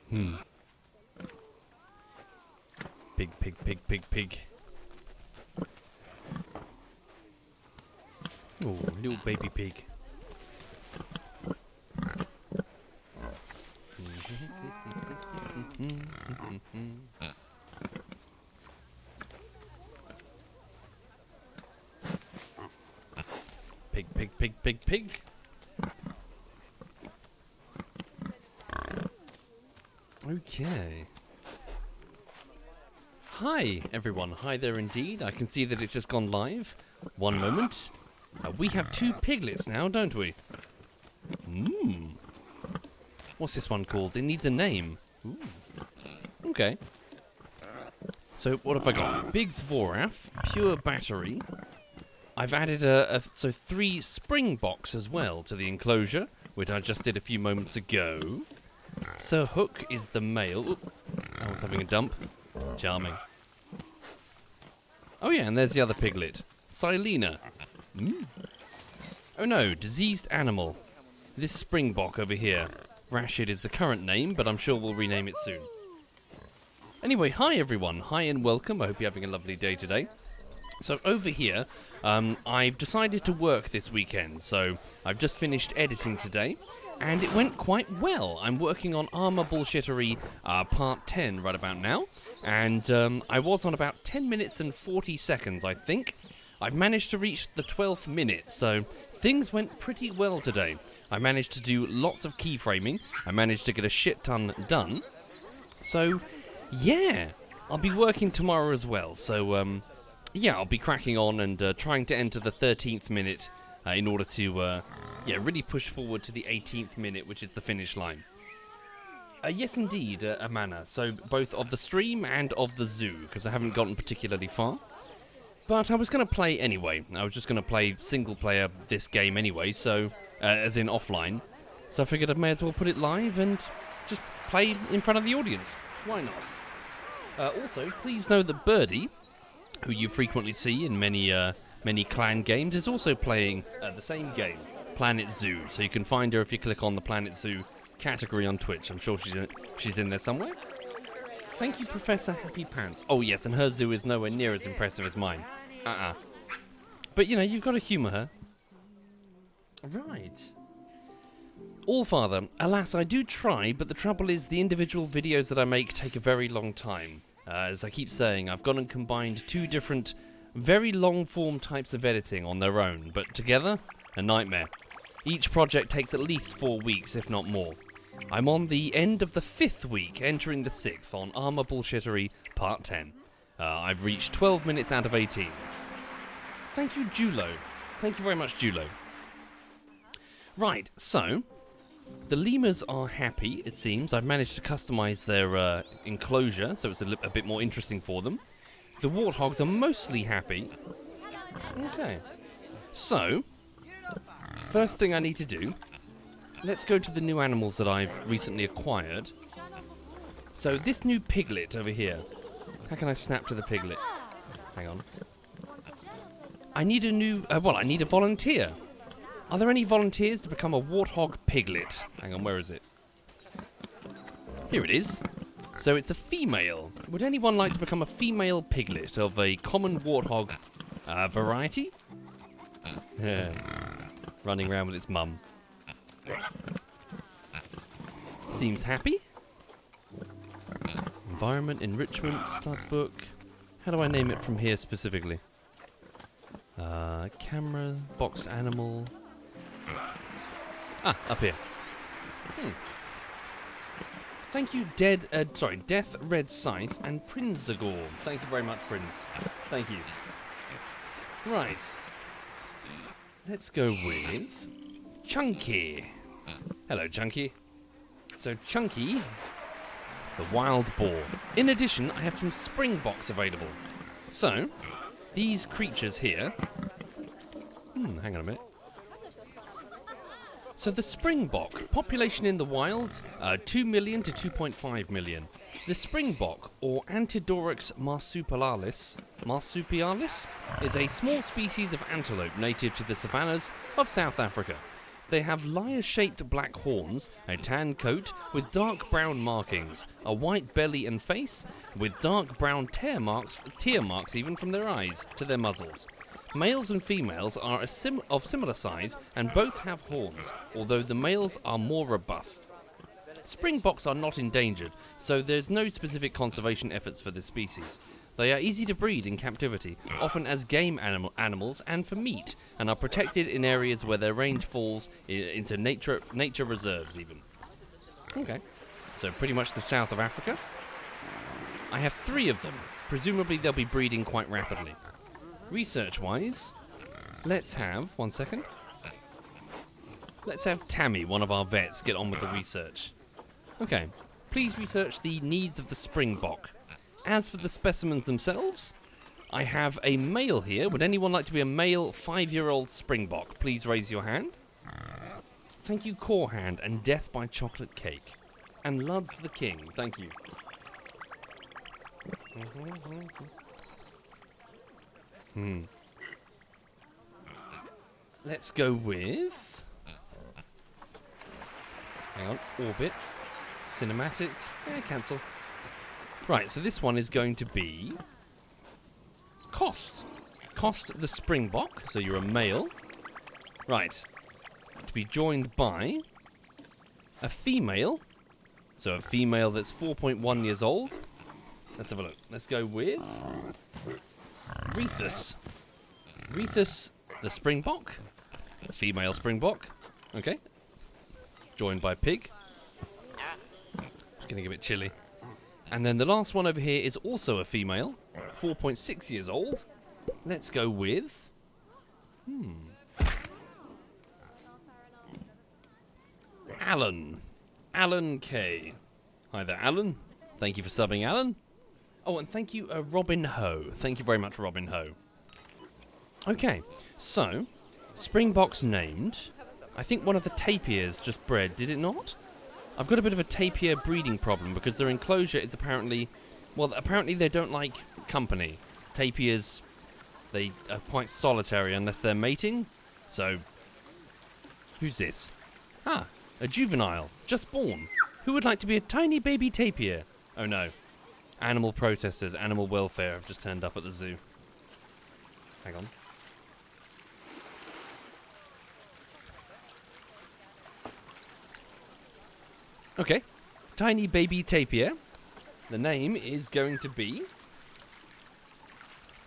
Pig, pig, pig, pig, pig. Oh, little baby pig. Pig, pig, pig, pig, pig. Okay. Hi, everyone. Hi there indeed. I can see that it's just gone live. One moment. We have 2 piglets now, don't we? What's this one called? It needs a name. Ooh. Okay. So, what have I got? Big Zvoraf, pure battery. I've added 3 Springboks as well to the enclosure, which I just did a few moments ago. Sir Hook is the male. Oop, I was having a dump. Charming. Oh yeah, and there's the other piglet. Silena. Oh no, diseased animal. This Springbok over here. Rashid is the current name, but I'm sure we'll rename it soon. Anyway, hi everyone. Hi and welcome. I hope you're having a lovely day today. So over here, I've decided to work this weekend. So I've just finished editing today, and it went quite well. I'm working on Armor Bullshittery Part 10 right about now, and I was on about 10 minutes and 40 seconds, I think. I've managed to reach the 12th minute, so things went pretty well today. I managed to do lots of keyframing. I managed to get a shit ton done. So, yeah, I'll be working tomorrow as well. So, yeah, I'll be cracking on and trying to enter the 13th minute in order to, really push forward to the 18th minute, which is the finish line. Yes, indeed, Amana. So, both of the stream and of the zoo, because I haven't gotten particularly far. But I was going to play anyway. I was just going to play single player this game anyway, so, as in offline. So I figured I may as well put it live and just play in front of the audience. Why not? Also, please know that Birdie, who you frequently see in many clan games, is also playing the same game, Planet Zoo. So you can find her if you click on the Planet Zoo category on Twitch. I'm sure she's in there somewhere. Thank you, Professor Happy Pants. Oh yes, and her zoo is nowhere near as impressive as mine. But you know, you've got to humour her. Right. Allfather, alas, I do try, but the trouble is the individual videos that I make take a very long time. As I keep saying, I've gone and combined 2 different, very long-form types of editing on their own, but together, a nightmare. Each project takes at least 4 weeks, if not more. I'm on the end of the 5th week, entering the 6th on Armor Bullshittery Part 10. I've reached 12 minutes out of 18. Thank you, Julo. Thank you very much, Julo. Right, so, the lemurs are happy, it seems. I've managed to customize their enclosure, so it's a bit more interesting for them. The warthogs are mostly happy. Okay. So, first thing I need to do, let's go to the new animals that I've recently acquired. So, this new piglet over here. How can I snap to the piglet? Hang on. I need a new... I need a volunteer. Are there any volunteers to become a warthog piglet? Hang on, where is it? Here it is. So it's a female. Would anyone like to become a female piglet of a common warthog variety? Running around with its mum. Seems happy. Environment, enrichment, stud book. How do I name it from here specifically? Camera, box animal. Up here. Thank you, Death Red Scythe and Prinzagor. Thank you very much, Prince. Thank you. Right. Let's go with Chunky. Hello, Chunky. So, Chunky, the wild boar. In addition, I have some Springboks available. So, these creatures here... hang on a minute. So the Springbok, population in the wild, 2 million to 2.5 million. The Springbok, or Antidorix marsupialis, is a small species of antelope native to the savannas of South Africa. They have lyre-shaped black horns, a tan coat with dark brown markings, a white belly and face, with dark brown tear marks even from their eyes to their muzzles. Males and females are of similar size and both have horns, although the males are more robust. Springboks are not endangered, so there's no specific conservation efforts for this species. They are easy to breed in captivity, often as game animals and for meat, and are protected in areas where their range falls into nature reserves even. Okay, so pretty much the south of Africa. I have 3 of them. Presumably they'll be breeding quite rapidly. Research-wise, let's have, one second. Let's have Tammy, one of our vets, get on with the research. Okay, please research the needs of the springbok. As for the specimens themselves, I have a male here. Would anyone like to be a male 5-year-old springbok? Please raise your hand. Thank you, Corehand and Death by Chocolate Cake. And Lud's the King. Thank you. Let's go with... Hang on. Orbit. Cinematic. Cancel. Right, so this one is going to be Cost. Cost the Springbok, so you're a male. Right. To be joined by a female. So a female that's 4.1 years old. Let's have a look. Let's go with Rethus. Rethus the Springbok. Female Springbok. Okay. Joined by Pig. It's getting a bit chilly. And then the last one over here is also a female, 4.6 years old. Let's go with... Alan. Alan K. Hi there, Alan. Thank you for subbing, Alan. Oh, and thank you, Robin Ho. Thank you very much, Robin Ho. Okay, so, Springboks named. I think one of the tapirs just bred, did it not? I've got a bit of a tapir breeding problem because their enclosure is apparently... Well, apparently they don't like company. Tapirs, they are quite solitary unless they're mating. So, who's this? Ah, a juvenile, just born. Who would like to be a tiny baby tapir? Oh no. Animal protesters, animal welfare have just turned up at the zoo. Hang on. Okay, tiny baby tapir. The name is going to be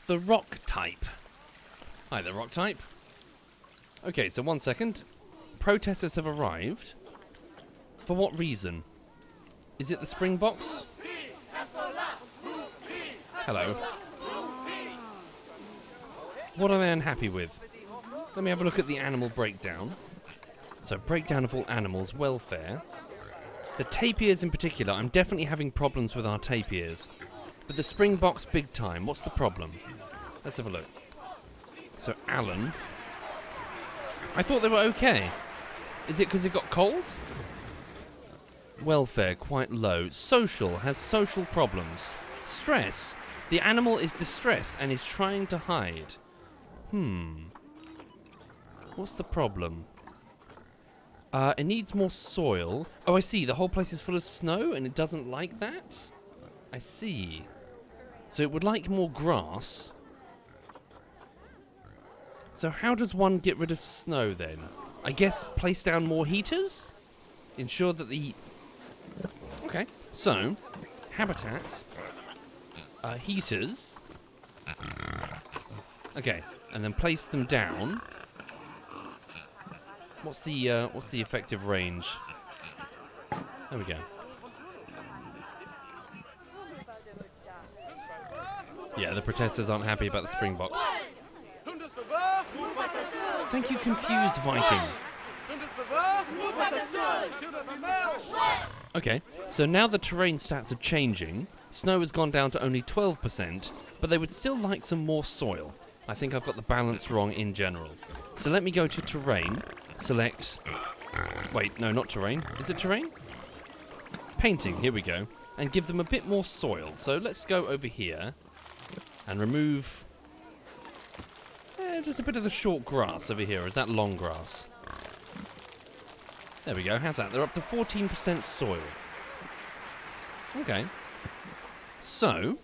the rock type. Hi, the rock type. Okay, so 1 second. Protesters have arrived. For what reason? Is it the Springboks? Hello. What are they unhappy with? Let me have a look at the animal breakdown. So, breakdown of all animals, welfare. The tapirs in particular, I'm definitely having problems with our tapirs. But the Springboks big time, what's the problem? Let's have a look. So, Alan. I thought they were okay. Is it because it got cold? Welfare, quite low. Social, has social problems. Stress. The animal is distressed and is trying to hide. What's the problem? It needs more soil. Oh, I see. The whole place is full of snow and it doesn't like that? I see. So it would like more grass. So how does one get rid of snow then? I guess place down more heaters? Ensure that the... Okay, so, habitat, heaters. Okay, and then place them down. What's the effective range? There we go. Yeah, the protesters aren't happy about the Springboks. Thank you, Confused Viking. Okay, so now the terrain stats are changing. Snow has gone down to only 12%, but they would still like some more soil. I think I've got the balance wrong in general. So let me go to terrain, select... Wait, no, not terrain. Is it terrain? Painting, here we go. And give them a bit more soil. So let's go over here and remove... just a bit of the short grass over here. Is that long grass? There we go. How's that? They're up to 14% soil. Okay. So,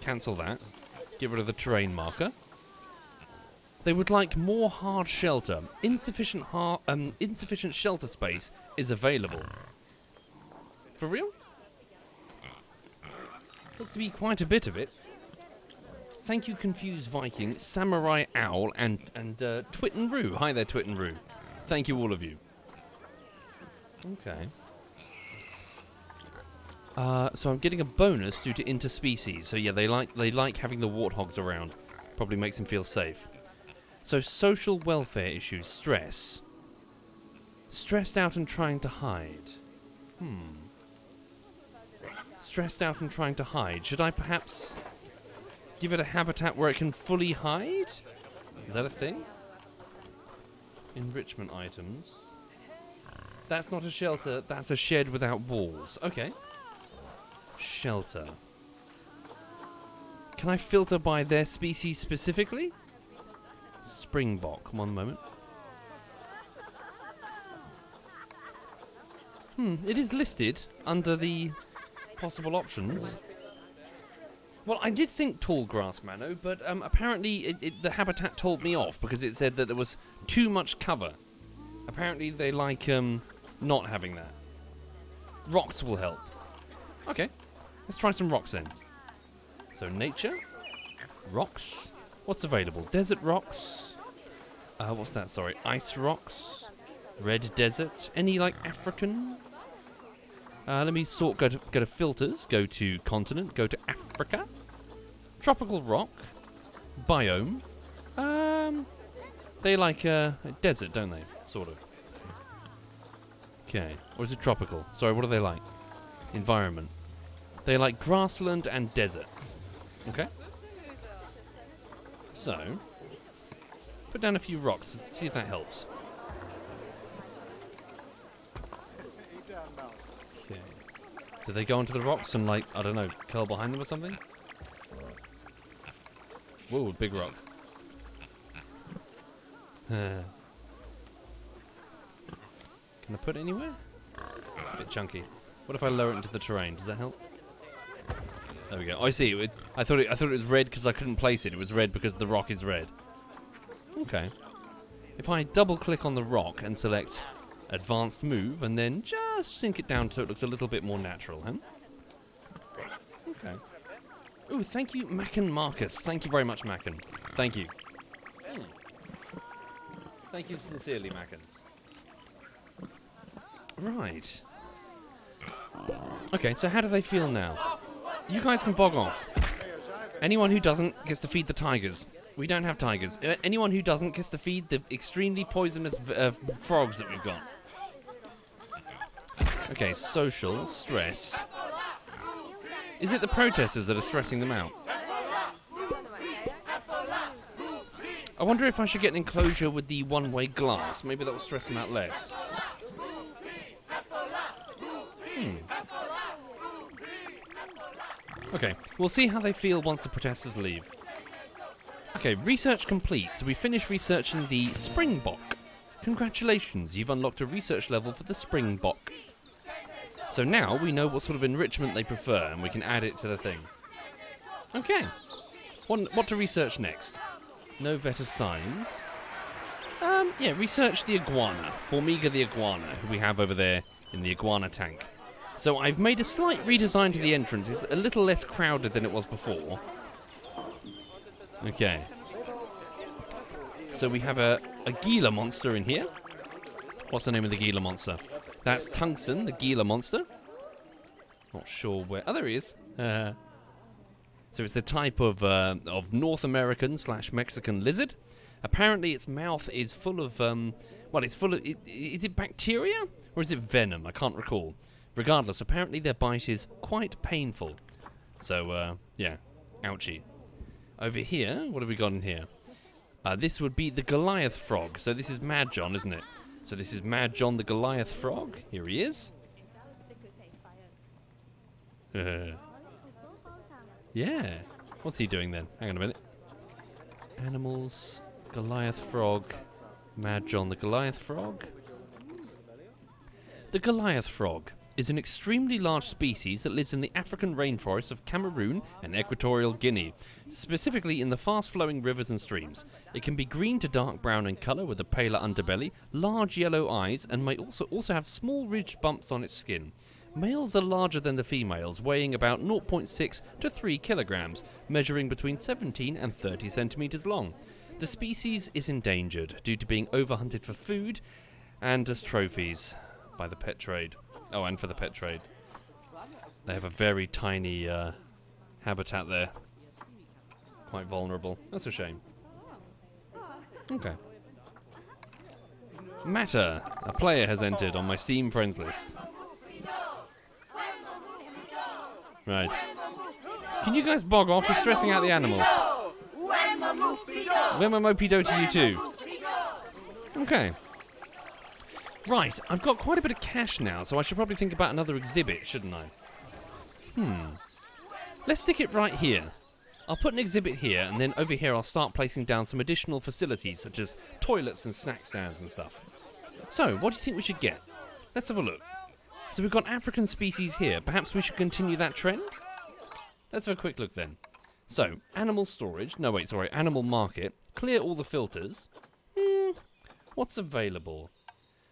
cancel that. Get rid of the terrain marker. They would like more hard shelter. Insufficient shelter space is available. For real? Looks to be quite a bit of it. Thank you, Confused Viking, Samurai Owl, and Twit and Roo. Hi there, Twit and Roo. Thank you, all of you. Okay. So I'm getting a bonus due to interspecies. So yeah, they like having the warthogs around. Probably makes them feel safe. So social welfare issues, stress. Stressed out and trying to hide. Stressed out and trying to hide. Should I perhaps give it a habitat where it can fully hide? Is that a thing? Enrichment items. That's not a shelter, that's a shed without walls. Okay. Shelter. Can I filter by their species specifically? Springbok. One moment. It is listed under the possible options. Well, I did think tall grass Mano, but apparently the habitat told me off because it said that there was too much cover. Apparently they like not having that. Rocks will help. Okay, let's try some rocks then. So nature, rocks. What's available? Desert rocks. What's that? Sorry, ice rocks. Red desert. Any like African? Let me sort. Go to filters. Go to continent. Go to Africa. Tropical rock. Biome. They like desert, don't they? Sort of. Okay. Or is it tropical? Sorry, what do they like? Environment. They like grassland and desert. Okay. So, put down a few rocks. See if that helps. Okay. Do they go onto the rocks and, like, I don't know, curl behind them or something? Whoa, big rock. Can I put it anywhere? A bit chunky. What if I lower it into the terrain? Does that help? There we go. Oh, I see. I thought it was red because I couldn't place it. It was red because the rock is red. Okay. If I double-click on the rock and select Advanced Move, and then just sink it down so it looks a little bit more natural, huh? Okay. Ooh, thank you, Mackin Marcus. Thank you very much, Mackin. Thank you. Thank you sincerely, Mackin. Right. Okay, so how do they feel now? You guys can bog off. Anyone who doesn't gets to feed the tigers. We don't have tigers. Anyone who doesn't gets to feed the extremely poisonous frogs that we've got. Okay, social, stress. Is it the protesters that are stressing them out? I wonder if I should get an enclosure with the one-way glass. Maybe that will stress them out less. Okay, we'll see how they feel once the protesters leave. Okay, research complete. So we finished researching the Springbok. Congratulations, you've unlocked a research level for the Springbok. So now we know what sort of enrichment they prefer, and we can add it to the thing. Okay. What to research next? No vet assigned. Yeah, research the iguana. Formiga the iguana, who we have over there in the iguana tank. So I've made a slight redesign to the entrance. It's a little less crowded than it was before. Okay. So we have a Gila monster in here. What's the name of the Gila monster? That's Tungsten, the Gila monster. Not sure where... Oh, there he is. So it's a type of North American / Mexican lizard. Apparently its mouth is full of... well, it's full of... Is it bacteria? Or is it venom? I can't recall. Regardless, apparently their bite is quite painful. So, yeah. Ouchie. Over here, what have we got in here? This would be the Goliath frog. So this is Mad John, isn't it? So this is Mad John the Goliath frog. Here he is. Yeah. What's he doing then? Hang on a minute. Animals, Goliath frog, Mad John the Goliath frog. The Goliath frog is an extremely large species that lives in the African rainforests of Cameroon and Equatorial Guinea, specifically in the fast-flowing rivers and streams. It can be green to dark brown in colour with a paler underbelly, large yellow eyes, and may also have small ridged bumps on its skin. Males are larger than the females, weighing about 0.6 to 3 kilograms, measuring between 17 and 30 centimetres long. The species is endangered due to being overhunted for food and as trophies by the pet trade. Oh, and for the pet trade. They have a very tiny habitat there. Quite vulnerable. That's a shame. Okay. Matter. A player has entered on my Steam friends list. Right. Can you guys bog off? You're stressing out the animals. Wemma to you too. Okay. Right, I've got quite a bit of cash now, so I should probably think about another exhibit, shouldn't I? Let's stick it right here. I'll put an exhibit here, and then over here I'll start placing down some additional facilities, such as toilets and snack stands and stuff. So, what do you think we should get? Let's have a look. So we've got African species here. Perhaps we should continue that trend? Let's have a quick look then. So, animal storage. No, wait, sorry. Animal market. Clear all the filters. What's available?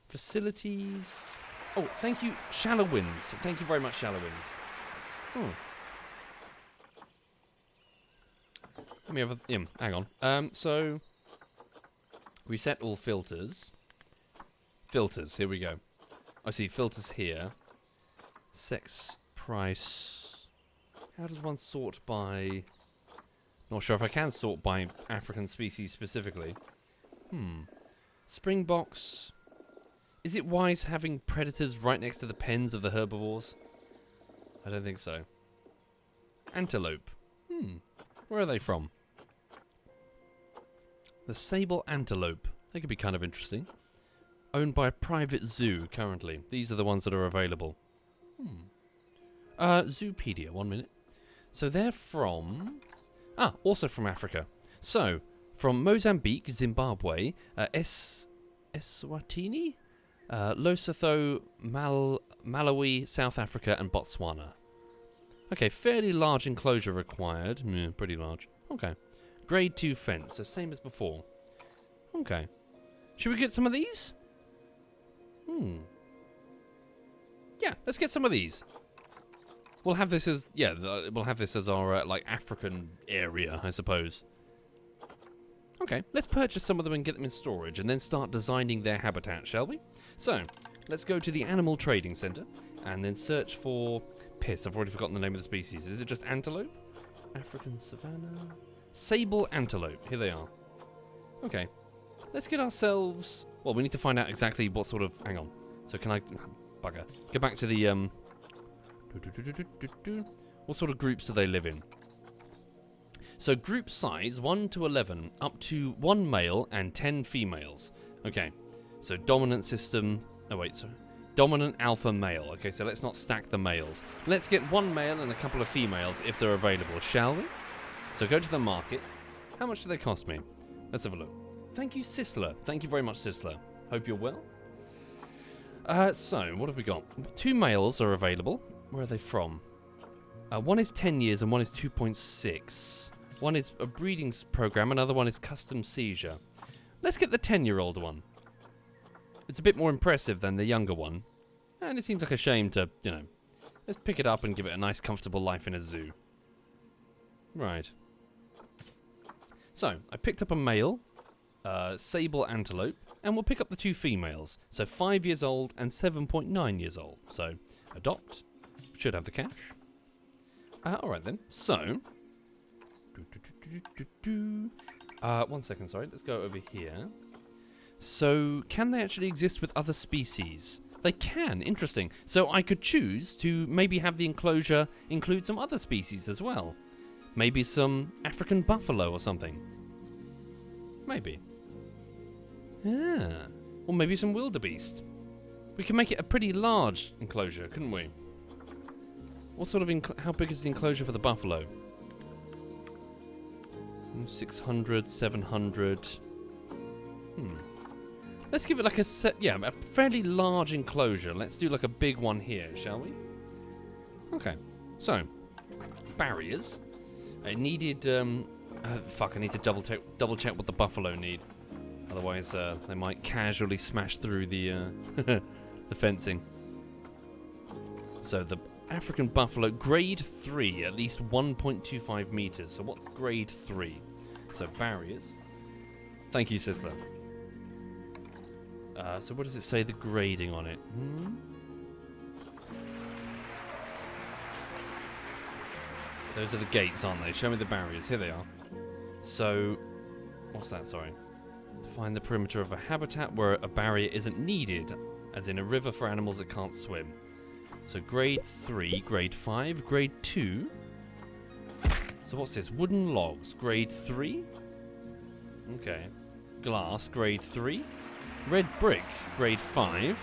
Facilities. Oh, thank you, Shallow Winds. Thank you very much, Shallow Winds. Let me have a... hang on. So, reset all filters. Filters, here we go. I see filters here. Sex, price. How does one sort by... Not sure if I can sort by African species specifically. Springboks. Is it wise having predators right next to the pens of the herbivores? I don't think so. Antelope. Where are they from? The sable antelope. They could be kind of interesting. Owned by a private zoo currently. These are the ones that are available. Zoopedia, 1 minute. So they're from... also from Africa. So, from Mozambique, Zimbabwe, Eswatini, Lesotho, Malawi, South Africa, and Botswana. Okay, fairly large enclosure required. Pretty large. Okay. Grade 2 fence, so same as before. Okay. Should we get some of these? Yeah, let's get some of these. We'll have this as we'll have this as our like African area, I suppose. Okay, let's purchase some of them and get them in storage, and then start designing their habitat, shall we? So, let's go to the Animal Trading Center, and then search for... Piss, I've already forgotten the name of the species. Is it just antelope? African savanna... Sable antelope, here they are. Okay, let's get ourselves... Well, we need to find out exactly what sort of... Hang on. So can I... Bugger. Go back to the... What sort of groups do they live in? So group size 1 to 11, up to 1 male and 10 females. Okay, so dominant system. No, wait, sorry. Dominant alpha male. Okay, so let's not stack the males. Let's get 1 male and a couple of females if they're available, shall we? So go to the market. How much do they cost me? Let's have a look. Thank you, Sisler. Thank you very much, Sisler. Hope you're well. So, what have we got? 2 males are available. Where are they from? One is 10 years and one is 2.6. One is a breeding program, another one is custom seizure. Let's get the 10-year-old one. It's a bit more impressive than the younger one. And it seems like a shame to, let's pick it up and give it a nice, comfortable life in a zoo. Right. So, I picked up a male, sable antelope, and we'll pick up the 2 females. So, 5 years old and 7.9 years old. So, adopt. Should have the cash. Alright then. So... 1 second, sorry. Let's go over here. So, can they actually exist with other species? They can. Interesting. So, I could choose to maybe have the enclosure include some other species as well. Maybe some African buffalo or something. Maybe. Yeah. Or maybe some wildebeest. We can make it a pretty large enclosure, couldn't we? What sort of how big is the enclosure for the buffalo? 600, 700. Let's give it like a a fairly large enclosure. Let's do like a big one here, shall we? Okay. So, barriers. I needed, fuck, I need to double check what the buffalo need. Otherwise, they might casually smash through the, the fencing. So, the African buffalo, grade 3, at least 1.25 meters. So, what's grade 3? So, barriers. Thank you, Sizzler. So, what does it say, the grading on it? Those are the gates, aren't they? Show me the barriers. Here they are. So, what's that? Sorry. Define the perimeter of a habitat where a barrier isn't needed, as in a river for animals that can't swim. So, grade 3, grade 5, grade 2. So, what's this? Wooden logs, grade 3. Okay. Glass, grade 3. Red brick, grade 5.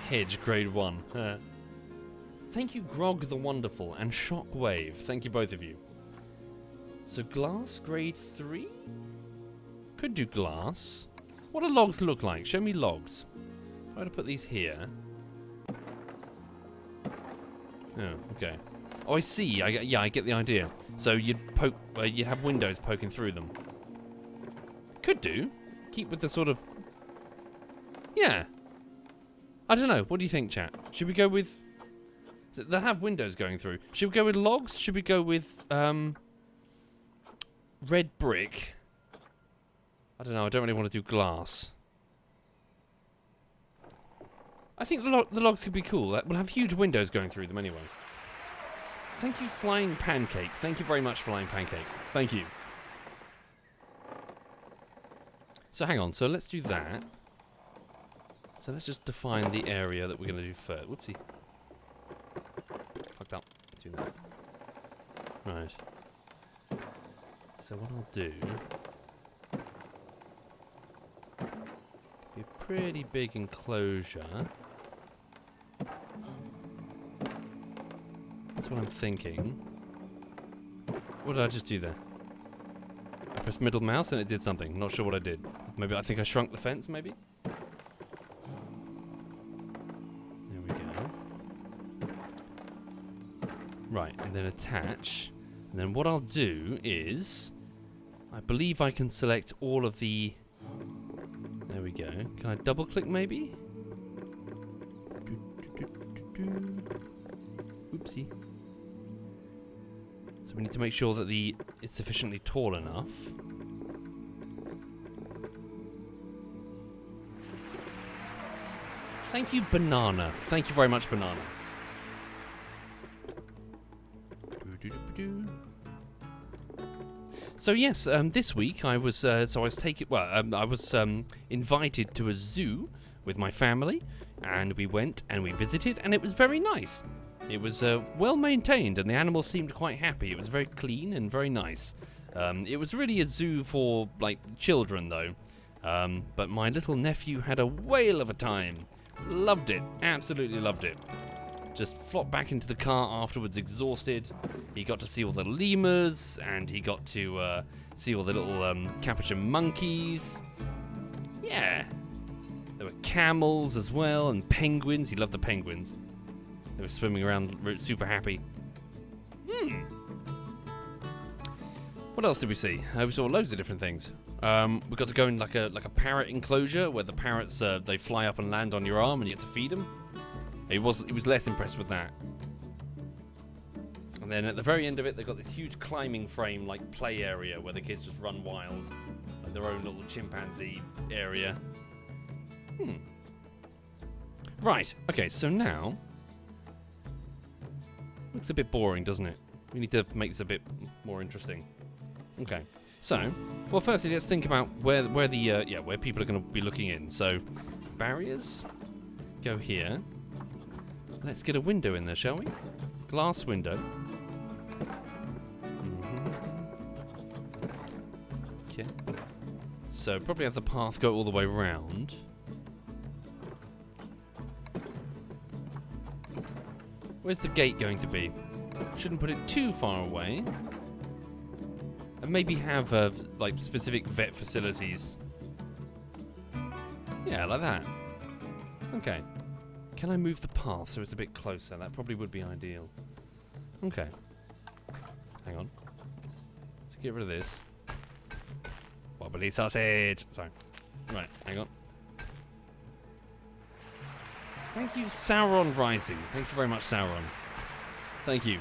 Hedge, grade 1. Thank you, Grog the Wonderful, and Shockwave. Thank you, both of you. So, glass, grade 3? Could do glass. What do logs look like? Show me logs. If I were to put these here. Oh, okay. Oh, I see. I get the idea. So, you'd have windows poking through them. Could do. Keep with the sort of... Yeah. I don't know. What do you think, chat? Should we go with... They'll have windows going through. Should we go with logs? Should we go with red brick? I don't know. I don't really want to do glass. I think the logs could be cool. We'll have huge windows going through them anyway. Thank you, Flying Pancake. Thank you very much, Flying Pancake. Thank you. So hang on. So let's do that. So let's just define the area that we're going to do first. Whoopsie. Fucked up. Do that. Right. So what I'll do... Be a pretty big enclosure. That's what I'm thinking. What did I just do there? I pressed middle mouse and it did something. Not sure what I did. Maybe I think I shrunk the fence, maybe? There we go. Right, and then attach. And then what I'll do is... I believe I can select all of the... There we go. Can I double click maybe? Oopsie. So we need to make sure that it's sufficiently tall enough. Thank you, Banana. Thank you very much, Banana. So yes, this week I was invited to a zoo with my family, and we went and we visited, and it was very nice. It was well maintained, and the animals seemed quite happy. It was very clean and very nice. It was really a zoo for like children, though. But my little nephew had a whale of a time. Loved it, absolutely loved it. Just flopped back into the car afterwards, exhausted. He got to see all the lemurs, and he got to see all the little capuchin monkeys. Yeah. There were camels as well, and penguins. He loved the penguins. They were swimming around super happy. What else did we see? We saw loads of different things. We got to go in like a parrot enclosure where the parrots they fly up and land on your arm and you have to feed them. He was less impressed with that. And then at the very end of it, they've got this huge climbing frame like play area where the kids just run wild, like their own little chimpanzee area. Right. Okay. So now. Looks a bit boring, doesn't it? We need to make this a bit more interesting. Okay. So, well, firstly, let's think about where people are going to be looking in. So, barriers. Go here. Let's get a window in there, shall we? Glass window. Okay. So, probably have the path go all the way around. Where's the gate going to be? Shouldn't put it too far away. And maybe have like specific vet facilities Yeah, like that. Okay. Can I move the path so it's a bit closer? That probably would be ideal. Okay. Hang on. Let's get rid of this. Wobbly sausage! Sorry. Right, hang on. Thank you, Sauron Rising. Thank you very much, Sauron. Thank you.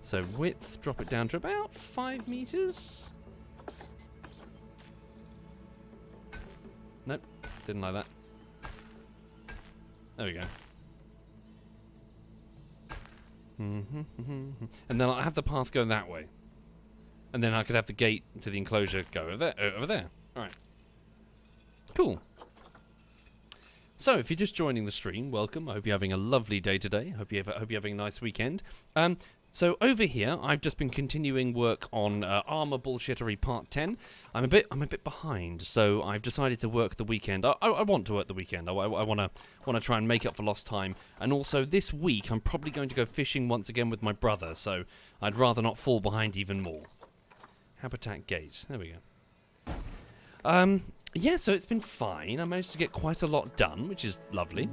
So width, drop it down to about 5 meters. Nope, didn't like that. There we go. And then I'll have the path go that way. And then I could have the gate to the enclosure go over there. Alright. Cool. So, if you're just joining the stream, welcome. I hope you're having a lovely day today. Hope you're having a nice weekend. So over here, I've just been continuing work on Armor Bullshittery Part 10. I'm a bit behind, so I've decided to work the weekend. I want to work the weekend. I want to try and make up for lost time. And also this week, I'm probably going to go fishing once again with my brother. So I'd rather not fall behind even more. Habitat Gate. There we go. Yeah, so it's been fine. I managed to get quite a lot done, which is lovely.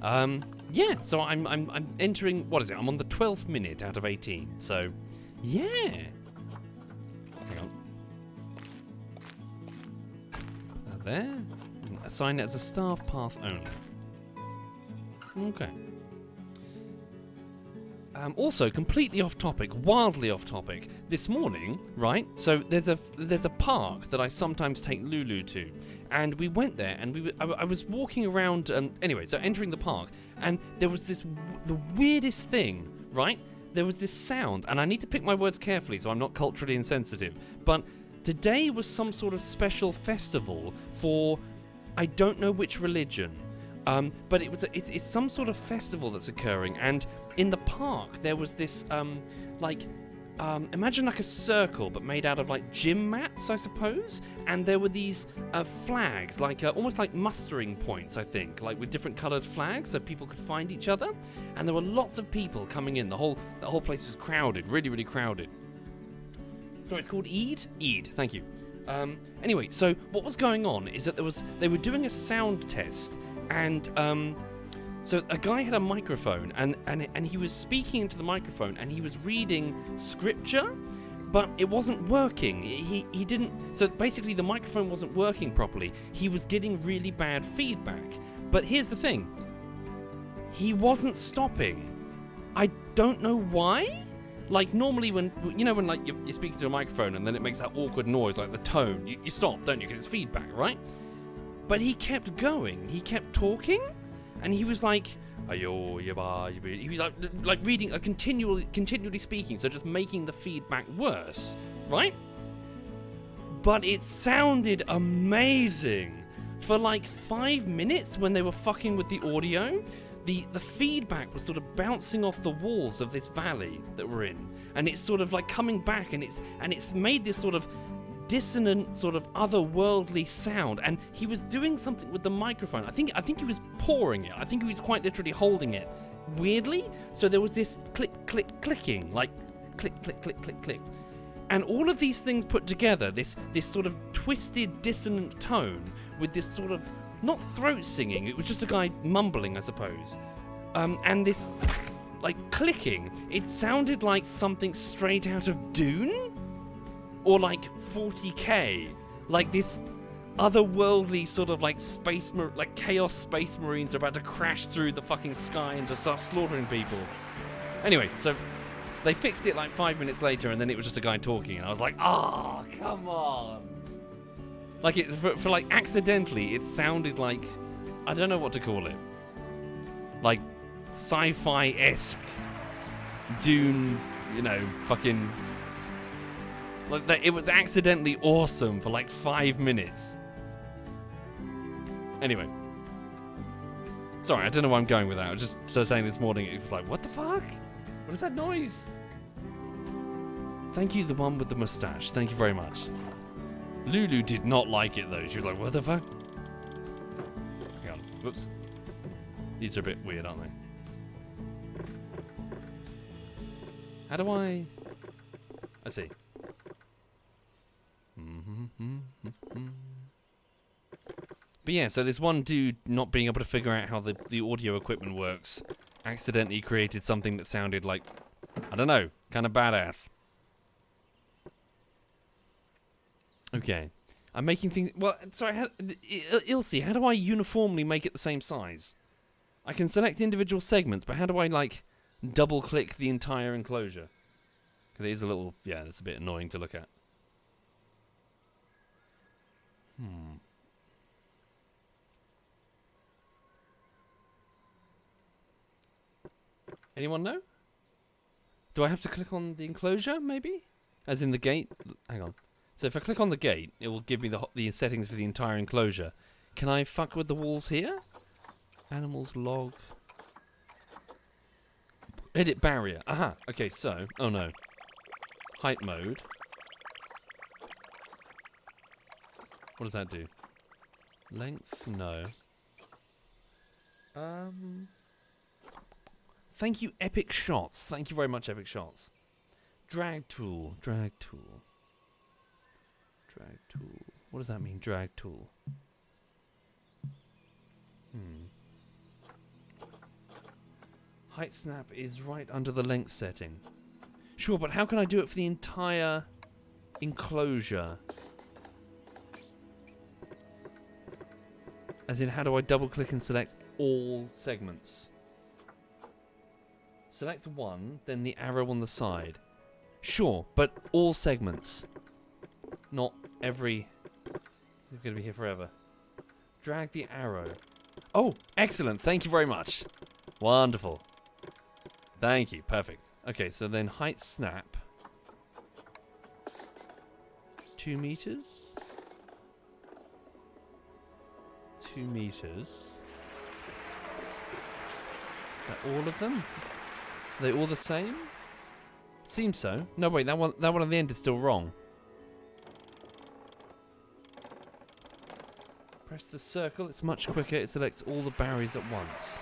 Yeah, so I'm entering, what is it? I'm on the 12th minute out of 18. So, yeah. Hang on. Put that there. Assign it as a staff path only. Okay. Also, completely off topic, wildly off topic. This morning, right? So there's a park that I sometimes take Lulu to, and we went there, and I was walking around. Anyway, so entering the park, and there was the weirdest thing, right? There was this sound, and I need to pick my words carefully so I'm not culturally insensitive. But today was some sort of special festival for I don't know which religion. But it's some sort of festival that's occurring, and in the park there was this imagine like a circle but made out of like gym mats, I suppose, and there were these flags, like almost like mustering points, I think, like with different coloured flags so people could find each other, and there were lots of people coming in. The whole place was crowded, really crowded. Sorry, it's called Eid? Eid, thank you. Anyway, so what was going on is that they were doing a sound test. And so a guy had a microphone, and he was speaking into the microphone, and he was reading scripture, but it wasn't working. He didn't. So basically, the microphone wasn't working properly. He was getting really bad feedback. But here's the thing: he wasn't stopping. I don't know why. Like normally, when like you're speaking to a microphone, and then it makes that awkward noise, like the tone, you stop, don't you? Because it's feedback, right? But he kept going. He kept talking, and he was like, he was like reading, continually speaking, so just making the feedback worse, right? But it sounded amazing for like 5 minutes when they were fucking with the audio. The feedback was sort of bouncing off the walls of this valley that we're in, and it's sort of like coming back, and it's made this sort of dissonant, sort of otherworldly sound. And he was doing something with the microphone. I think he was pouring it. I think he was quite literally holding it weirdly. So there was this clicking, like click, and all of these things put together, this sort of twisted, dissonant tone with this sort of not throat singing. It was just a guy mumbling, I suppose. And this like clicking. It sounded like something straight out of Dune. Or like 40K, like this otherworldly sort of like chaos space marines are about to crash through the fucking sky and just start slaughtering people. Anyway, so they fixed it like 5 minutes later, and then it was just a guy talking, and I was like, oh, come on. Like it for like accidentally, it sounded like, I don't know what to call it, like sci-fi-esque Dune, fucking. Like that, it was accidentally awesome for like 5 minutes. Anyway. Sorry, I don't know where I'm going with that. I was just saying this morning, it was like, what the fuck? What is that noise? Thank you, the one with the mustache. Thank you very much. Lulu did not like it though. She was like, what the fuck? Hang on. Whoops. These are a bit weird, aren't they? How do I see. But But yeah, so this one dude not being able to figure out how the audio equipment works accidentally created something that sounded like, I don't know, kind of badass. Okay. I'm making things... Well, sorry, Ilse, how do I uniformly make it the same size? I can select individual segments, but how do I, like, double-click the entire enclosure? Because it is a little... Yeah, it's a bit annoying to look at. Anyone know? Do I have to click on the enclosure, maybe? As in the gate? Hang on. So if I click on the gate, it will give me the settings for the entire enclosure. Can I fuck with the walls here? Animals, log. Edit barrier. Aha. Okay, so... Oh, no. Height mode. What does that do? Length? No. Thank you, Epic Shots. Thank you very much, Epic Shots. Drag tool. Drag tool. Drag tool. What does that mean, drag tool? Height snap is right under the length setting. Sure, but how can I do it for the entire enclosure? As in, how do I double click and select all segments? Select one, then the arrow on the side. Sure, but all segments. Not every... They're going to be here forever. Drag the arrow. Oh, excellent. Thank you very much. Wonderful. Thank you. Perfect. Okay, so then height snap. 2 meters. 2 meters. Is that all of them? Are they all the same? Seems so. No, wait, that one at the end is still wrong. Press the circle, it's much quicker. It selects all the barriers at once.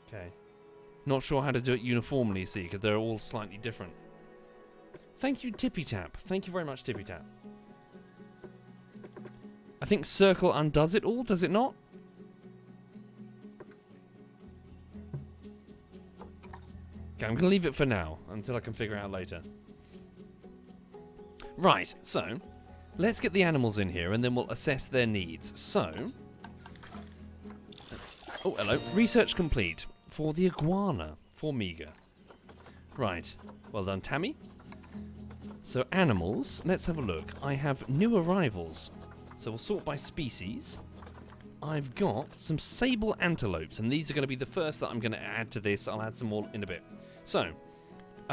Okay. Not sure how to do it uniformly, see, because they're all slightly different. Thank you, Tippy Tap. Thank you very much, Tippy Tap. I think circle undoes it all, does it not? Okay, I'm going to leave it for now, until I can figure it out later. Right, so, let's get the animals in here, and then we'll assess their needs. So... Oh, hello. Research complete. For the iguana. For Miga. Right. Well done, Tammy. So, animals. Let's have a look. I have new arrivals. So, we'll sort by species. I've got some sable antelopes, and these are going to be the first that I'm going to add to this. I'll add some more in a bit. So,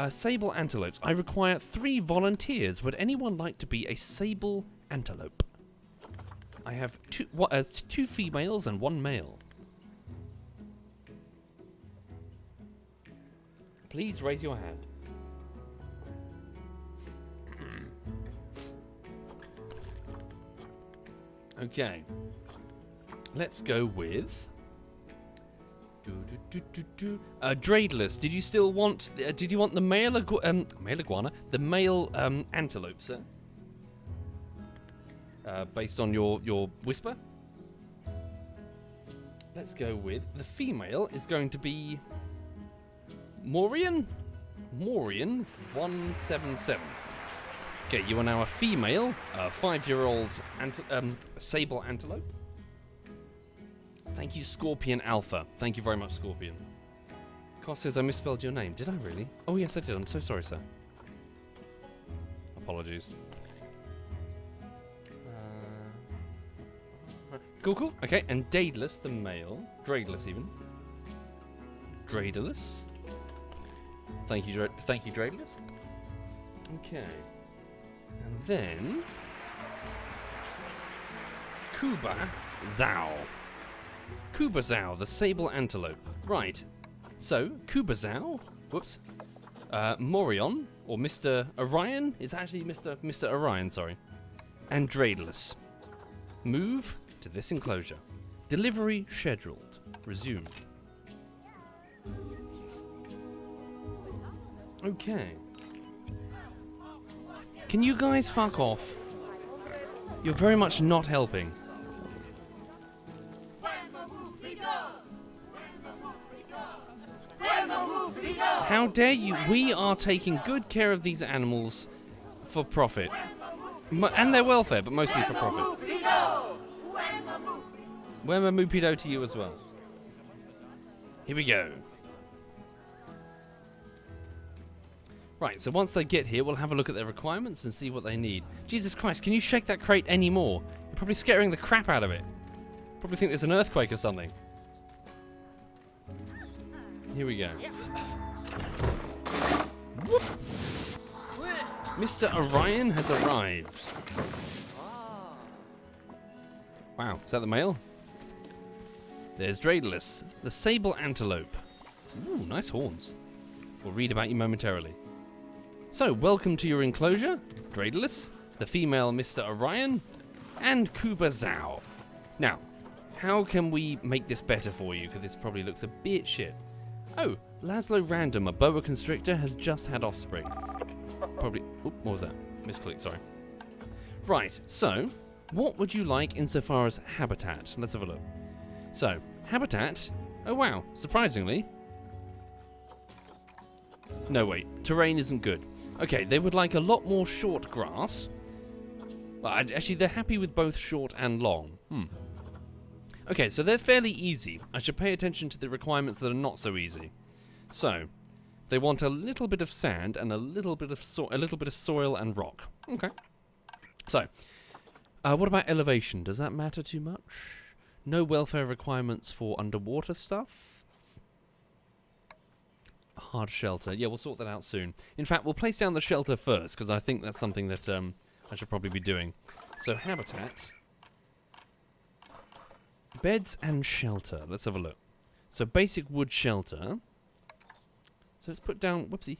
sable antelopes. I require 3 volunteers. Would anyone like to be a sable antelope? I have 2 females and 1 male. Please raise your hand. Okay. Let's go with... Dradeless, did you still want... did you want the male iguana? The male antelope, sir? Based on your whisper? Let's go with... The female is going to be... Maureen 177. Okay, you are now a female, 5-year-old sable antelope. Thank you, Scorpion Alpha. Thank you very much, Scorpion. Cost says I misspelled your name. Did I really? Oh, yes, I did. I'm so sorry, sir. Apologies. Cool. Okay, and Daedalus, the male. Dradeless, even. Dradeless. Thank you, Dradeless. Okay. And then... Kuba Zhao. Kuba Zhao, the sable antelope. Right. So, Kuba Zhao. Whoops. Morion, or Mr. Orion. It's actually Mr. Orion, sorry. And Dradeless. Move to this enclosure. Delivery scheduled. Resume. Okay. Can you guys fuck off? You're very much not helping. How dare you? We are taking good care of these animals for profit. And their welfare, but mostly for profit. Wema Mupido to you as well. Here we go. Right, so once they get here, we'll have a look at their requirements and see what they need. Jesus Christ, can you shake that crate any more? You're probably scaring the crap out of it. Probably think there's an earthquake or something. Here we go. Whoop. Mr. Orion has arrived. Wow, is that the male? There's Draedalus, the sable antelope. Ooh, nice horns. We'll read about you momentarily. So, welcome to your enclosure, Draedalus, the female Mr. Orion, and Kuba Zhao. Now, how can we make this better for you? Because this probably looks a bit shit. Oh, Laszlo Random, a boa constrictor, has just had offspring. Probably. Oop, what was that? Misclick, sorry. Right, so, what would you like insofar as habitat? Let's have a look. So, habitat. Oh, wow, surprisingly. No, wait, terrain isn't good. Okay, they would like a lot more short grass. Well, actually, they're happy with both short and long. Okay, so they're fairly easy. I should pay attention to the requirements that are not so easy. So, they want a little bit of sand and a little bit of soil and rock. Okay. So, what about elevation? Does that matter too much? No welfare requirements for underwater stuff. Hard shelter. Yeah, we'll sort that out soon. In fact, we'll place down the shelter first, because I think that's something that I should probably be doing. So, habitat. Beds and shelter. Let's have a look. So, basic wood shelter. So, let's put down... Whoopsie.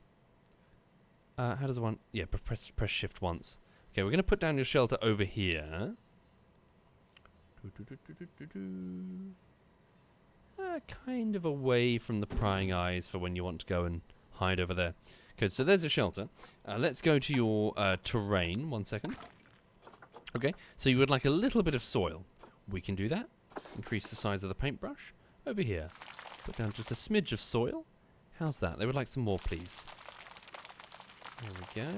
How does one... Yeah, press shift once. Okay, we're going to put down your shelter over here. Kind of away from the prying eyes for when you want to go and hide over there. Okay, so there's a shelter. Let's go to your terrain. 1 second. Okay, so you would like a little bit of soil. We can do that. Increase the size of the paintbrush. Over here. Put down just a smidge of soil. How's that? They would like some more, please. There we go.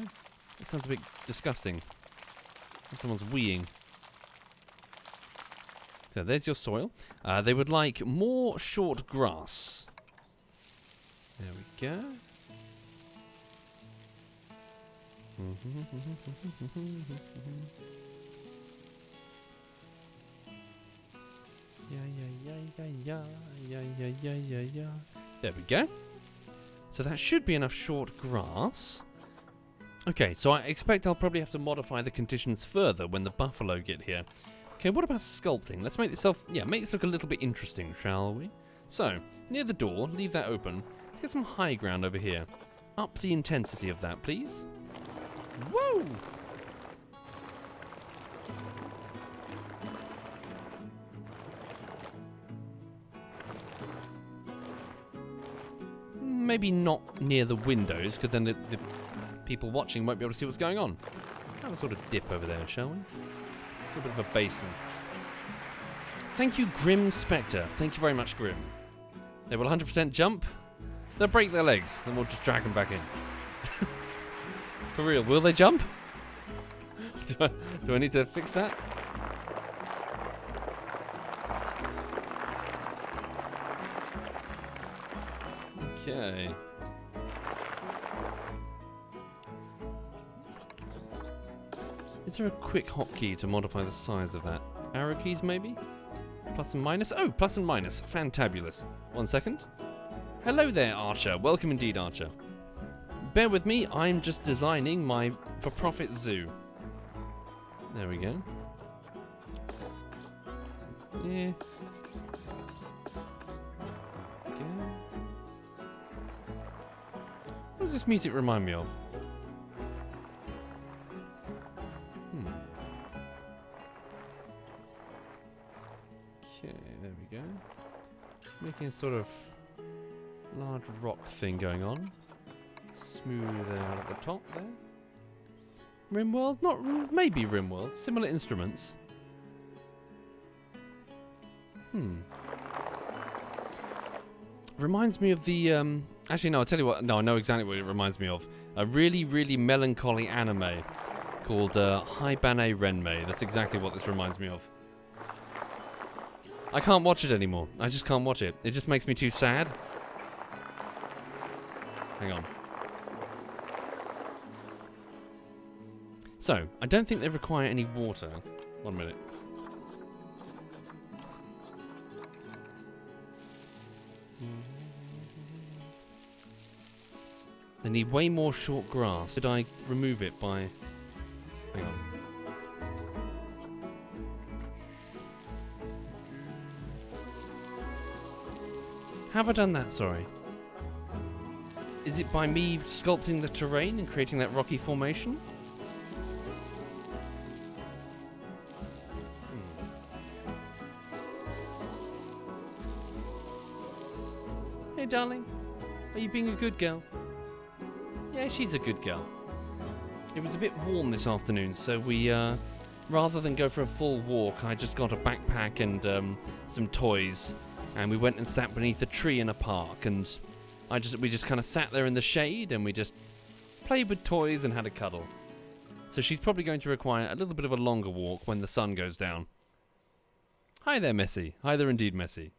That sounds a bit disgusting. Someone's weeing. So there's your soil. They would like more short grass. There we go. Yeah. There we go. So that should be enough short grass. Okay, so I expect I'll probably have to modify the conditions further when the buffalo get here. Okay, what about sculpting? Let's make this look a little bit interesting, shall we? So, near the door, leave that open. Let's get some high ground over here. Up the intensity of that, please. Woo! Maybe not near the windows, because then the people watching won't be able to see what's going on. Have a sort of dip over there, shall we? A little bit of a basin. Thank you, Grim Spectre. Thank you very much, Grim. They will 100% jump. They'll break their legs, then we'll just drag them back in. For real, will they jump? Do I need to fix that? Okay. Is there a quick hotkey to modify the size of that? Arrow keys, maybe? Plus and minus? Oh, plus and minus. Fantabulous. 1 second. Hello there, Archer. Welcome indeed, Archer. Bear with me, I'm just designing my for-profit zoo. There we go. Yeah. Okay. What does this music remind me of? Okay, there we go. Making a sort of large rock thing going on. Smooth out at the top there. Rimworld? Not maybe Rimworld. Similar instruments. Reminds me of the actually no, I'll tell you what. No, I know exactly what it reminds me of. A really, really melancholy anime called Haibane Renmei. That's exactly what this reminds me of. I can't watch it anymore. I just can't watch it. It just makes me too sad. Hang on. So, I don't think they require any water. 1 minute. They need way more short grass. Did I remove it by... Hang on. Have I done that? Sorry. Is it by me sculpting the terrain and creating that rocky formation? Hey, darling. Are you being a good girl? Yeah, she's a good girl. It was a bit warm this afternoon, so we, rather than go for a full walk, I just got a backpack and some toys, and we went and sat beneath a tree in a park, and we just kind of sat there in the shade, and we just played with toys and had a cuddle. So she's probably going to require a little bit of a longer walk when the sun goes down. Hi there, Messi. Hi there indeed, Messi.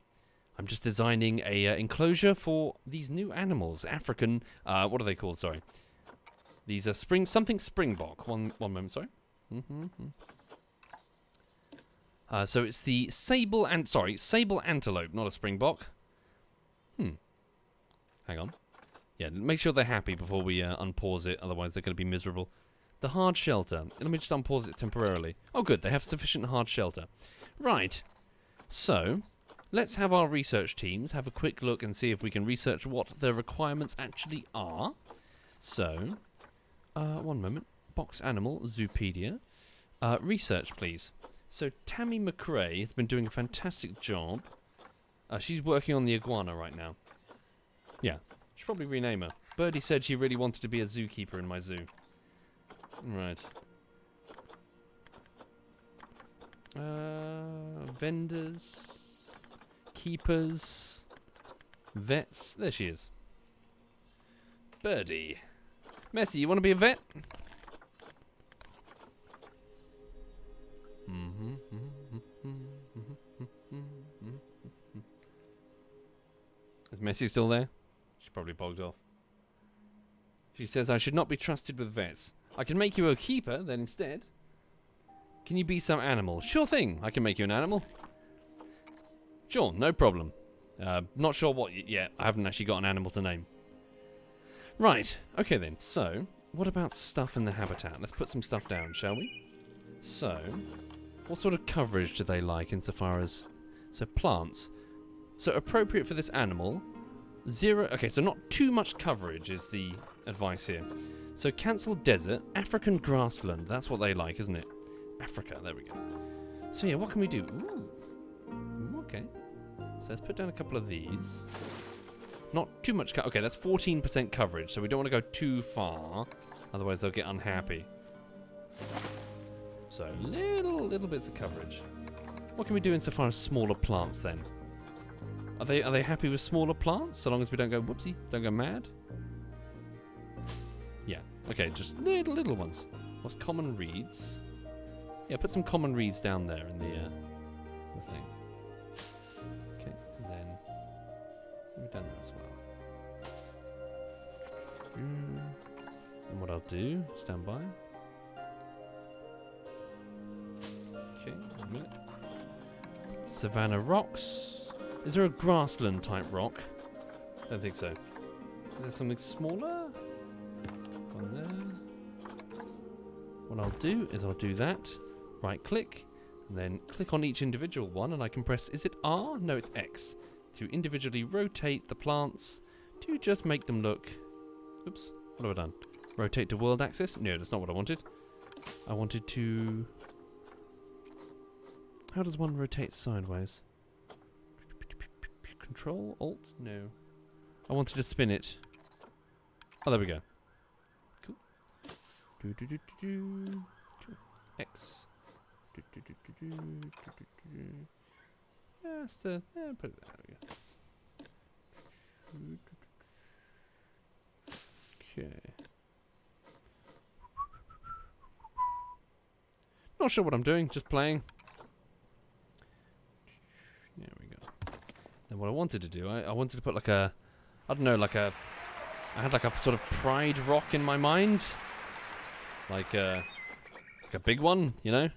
I'm just designing a enclosure for these new animals. African, what are they called? Sorry. These are springbok. One moment, sorry. So it's the sable antelope, not a springbok. Hang on. Yeah, make sure they're happy before we unpause it, otherwise they're going to be miserable. The hard shelter. Let me just unpause it temporarily. Oh good, they have sufficient hard shelter. Right. So... let's have our research teams have a quick look and see if we can research what the requirements actually are. So, 1 moment. Box animal, Zoopedia. Research, please. So, Tammy McRae has been doing a fantastic job. She's working on the iguana right now. Yeah, should probably rename her. Birdie said she really wanted to be a zookeeper in my zoo. Right. Vendors... keepers, vets. There she is. Birdie. Messi, you want to be a vet? Is Messi still there? She probably bogged off. She says I should not be trusted with vets. I can make you a keeper then instead. Can you be some animal? Sure thing, I can make you an animal. Sure, no problem. Not sure what yet. I haven't actually got an animal to name. Right, okay then. So, what about stuff in the habitat? Let's put some stuff down, shall we? So, what sort of coverage do they like insofar as... so, plants. So, appropriate for this animal. 0... okay, so not too much coverage is the advice here. So, cancel desert. African grassland. That's what they like, isn't it? Africa, there we go. So, yeah, what can we do? Ooh, okay. So let's put down a couple of these. Not too much okay, that's 14% coverage, so we don't want to go too far. Otherwise they'll get unhappy. So, little bits of coverage. What can we do insofar as smaller plants then? Are they happy with smaller plants, so long as we don't go whoopsie, don't go mad? Yeah, okay, just little ones. What's common reeds? Yeah, put some common reeds down there in the thing. We've done that as well. And what I'll do, stand by. Okay, 1 minute. Savannah rocks. Is there a grassland type rock? I don't think so. Is there something smaller? One there. What I'll do is I'll do that. Right click. And then click on each individual one and I can press, is it R? No, it's X. To individually rotate the plants to just make them look... oops, what have I done? Rotate to world axis? No, that's not what I wanted. I wanted to... how does one rotate sideways? Control? Alt? No. I wanted to spin it. Oh, there we go. Cool. Do do do do do. X. Do do do do do do do do. Yeah, put it there. We go. Okay. Not sure what I'm doing, just playing. There we go. Then what I wanted to do, I wanted to put like a, I don't know, like a, I had like a sort of pride rock in my mind. Like a big one, you know?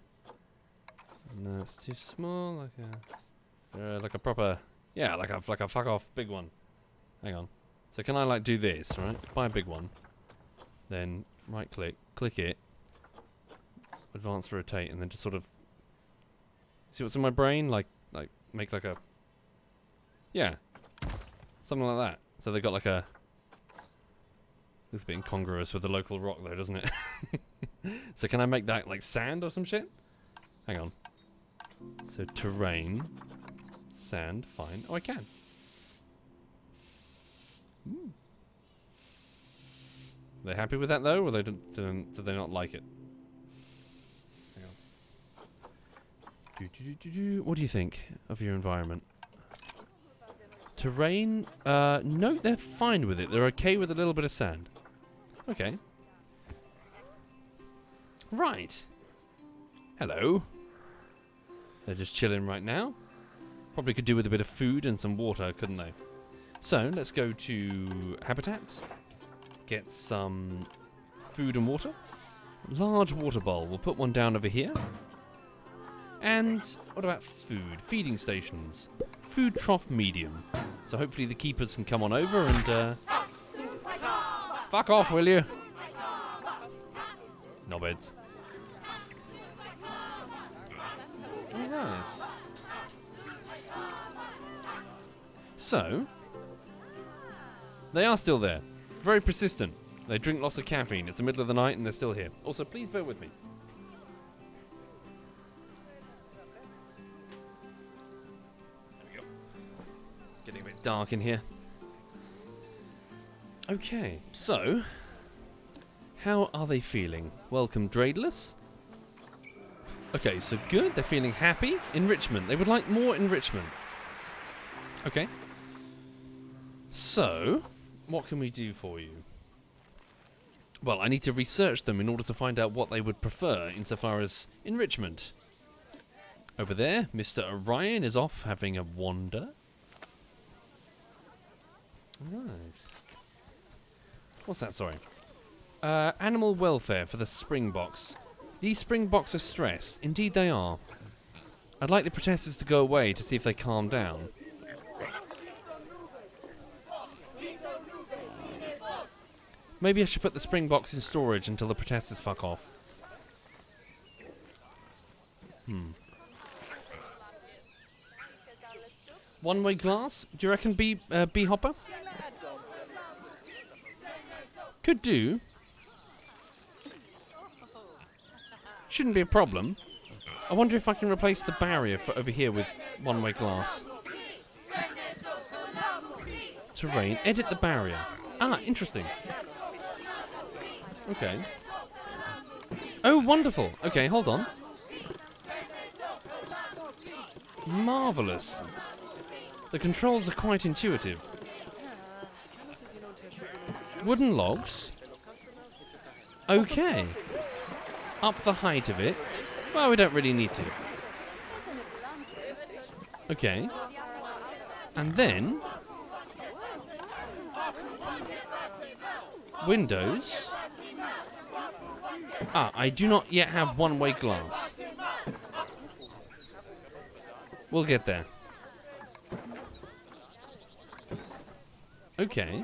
No, it's too small, like a proper, yeah, like a fuck off big one. Hang on. So can I like do this, right? Buy a big one. Then right click it. Advance rotate, and then just sort of see what's in my brain, like make like a, yeah, something like that. So they got like a, this is a bit incongruous with the local rock though, doesn't it? So can I make that like sand or some shit? Hang on. So terrain, sand, fine. Oh, I can. Ooh. Are they happy with that though, or they do they not like it? What do you think of your environment? Terrain? No, they're fine with it. They're okay with a little bit of sand. Okay. Right. Hello. They're just chilling right now. Probably could do with a bit of food and some water, couldn't they? So, let's go to habitat. Get some food and water. Large water bowl. We'll put one down over here. And what about food? Feeding stations. Food trough medium. So hopefully the keepers can come on over and fuck off, will you? Knobheads. Alright. So they are still there. Very persistent. They drink lots of caffeine. It's the middle of the night and they're still here. Also, please bear with me. Getting a bit dark in here. Okay, so how are they feeling? Welcome, Dradeless. Okay, so good. They're feeling happy. Enrichment. They would like more enrichment. Okay. So, what can we do for you? Well, I need to research them in order to find out what they would prefer insofar as enrichment. Over there, Mr. Orion is off having a wander. Right. What's that, sorry? Animal welfare for the Springboks. These Springboks are stressed. Indeed they are. I'd like the protesters to go away to see if they calm down. Maybe I should put the Springboks in storage until the protesters fuck off. One-way glass? Do you reckon bee hopper? Could do. Shouldn't be a problem. I wonder if I can replace the barrier for over here with one-way glass. Terrain. Edit the barrier. Ah, interesting. Okay. Oh, wonderful. Okay, hold on. Marvellous. The controls are quite intuitive. Wooden logs. Okay. Up the height of it. Well, we don't really need to. Okay. And then windows. Ah, I do not yet have one-way glass. We'll get there. Okay.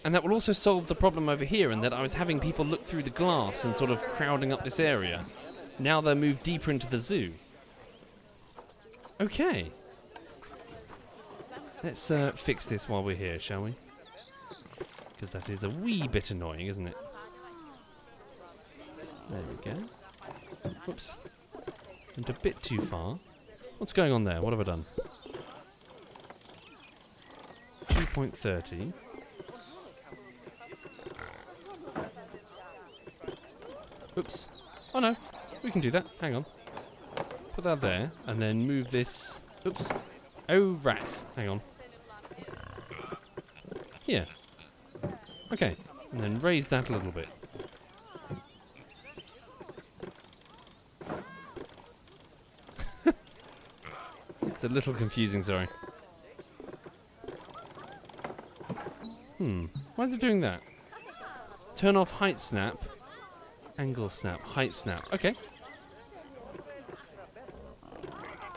And that will also solve the problem over here in that I was having people look through the glass and sort of crowding up this area. Now they're moved deeper into the zoo. Okay. Let's fix this while we're here, shall we? Because that is a wee bit annoying, isn't it? There we go. Whoops. Went a bit too far. What's going on there? What have I done? 2.30. Oops. Oh no, we can do that. Hang on. Put that there, and then move this. Oops. Oh, rats. Hang on. Here. Okay. And then raise that a little bit. It's a little confusing, sorry. Why is it doing that? Turn off height snap. Angle snap. Height snap. Okay.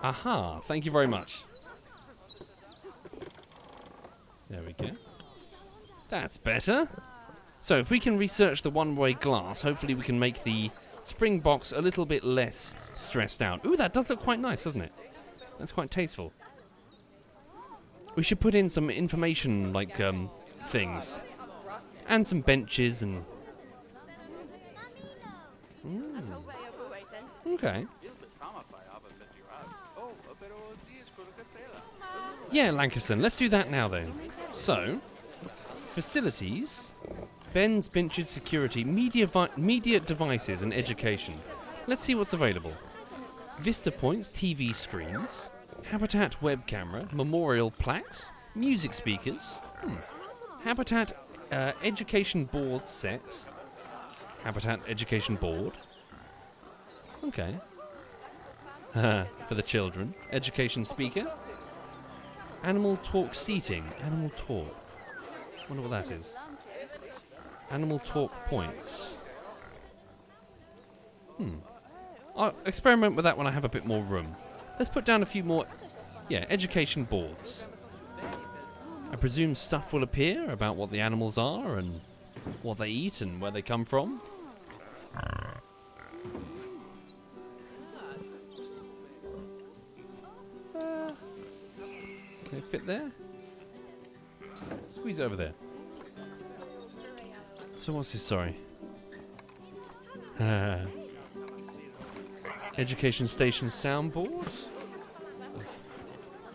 Aha. Thank you very much. There we go. That's better. So if we can research the one-way glass, hopefully we can make the spring box a little bit less stressed out. Ooh, that does look quite nice, doesn't it? That's quite tasteful. We should put in some information, like, things. And some benches and... Okay. Yeah, Lancaster, let's do that now then. So, facilities, Ben's, benches, security, media devices and education. Let's see what's available. Vista points, TV screens, Habitat web camera, memorial plaques, music speakers, Habitat education board sets, Habitat education board. Okay. For the children. Education speaker. Animal talk seating. Animal talk. Wonder what that is. Animal talk points. I'll experiment with that when I have a bit more room. Let's put down a few more, education boards. I presume stuff will appear about what the animals are and what they eat and where they come from. Can it fit there? Squeeze it over there. So what's this, sorry? Education station soundboard?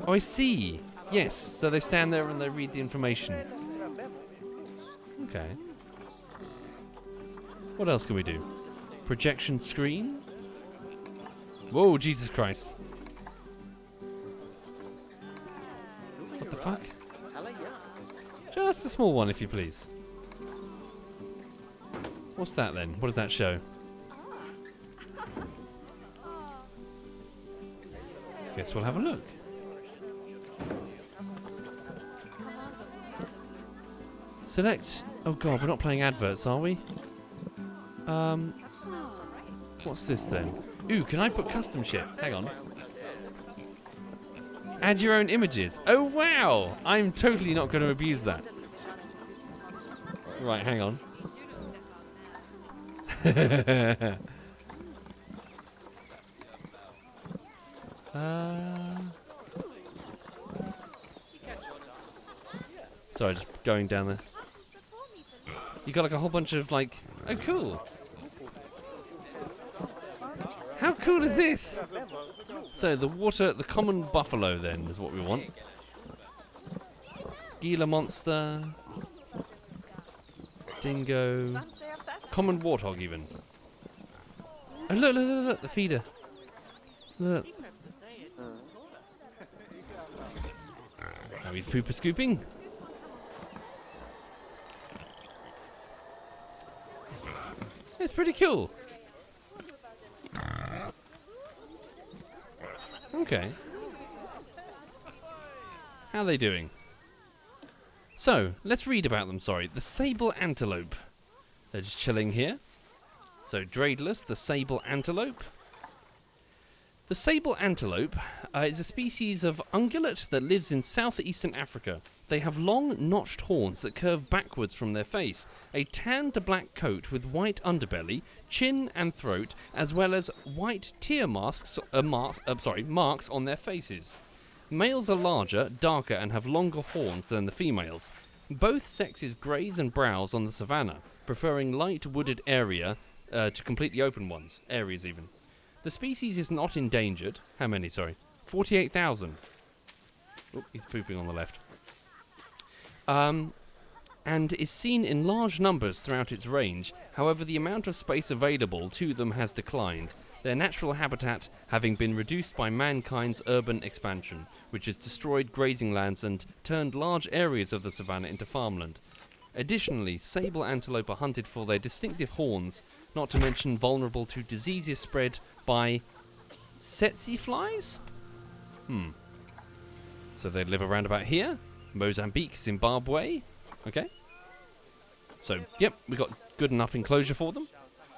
Oh, I see. Yes, so they stand there and they read the information. Okay. What else can we do? Projection screen? Whoa, Jesus Christ. What the fuck? Just a small one, if you please. What's that then? What does that show? Guess we'll have a look. Select... Oh god, we're not playing adverts, are we? What's this then? Ooh, can I put custom shit? Hang on. Add your own images. Oh wow! I'm totally not going to abuse that. Right, hang on. Sorry, just going down there. You got like a whole bunch of like... Oh, cool. How cool is this? So the common buffalo then is what we want. Gila monster. Dingo. Common warthog even. Oh, look, the feeder. Look. Now he's pooper scooping. It's pretty cool. Okay. How are they doing? So, let's read about them, sorry. The sable antelope. They're just chilling here. So, Dradelus, the sable antelope. The sable antelope is a species of ungulate that lives in southeastern Africa. They have long, notched horns that curve backwards from their face, a tan to black coat with white underbelly, chin and throat, as well as white tear marks on their faces. Males are larger, darker, and have longer horns than the females. Both sexes graze and browse on the savannah, preferring light wooded area to completely open ones, areas even. The species is not endangered. How many, sorry? 48,000. Oh, he's pooping on the left. and is seen in large numbers throughout its range. However, the amount of space available to them has declined, their natural habitat having been reduced by mankind's urban expansion, which has destroyed grazing lands and turned large areas of the savanna into farmland. Additionally, sable antelope are hunted for their distinctive horns, not to mention vulnerable to diseases spread by tsetse flies? So they live around about here. Mozambique, Zimbabwe. Okay. So, yep, we got good enough enclosure for them.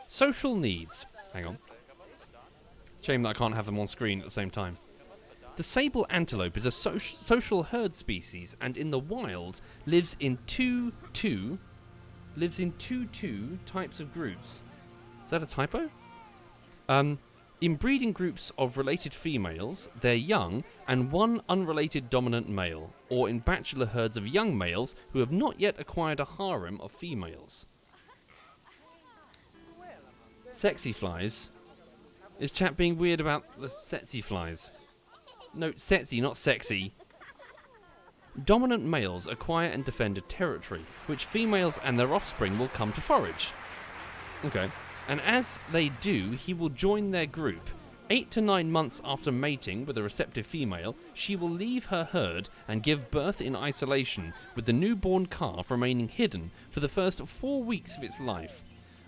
Social needs. Hang on. Shame that I can't have them on screen at the same time. The sable antelope is a social herd species, and in the wild lives in two types of groups. Is that a typo? In breeding groups of related females, their young, and one unrelated dominant male, or in bachelor herds of young males who have not yet acquired a harem of females. Sexy flies. Is chat being weird about the tsetse flies? No, tsetse, not sexy. Dominant males acquire and defend a territory, which females and their offspring will come to forage. Okay. And as they do, he will join their group. 8 to 9 months after mating with a receptive female, she will leave her herd and give birth in isolation, with the newborn calf remaining hidden for the first 4 weeks of its life.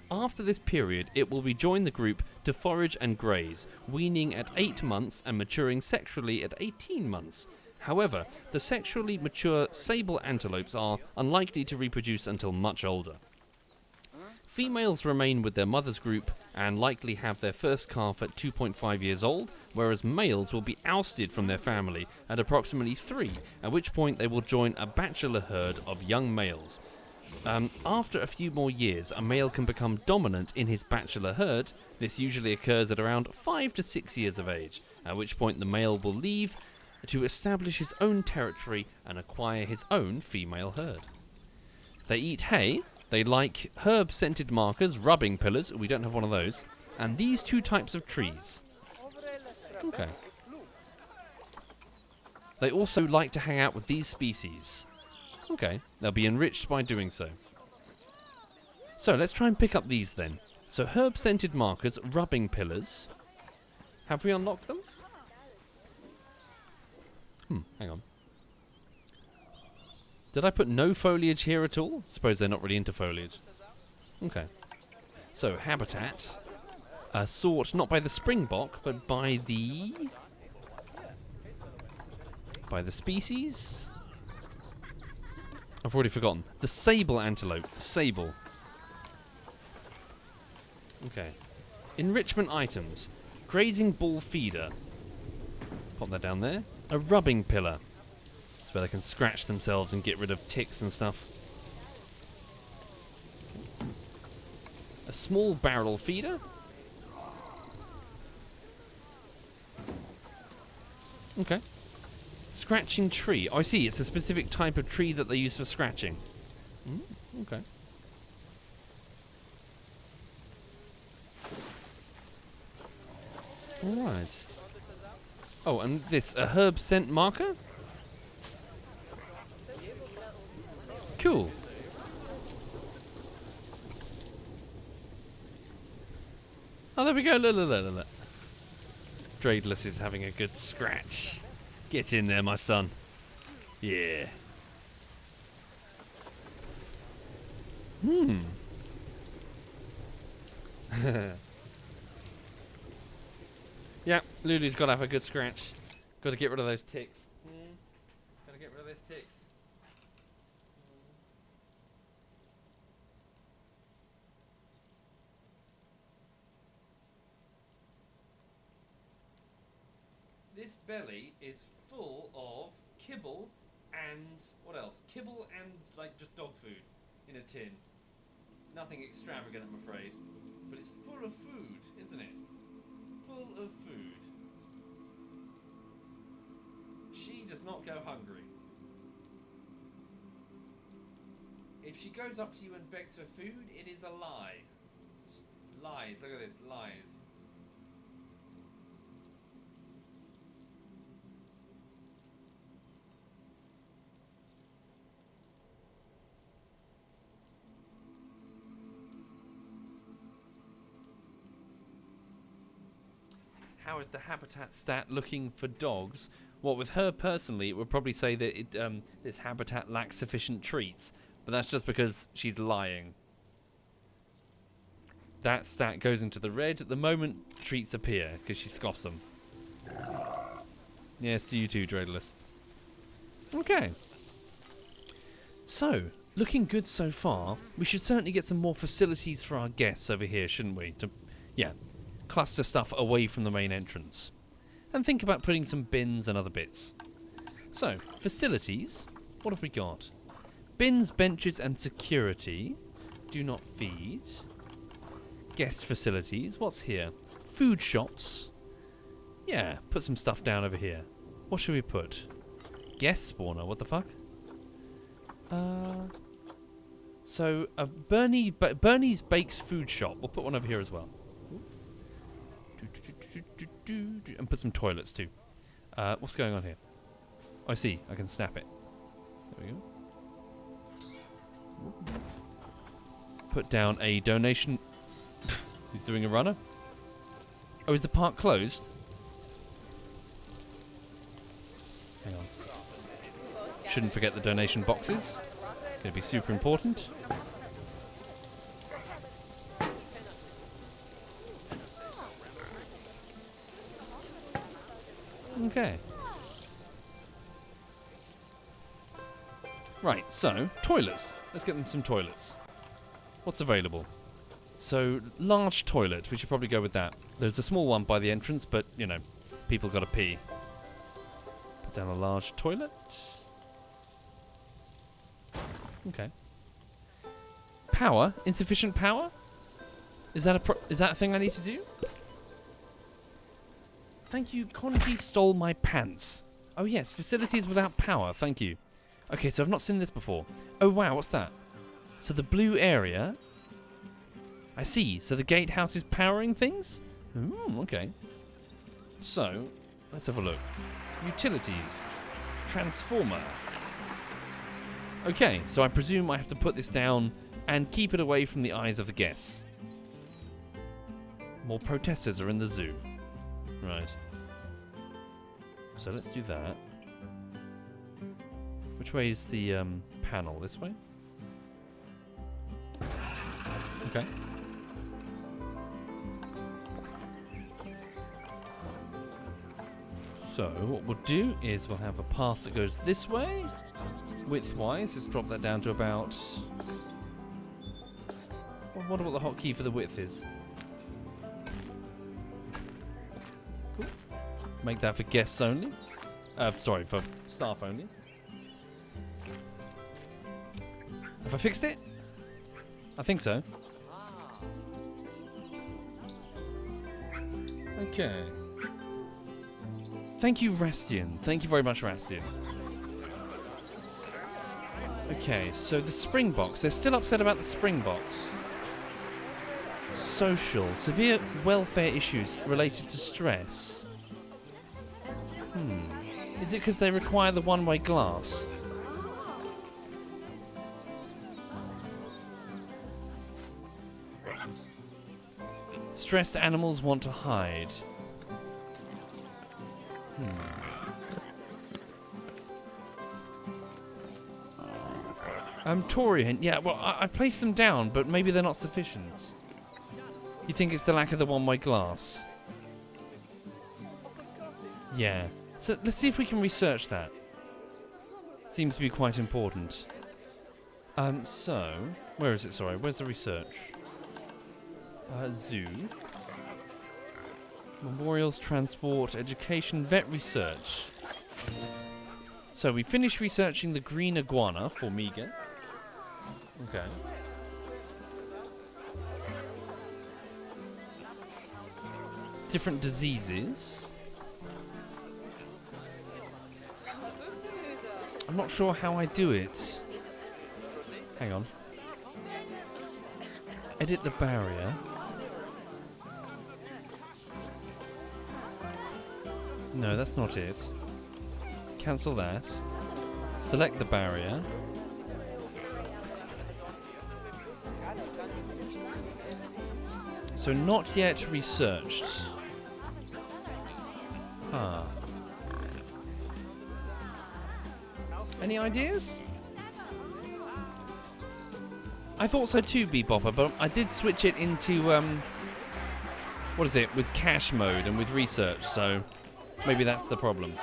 After this period, it will rejoin the group to forage and graze, weaning at 8 months and maturing sexually at 18 months. However, the sexually mature sable antelopes are unlikely to reproduce until much older. Females remain with their mother's group and likely have their first calf at 2.5 years old, whereas males will be ousted from their family at approximately 3, at which point they will join a bachelor herd of young males. After a few more years, a male can become dominant in his bachelor herd. This usually occurs at around 5 to 6 years of age, at which point the male will leave to establish his own territory and acquire his own female herd. They eat hay. They like herb-scented markers, rubbing pillars. We don't have one of those. And these 2 types of trees. Okay. They also like to hang out with these species. Okay. They'll be enriched by doing so. So, let's try and pick up these then. So, herb-scented markers, rubbing pillars. Have we unlocked them? Hang on. Did I put no foliage here at all? Suppose they're not really into foliage. Okay. So, habitat. Sought not by the springbok, but by the... by the species? I've already forgotten. The sable antelope. Sable. Okay. Enrichment items. Grazing bull feeder. Pop that down there. A rubbing pillar. Where they can scratch themselves and get rid of ticks and stuff. A small barrel feeder. Okay. Scratching tree. Oh, I see. It's a specific type of tree that they use for scratching. Okay. Alright. Oh, and this, a herb scent marker? Cool. Oh, there we go. Look. Dradeless is having a good scratch. Get in there, my son. Yeah. Yeah, Lulu's got to have a good scratch. Got to get rid of those ticks. Got to get rid of those ticks. This belly is full of kibble and what else? Kibble and like just dog food in a tin. Nothing extravagant, I'm afraid, but it's full of food, isn't it? Full of food. She does not go hungry. If she goes up to you and begs for food, it is a lie. Lies. Look at this. Lies. how is the habitat stat looking for dogs? Well, with her personally, it would probably say that this habitat lacks sufficient treats. But that's just because she's lying. That stat goes into the red. At the moment, treats appear because she scoffs them. Yes, to you too, Dreidulus. Okay. So, looking good so far. We should certainly get some more facilities for our guests over here, shouldn't we? To, yeah, cluster stuff away from the main entrance. And think about putting some bins and other bits. So, facilities. What have we got? Bins, benches, and security. Do not feed. Guest facilities. What's here? Food shops. Yeah, put some stuff down over here. What should we put? Guest spawner. What the fuck? So, Bernie's Bakes food shop. We'll put one over here as well. And put some toilets too. What's going on here? I see. I can snap it. There we go. Put down a donation. He's doing a runner. Oh, is the park closed? Hang on. Shouldn't forget the donation boxes. Gonna be super important. Okay. Right, so, toilets. Let's get them some toilets. What's available? So, large toilet. We should probably go with that. There's a small one by the entrance, but, you know, people gotta pee. Put down a large toilet. Okay. Power? Insufficient power? Is that a thing I need to do? Thank you, Konji stole my pants. Oh yes, facilities without power, thank you. Okay, so I've not seen this before. Oh wow, what's that? So the blue area... I see, so the gatehouse is powering things? Ooh, okay. So, let's have a look. Utilities. Transformer. Okay, so I presume I have to put this down and keep it away from the eyes of the guests. More protesters are in the zoo. Right. So let's do that. Which way is the panel? This way? Okay. So what we'll do is we'll have a path that goes this way. Width-wise, let's drop that down to about... I wonder what the hotkey for the width is. Cool. Make that for guests only. Sorry, for staff only. Have I fixed it? I think so. Okay. Thank you, Rastian. Thank you very much, Rastian. Okay, so the Springboks. They're still upset about the Springboks. Social. Severe welfare issues related to stress. Is it because they require the one-way glass? Stressed animals want to hide. Torian. Yeah, well, I've placed them down, but maybe they're not sufficient. You think it's the lack of the one-way glass? Yeah. So let's see if we can research that. Seems to be quite important. So... Where is it? Sorry, where's the research? Zoo. Memorials, transport, education, vet research. So we finished researching the green iguana for Miga. Okay. Different diseases. I'm not sure how I do it. Hang on. Edit the barrier. No, that's not it. Cancel that. Select the barrier. So not yet researched. Huh. Any ideas? I thought so too, Bebopper, but I did switch it into, what is it, with cache mode and with research, so maybe that's the problem.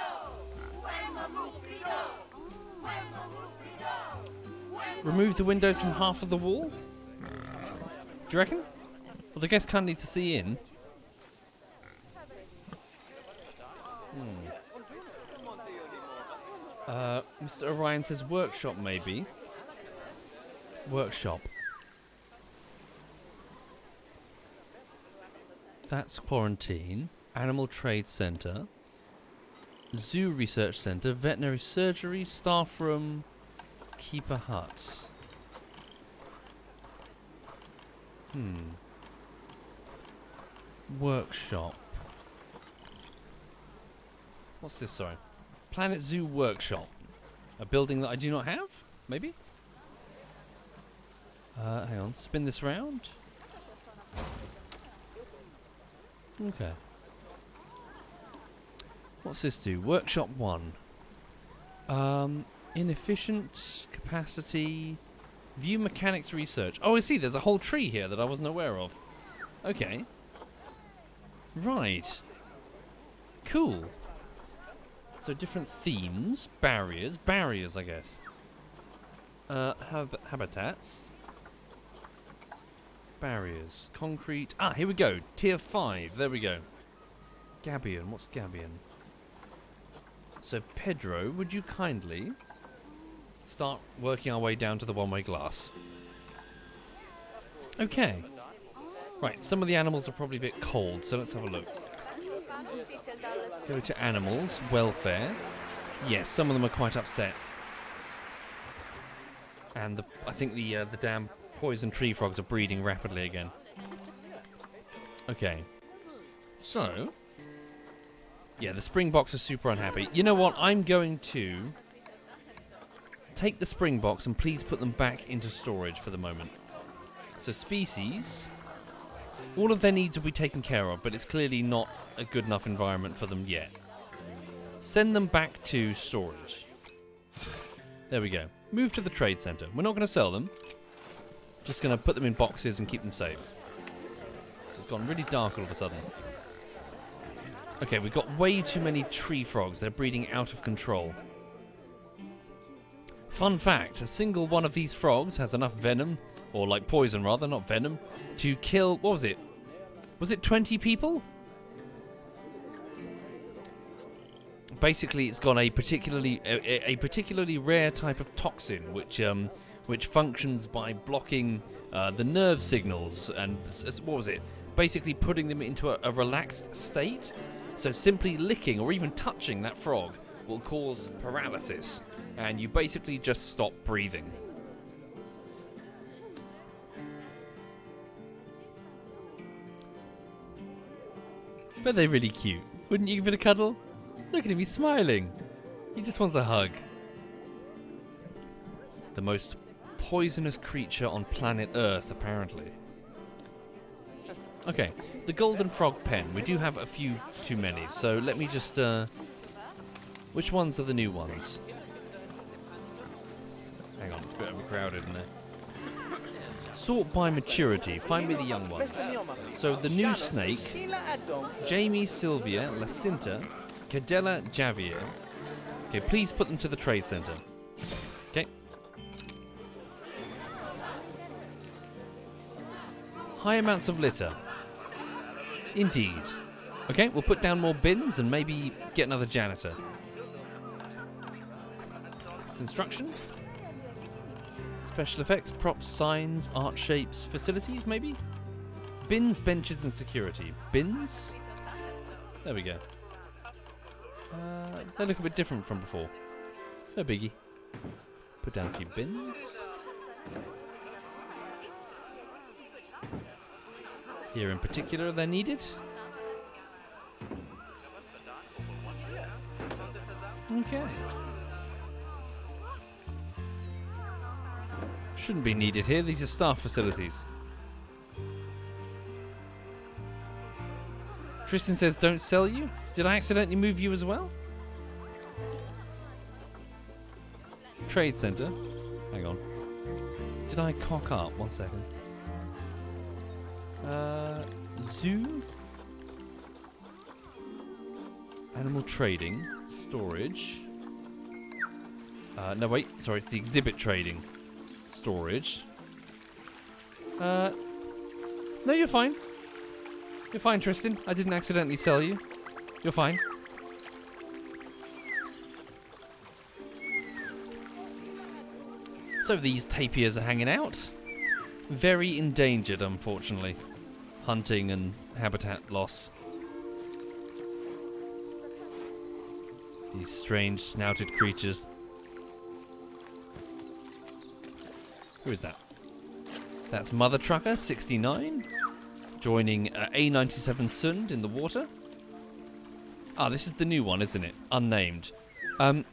Remove the windows from half of the wall? Do you reckon? Well, the guests can't need to see in. Mr. Orion says workshop, maybe. Workshop. That's quarantine. Animal Trade Center. Zoo Research Center. Veterinary Surgery. Staff Room. Keeper Hut. Workshop. What's this, sorry? Planet Zoo Workshop. A building that I do not have? Maybe? Hang on. Spin this round. Okay. What's this do? Workshop 1. Inefficient. Capacity. View mechanics research. Oh, I see. There's a whole tree here that I wasn't aware of. Okay. Right. Cool. So different themes. Barriers. Barriers, I guess. Habitats. Barriers. Concrete. Ah, here we go. Tier 5. There we go. Gabion. What's Gabion? So, Pedro, would you kindly start working our way down to the one-way glass? Okay. Right, some of the animals are probably a bit cold, so let's have a look. Go to animals. Welfare. Yes, some of them are quite upset. And I think the damn poison tree frogs are breeding rapidly again. Okay. So, yeah, the Springboks are super unhappy. You know what? I'm going to take the Springboks and please put them back into storage for the moment. So species, all of their needs will be taken care of, but it's clearly not a good enough environment for them yet. Send them back to storage. There we go. Move to the trade center. We're not going to sell them. Just going to put them in boxes and keep them safe. So it's gone really dark all of a sudden. Okay, we've got way too many tree frogs. They're breeding out of control. Fun fact, a single one of these frogs has enough venom, or like poison rather, not venom, to kill, what was it? Was it 20 people? Basically, it's got a particularly rare type of toxin, which functions by blocking the nerve signals and what was it? Basically, putting them into a relaxed state. So simply licking or even touching that frog will cause paralysis, and you basically just stop breathing. But they're really cute. Wouldn't you give it a cuddle? Look at him, he's smiling. He just wants a hug. The most poisonous creature on planet Earth, apparently. Okay, the golden frog pen. We do have a few too many, so let me just... which ones are the new ones? Hang on, it's a bit overcrowded in there. Sort by maturity. Find me the young ones. So the new snake, Jamie, Sylvia, Lacinta, Cadella, Javier. Okay, please put them to the trade center. Okay. High amounts of litter. Indeed. Okay, we'll put down more bins and maybe get another janitor. Construction. Special effects, props, signs, art shapes, facilities, maybe? Bins, benches, and security. Bins? There we go. They look a bit different from before. No biggie. Put down a few bins. Here in particular, they're needed. Okay. Shouldn't be needed here. These are staff facilities. Tristan says, don't sell you. Did I accidentally move you as well? Trade center. Hang on. Did I cock up? 1 second. Zoo. Animal trading. Storage. No, wait. Sorry, it's the exhibit trading. Storage. No, you're fine. You're fine, Tristan. I didn't accidentally sell you. You're fine. So these tapirs are hanging out. Very endangered, unfortunately. Hunting and habitat loss. These strange snouted creatures. Who is that? That's Mother Trucker, 69. Joining A97 Sund in the water. Ah, this is the new one, isn't it? Unnamed.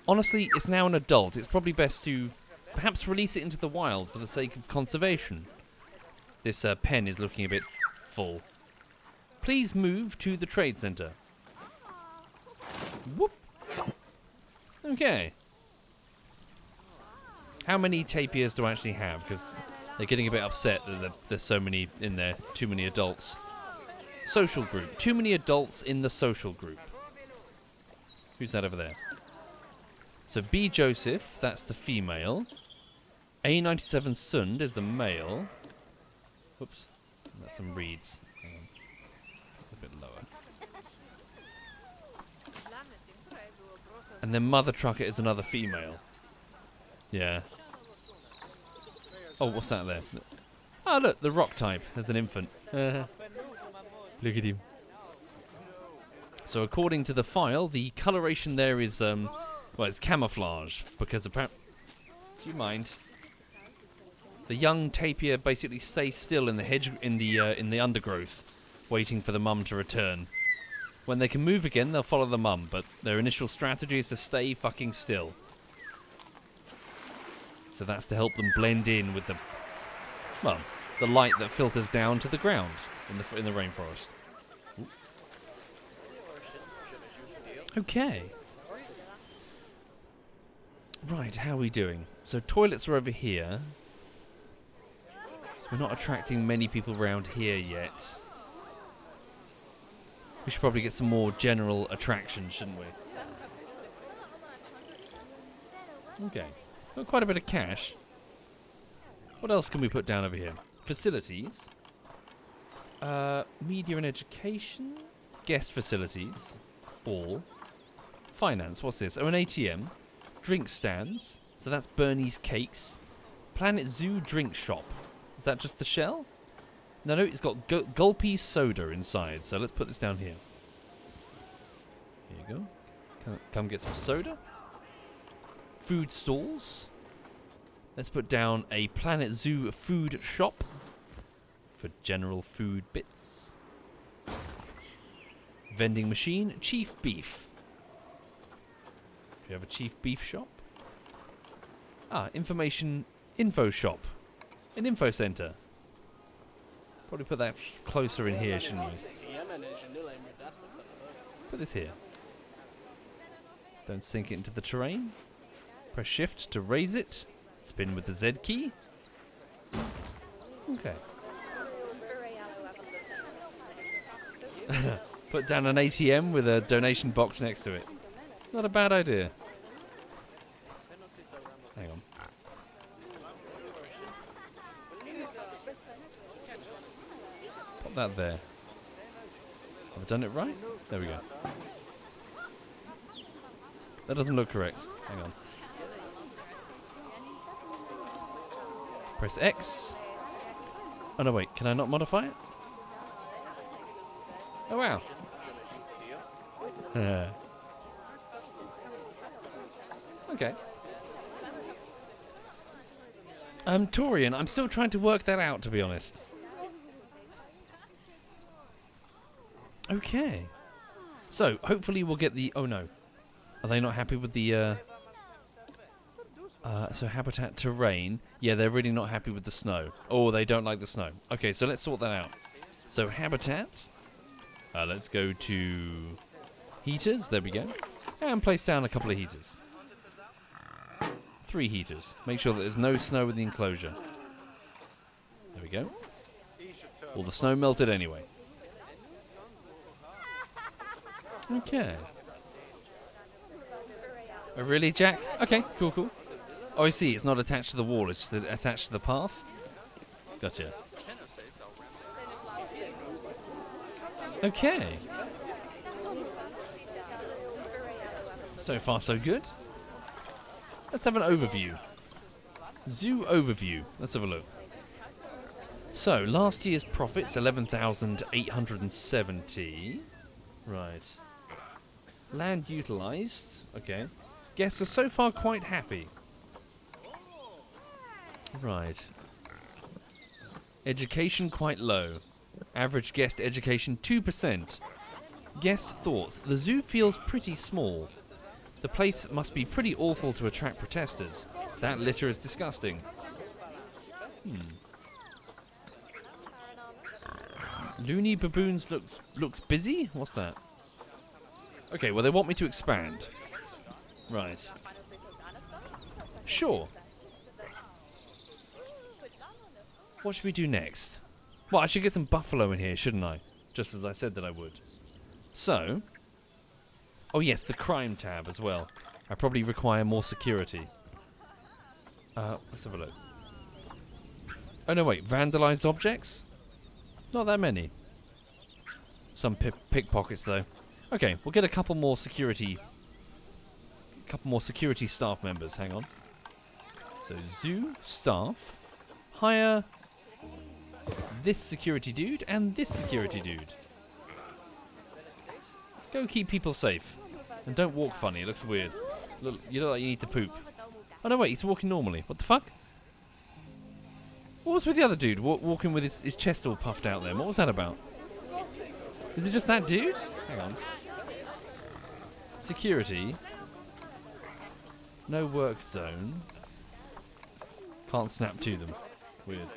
Honestly, it's now an adult. It's probably best to perhaps release it into the wild for the sake of conservation. This pen is looking a bit full. Please move to the trade center. Whoop. Okay. How many tapirs do I actually have? Because they're getting a bit upset that there's so many in there. Too many adults. Social group. Too many adults in the social group. Who's that over there? So B. Joseph, that's the female. A97 Sund is the male. Whoops. That's some reeds. Hang on. A bit lower. And then Mother Trucker is another female. Yeah. Oh, what's that there? Oh, look, the rock type. There's an infant. Look at him. So according to the file, the coloration there is, well, it's camouflage. Because apparently... Do you mind? The young tapir basically stays still in the hedge, in the undergrowth, waiting for the mum to return. When they can move again, they'll follow the mum, but their initial strategy is to stay fucking still. So that's to help them blend in with the, well, the light that filters down to the ground in the rainforest. Ooh. Okay. Right, how are we doing? So toilets are over here. So we're not attracting many people around here yet. We should probably get some more general attraction, shouldn't we? Okay. Got quite a bit of cash. What else can we put down over here? Facilities. Media and education. Guest facilities. All. Finance. What's this? Oh, an ATM. Drink stands. So that's Bernie's Cakes. Planet Zoo drink shop. Is that just the shell? No, it's got Gulpy soda inside. So let's put this down here. Here you go. Come get some soda. Food stalls. Let's put down a Planet Zoo food shop for general food bits. Vending machine. Chief beef. Do you have a chief beef shop? Ah, info shop. An info center. Probably put that closer in here, shouldn't we? Put this here. Don't sink it into the terrain. Press shift to raise it. Spin with the Z key. Okay. Put down an ATM with a donation box next to it. Not a bad idea. Hang on. Pop that there. Have I done it right? There we go. That doesn't look correct. Hang on. Press X. Oh no, wait. Can I not modify it? Oh wow. Okay. Torian, I'm still trying to work that out, to be honest. Okay. So, hopefully we'll get the... Oh no. Are they not happy with the... So habitat terrain. Yeah, they're really not happy with the snow. Oh, they don't like the snow. Okay, so let's sort that out. So habitat. Let's go to heaters. There we go. And place down a couple of heaters. 3 heaters. Make sure that there's no snow in the enclosure. There we go. All the snow melted anyway. Okay. Oh, really, Jack? Okay, cool, cool. Oh, I see. It's not attached to the wall. It's just attached to the path. Gotcha. Okay. So far, so good. Let's have an overview. Zoo overview. Let's have a look. So, last year's profits, 11,870. Right. Land utilised. Okay. Guests are so far quite happy. Right. Education quite low. Average guest education 2%. Guest thoughts. The zoo feels pretty small. The place must be pretty awful to attract protesters. That litter is disgusting. Loony Baboons looks busy? What's that? Okay, well they want me to expand. Right. Sure. What should we do next? Well, I should get some buffalo in here, shouldn't I? Just as I said that I would. So. Oh yes, the crime tab as well. I probably require more security. Let's have a look. Oh no, wait. Vandalized objects? Not that many. Some pickpockets though. Okay, we'll get a couple more security. Staff members. Hang on. So zoo staff. Hire this security dude and this security dude. Go keep people safe. And don't walk funny, it looks weird. Look, you look like you need to poop. Oh no, wait, he's walking normally. What the fuck? What was with the other dude walking with his chest all puffed out there? What was that about? Is it just that dude? Hang on. Security. No work zone. Can't snap to them. Weird.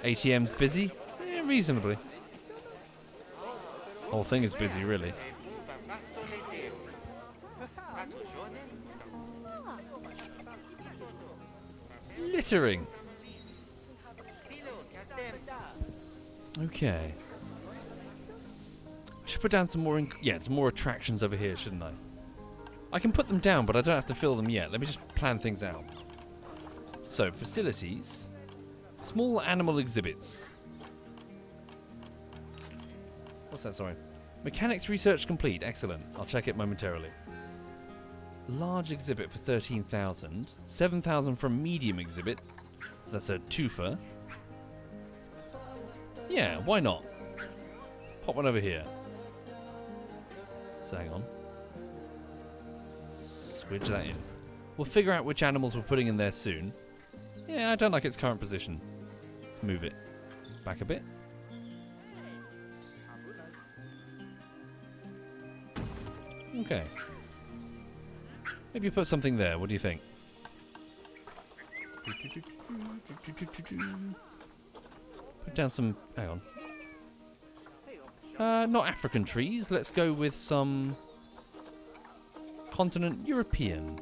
ATM's busy? Reasonably. Whole thing is busy, really. Littering. Okay. I should put down some more. Some more attractions over here, shouldn't I? I can put them down, but I don't have to fill them yet. Let me just plan things out. So, facilities. Small animal exhibits. What's that, sorry? Mechanics research complete. Excellent. I'll check it momentarily. Large exhibit for 13,000. 7,000 for a medium exhibit. So that's a twofer. Yeah, why not? Pop one over here. So hang on. Switch that in. We'll figure out which animals we're putting in there soon. Yeah, I don't like its current position. Let's move it back a bit. Okay. Maybe put something there. What do you think? Put down some... Hang on. Not African trees. Let's go with some... Continent European.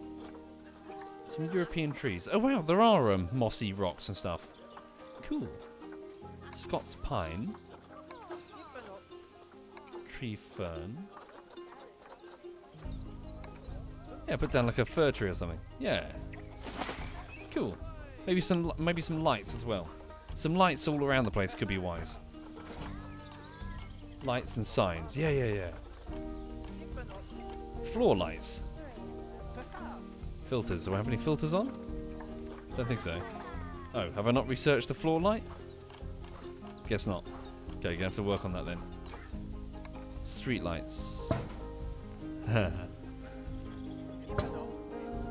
Some European trees. Oh wow, there are mossy rocks and stuff. Cool. Scots pine. Tree fern. Yeah, put down like a fir tree or something. Yeah. Cool. Maybe some lights as well. Some lights all around the place could be wise. Lights and signs. Yeah. Floor lights. Filters. Do I have any filters on? Don't think so. Oh, have I not researched the floor light? Guess not. Okay, you're gonna have to work on that then. Street lights.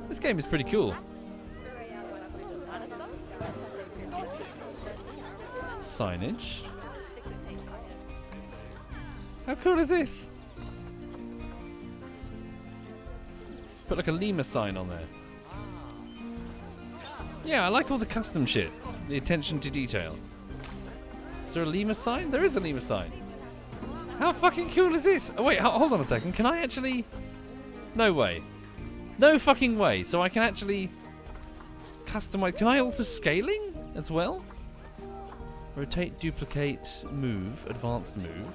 This game is pretty cool. Signage. How cool is this? Put like a lemur sign on there. Yeah, I like all the custom shit. The attention to detail. Is there a lemur sign? There is a lemur sign. How fucking cool is this? Oh, wait, hold on a second. Can I actually... No way. No fucking way. So I can actually customize... Can I alter scaling as well? Rotate, duplicate, move, advanced move.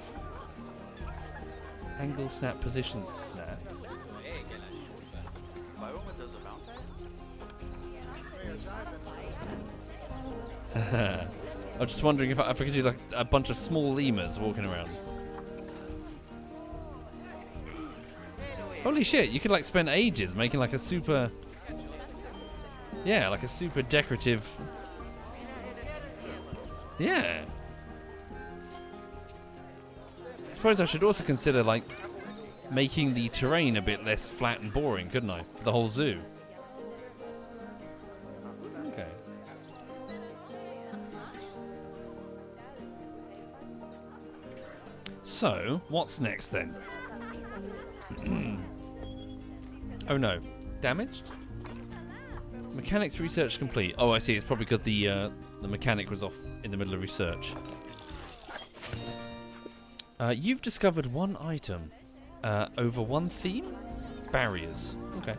Angle snap, position snap. I was just wondering if I could do like a bunch of small lemurs walking around. Holy shit, you could like spend ages making like a super... Yeah, like a super decorative... Yeah. I suppose I should also consider like making the terrain a bit less flat and boring, couldn't I? For the whole zoo. Okay. So, what's next then? Oh no. Damaged? Mechanics research complete. Oh, I see. It's probably because the mechanic was off in the middle of research. You've discovered one item. Over one theme? Barriers. Okay.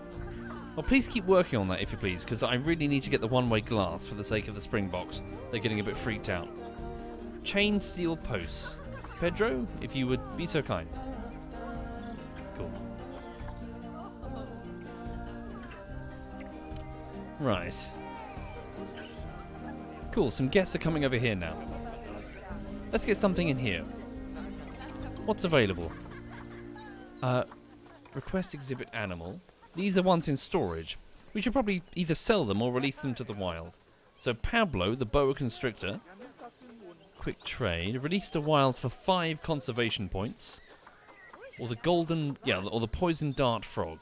Well, please keep working on that if you please, because I really need to get the one-way glass for the sake of the Springboks. They're getting a bit freaked out. Chain steel posts. Pedro, if you would be so kind. Cool. Right. Cool, some guests are coming over here now. Let's get something in here. What's available? Request exhibit animal. These are ones in storage. We should probably either sell them or release them to the wild. So Pablo, the boa constrictor. Quick trade. Released to wild for 5 conservation points. Or the golden... Yeah, or the poison dart frog.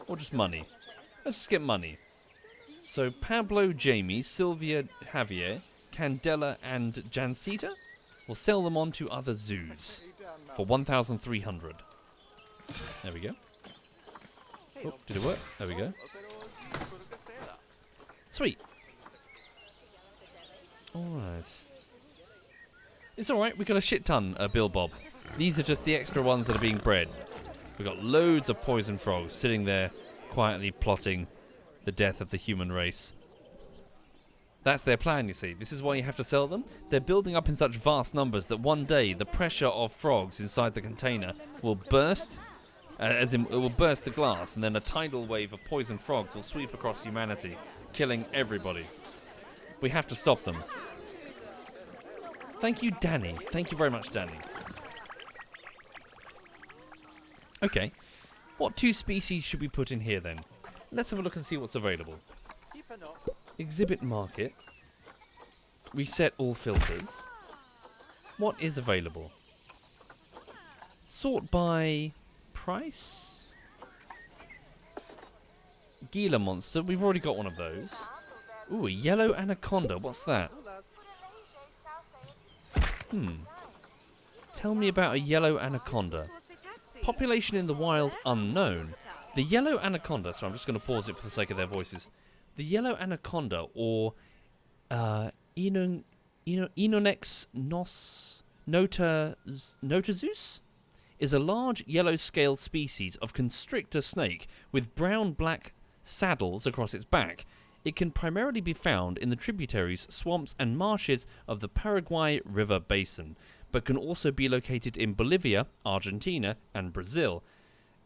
Or just money. Let's just get money. So Pablo, Jamie, Sylvia, Javier, Candela and Jancita will sell them on to other zoos for 1,300. There we go. Oh, did it work? There we go. Sweet. Alright. It's alright, we got a shit ton, Bill Bob. These are just the extra ones that are being bred. We've got loads of poison frogs sitting there quietly plotting the death of the human race. That's their plan, you see. This is why you have to sell them. They're building up in such vast numbers that one day the pressure of frogs inside the container will burst, as in it will burst the glass, and then a tidal wave of poison frogs will sweep across humanity, killing everybody. We have to stop them. Thank you, Danny. Thank you very much, Danny. Okay. What 2 species should we put in here then? Let's have a look and see what's available. Exhibit market. Reset all filters. What is available? Sort by price. Gila monster. We've already got one of those. Ooh, a yellow anaconda. What's that? Tell me about a yellow anaconda. Population in the wild unknown. The yellow anaconda, so I'm just going to pause it for the sake of their voices. The yellow anaconda, or Enonex notazus, is a large yellow-scaled species of constrictor snake with brown-black saddles across its back. It can primarily be found in the tributaries, swamps and marshes of the Paraguay River Basin, but can also be located in Bolivia, Argentina and Brazil.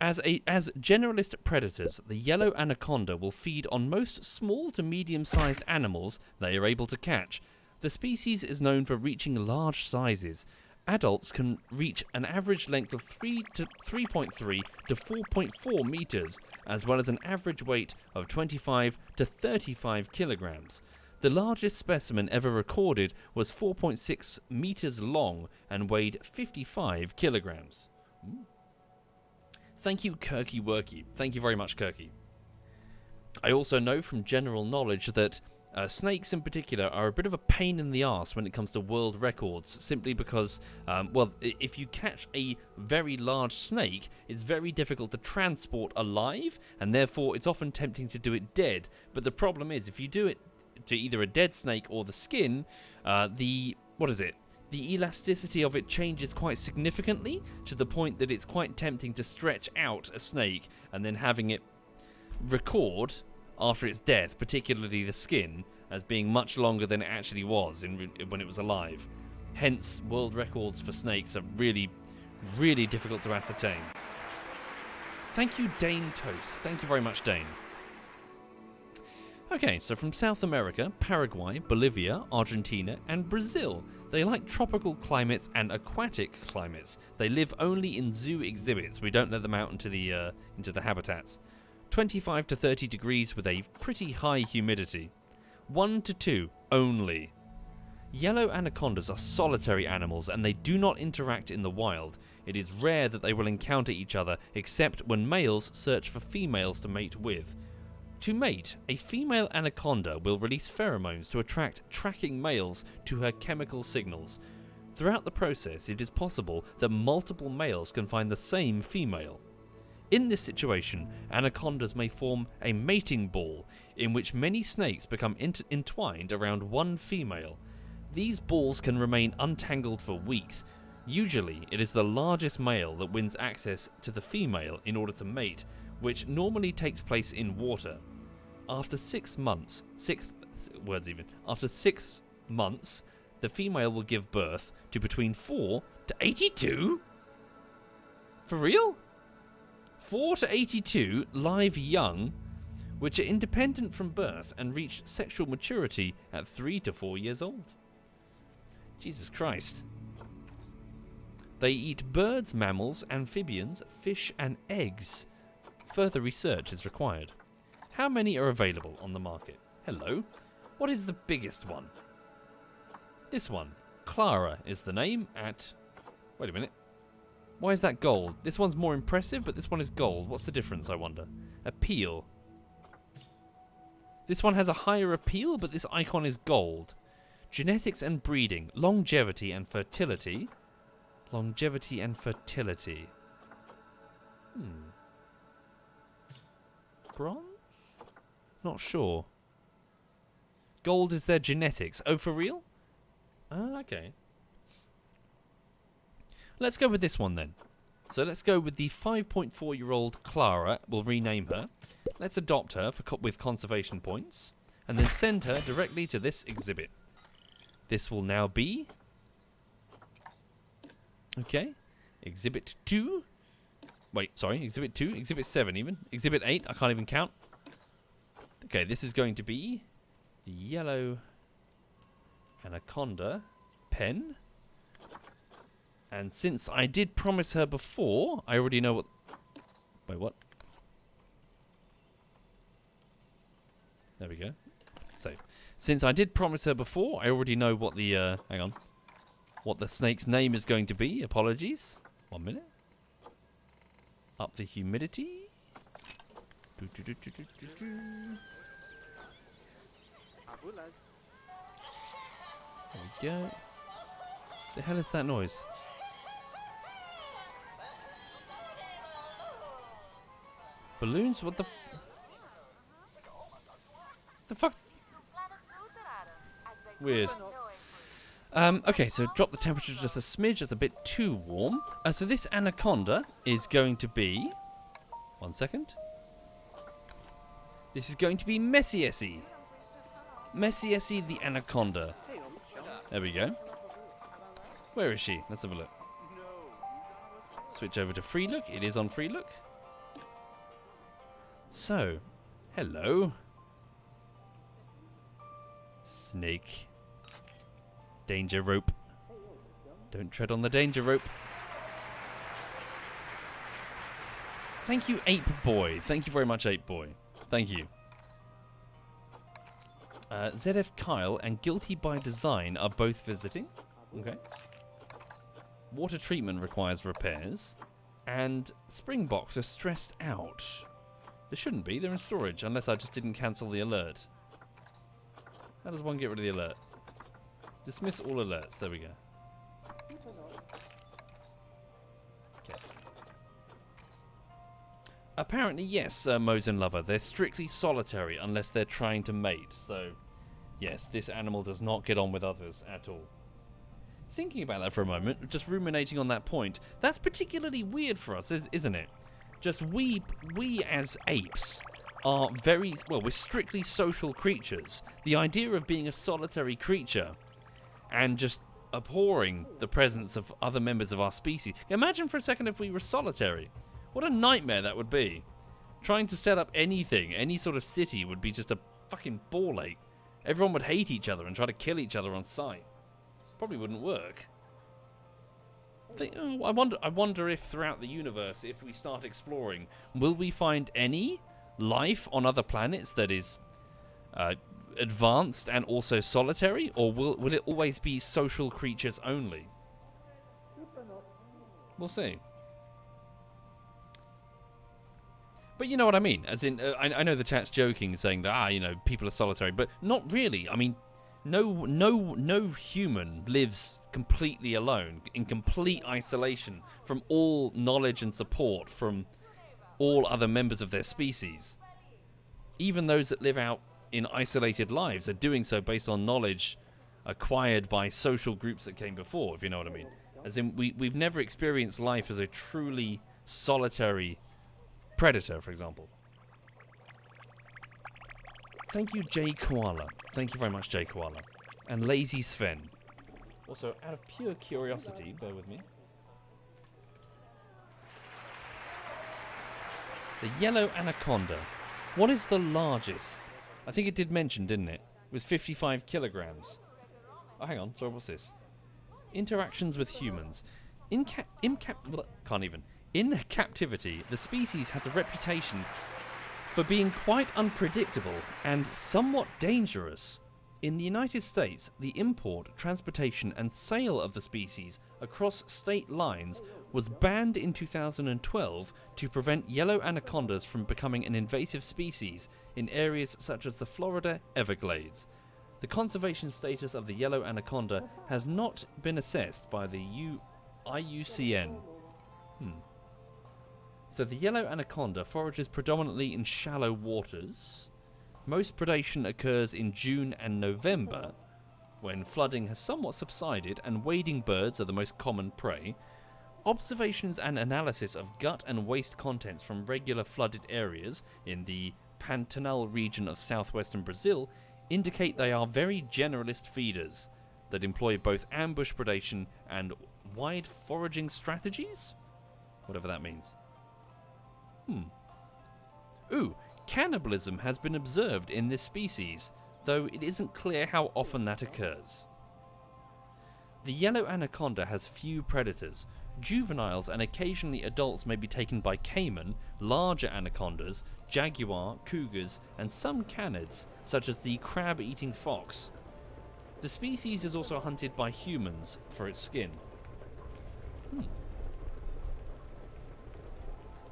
As generalist predators, the yellow anaconda will feed on most small to medium-sized animals they are able to catch. The species is known for reaching large sizes. Adults can reach an average length of 3.3 to 4.4 meters, as well as an average weight of 25 to 35 kilograms. The largest specimen ever recorded was 4.6 meters long and weighed 55 kilograms. Thank you, Kirky Worky. Thank you very much, Kirky. I also know from general knowledge that snakes in particular are a bit of a pain in the arse when it comes to world records, simply because, well, if you catch a very large snake, it's very difficult to transport alive, and therefore it's often tempting to do it dead. But the problem is, if you do it to either a dead snake or the skin, the what is it? The elasticity of it changes quite significantly to the point that it's quite tempting to stretch out a snake and then having it record after its death, particularly the skin, as being much longer than it actually was when it was alive. Hence, world records for snakes are really, really difficult to ascertain. Thank you, Dane Toast. Thank you very much, Dane. Okay, so from South America, Paraguay, Bolivia, Argentina, and Brazil. They like tropical climates and aquatic climates. They live only in zoo exhibits. We don't let them out into the habitats. 25 to 30 degrees with a pretty high humidity. 1 to 2 only. Yellow anacondas are solitary animals and they do not interact in the wild. It is rare that they will encounter each other except when males search for females to mate with. To mate, a female anaconda will release pheromones to attract tracking males to her chemical signals. Throughout the process, it is possible that multiple males can find the same female. In this situation, anacondas may form a mating ball in which many snakes become entwined around one female. These balls can remain untangled for weeks. Usually, it is the largest male that wins access to the female in order to mate, which normally takes place in water. After 6 months, after 6 months, the female will give birth to between 4 to 82? For real? 4 to 82 live young, which are independent from birth and reach sexual maturity at 3 to 4 years old. Jesus Christ. They eat birds, mammals, amphibians, fish, and eggs. Further research is required. How many are available on the market? Hello. What is the biggest one? This one. Clara is the name at... Wait a minute. Why is that gold? This one's more impressive, but this one is gold. What's the difference, I wonder? Appeal. This one has a higher appeal, but this icon is gold. Genetics and breeding. Longevity and fertility. Longevity and fertility. Bronze? Not sure. Gold is their genetics. Oh, for real? Ah, okay. Let's go with this one then. So let's go with the 5.4-year-old Clara. We'll rename her. Let's adopt her with conservation points. And then send her directly to this exhibit. This will now be... Okay. Exhibit 2. Wait, sorry. Exhibit 2. Exhibit 7 even. Exhibit 8. I can't even count. Okay, this is going to be the yellow anaconda pen. And since I did promise her before, I already know what... Wait, what? There we go. So, since I did promise her before, I already know what the... hang on. What the snake's name is going to be. Apologies. 1 minute. Up the humidity. There we go. The hell is that noise? Balloons? What the... The fuck? Weird. Okay, so drop the temperature just a smidge. That's a bit too warm. So this anaconda is going to be... 1 second. This is going to be Messiesi. Messiesi the anaconda. There we go. Where is she? Let's have a look. Switch over to free look. It is on free look. So, hello. Snake. Danger rope. Don't tread on the danger rope. Thank you, Ape Boy. Thank you very much, Ape Boy. Thank you. ZF Kyle and Guilty by Design are both visiting. Okay. Water treatment requires repairs. And Springboks are stressed out. They shouldn't be. They're in storage, unless I just didn't cancel the alert. How does one get rid of the alert? Dismiss all alerts. There we go. Okay. Apparently, yes, Mosin Lover. They're strictly solitary unless they're trying to mate. So, yes, this animal does not get on with others at all. thinking about that for a moment, just ruminating on that point, that's particularly weird for us, isn't it? Just we as apes are we're strictly social creatures. The idea of being a solitary creature and just abhorring the presence of other members of our species. Imagine for a second if we were solitary. What a nightmare that would be. Trying to set up anything, any sort of city, would be just a fucking ball ache. Everyone would hate each other and try to kill each other on sight. Probably wouldn't work. I wonder if throughout the universe, if we start exploring, will we find any life on other planets that is advanced and also solitary, or will it always be social creatures only? We'll see. But you know what I mean, as in, I know the chat's joking, saying that, people are solitary, but not really. I mean, no human lives completely alone, in complete isolation from all knowledge and support from all other members of their species. Even those that live out in isolated lives are doing so based on knowledge acquired by social groups that came before, if you know what I mean. As in, we've never experienced life as a truly solitary predator, for example. Thank you, Jay Koala. Thank you very much, Jay Koala. And Lazy Sven. Also, out of pure curiosity, bear with me. The yellow anaconda. What is the largest? I think it did mention, didn't it? It was 55 kilograms. Oh, hang on. Sorry, what's this? Interactions with humans. In captivity, the species has a reputation for being quite unpredictable and somewhat dangerous. In the United States, the import, transportation, and sale of the species across state lines was banned in 2012 to prevent yellow anacondas from becoming an invasive species in areas such as the Florida Everglades. The conservation status of the yellow anaconda has not been assessed by the IUCN. So the yellow anaconda forages predominantly in shallow waters. Most predation occurs in June and November, when flooding has somewhat subsided and wading birds are the most common prey. Observations and analysis of gut and waste contents from regular flooded areas in the Pantanal region of southwestern Brazil indicate they are very generalist feeders that employ both ambush predation and wide foraging strategies? Whatever that means. Ooh, cannibalism has been observed in this species, though it isn't clear how often that occurs. The yellow anaconda has few predators. Juveniles and occasionally adults may be taken by caiman, larger anacondas, jaguar, cougars, and some canids, such as the crab-eating fox. The species is also hunted by humans for its skin.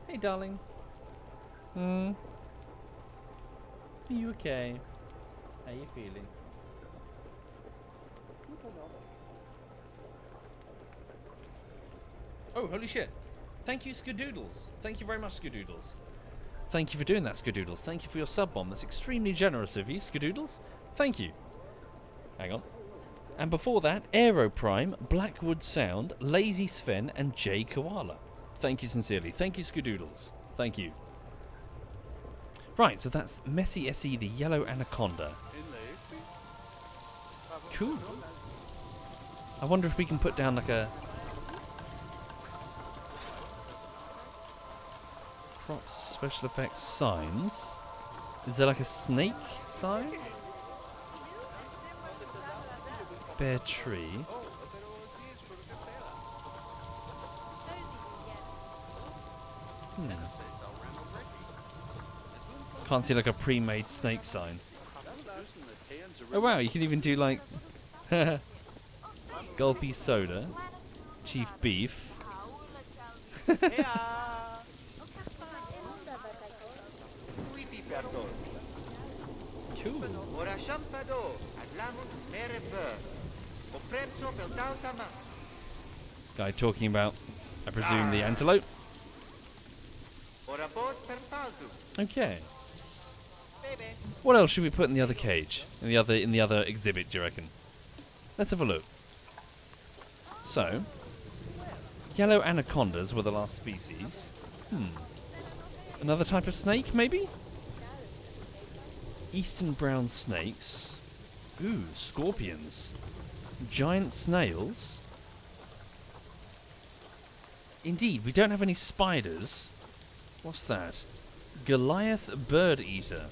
Hey, darling. Are you okay? How you feeling? Oh, holy shit. Thank you, Skadoodles. Thank you very much, Skadoodles. Thank you for doing that, Skadoodles. Thank you for your sub bomb. That's extremely generous of you, Skadoodles. Thank you. Hang on. And before that, Aero Prime, Blackwood Sound, Lazy Sven, and Jay Koala. Thank you sincerely. Thank you, Skadoodles. Thank you. Right, so that's Messy Essie, the yellow anaconda. Cool. I wonder if we can put down like a props, special effects, signs. Is there like a snake sign? Bear tree. Can't see like a pre-made snake sign. Oh wow, you can even do like Gulpy Soda, Chief Beef. Cool. Guy talking about, I presume, the antelope. Okay. What else should we put in the other cage? In the other exhibit, do you reckon? Let's have a look. So, yellow anacondas were the last species. Another type of snake, maybe? Eastern brown snakes. Ooh, scorpions. Giant snails. Indeed, we don't have any spiders. What's that? Goliath bird eater.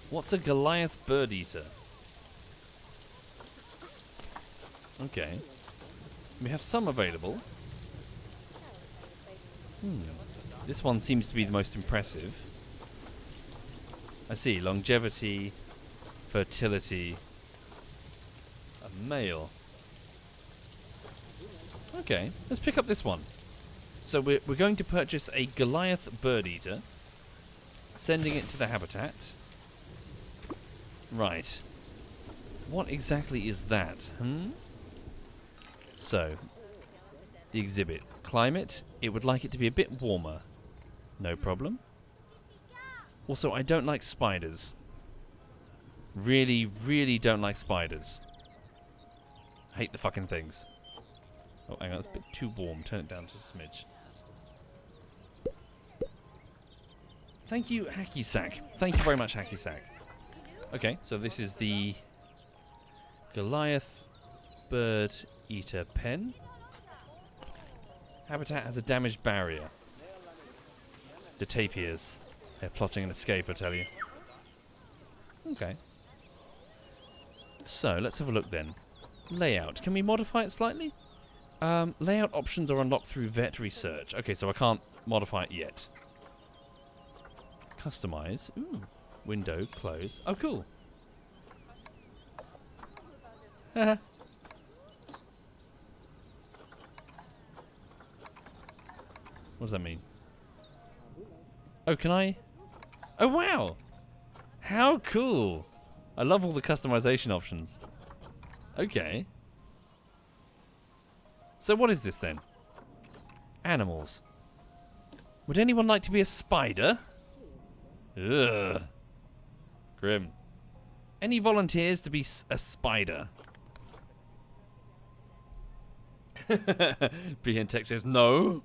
What's a Goliath bird eater? Okay. We have some available. This one seems to be the most impressive. I see. Longevity, fertility, a male. Okay, let's pick up this one. So we're going to purchase a Goliath bird eater, sending it to the habitat. Right. What exactly is that? So, the exhibit. Climate, it would like it to be a bit warmer. No problem. Also, I don't like spiders. Really, really don't like spiders. Hate the fucking things. Oh, hang on, it's a bit too warm. Turn it down to a smidge. Thank you, Hacky Sack. Thank you very much, Hacky Sack. Okay, so this is the Goliath bird eater pen. Habitat has a damaged barrier. The tapirs. They're plotting an escape, I tell you. Okay. So, let's have a look then. Layout. Can we modify it slightly? Layout options are unlocked through vet research. Okay, so I can't modify it yet. Customize. Ooh. Window, close. Oh, cool. Haha. What does that mean? Oh, can I? Oh, wow! How cool! I love all the customization options. Okay. So what is this then? Animals. Would anyone like to be a spider? Ugh. Grim. Any volunteers to be a spider? BN Tech says no.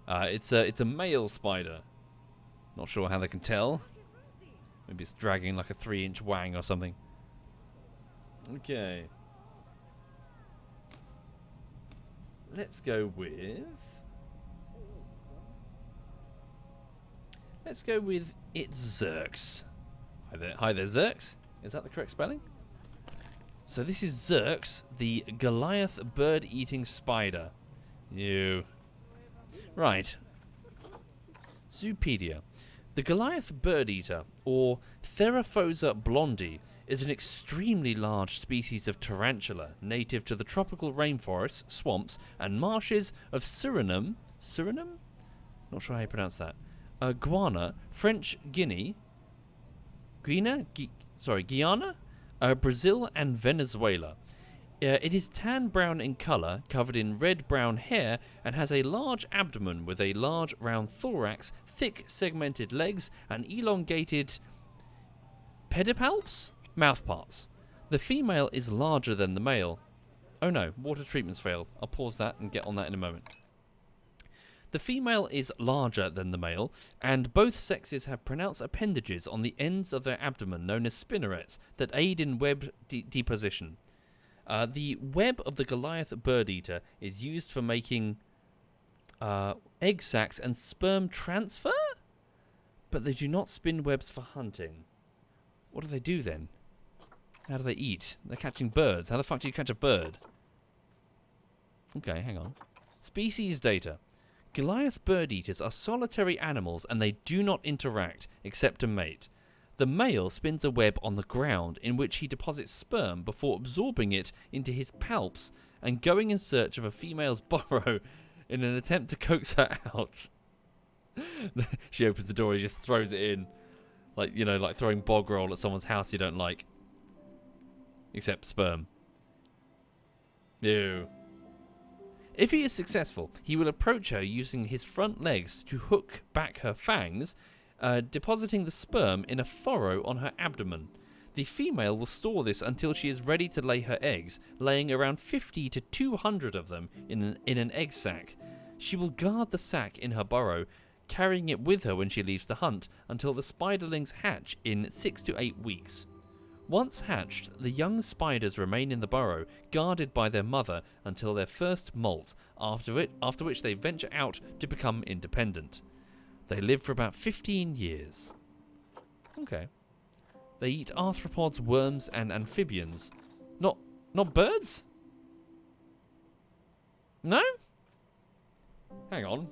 It's a male spider. Not sure how they can tell. Maybe it's dragging like a 3-inch wang or something. Okay. Let's go with... Let's go with it's Zerx. Hi there, Zerx. Is that the correct spelling? So this is Zerx, the Goliath bird-eating spider. You. Right. Zoopedia. The Goliath bird-eater, or Theraphosa blondie, is an extremely large species of tarantula native to the tropical rainforests, swamps, and marshes of Suriname. Suriname? Not sure how you pronounce that. Guyana, French Guinea, Guyana, Brazil, and Venezuela. It is tan-brown in colour, covered in red-brown hair, and has a large abdomen with a large round thorax, thick segmented legs, and elongated pedipalps? Mouthparts. The female is larger than the male. Oh no, water treatment's failed. I'll pause that and get on that in a moment. The female is larger than the male, and both sexes have pronounced appendages on the ends of their abdomen known as spinnerets that aid in web deposition. The web of the Goliath bird-eater is used for making egg sacs and sperm transfer? But they do not spin webs for hunting. What do they do then? How do they eat? They're catching birds. How the fuck do you catch a bird? Okay, hang on. Species data. Goliath bird-eaters are solitary animals and they do not interact, except to mate. The male spins a web on the ground in which he deposits sperm before absorbing it into his palps and going in search of a female's burrow in an attempt to coax her out. She opens the door, he just throws it in. Like, you know, like throwing bog roll at someone's house you don't like. Except sperm. Ew. If he is successful, he will approach her using his front legs to hook back her fangs, depositing the sperm in a furrow on her abdomen. The female will store this until she is ready to lay her eggs, laying around 50 to 200 of them in an egg sac. She will guard the sac in her burrow, carrying it with her when she leaves to hunt until the spiderlings hatch in 6 to 8 weeks. Once hatched, the young spiders remain in the burrow, guarded by their mother until their first molt, after which they venture out to become independent. They live for about 15 years. Okay. They eat arthropods, worms, and amphibians. Not birds? No? Hang on.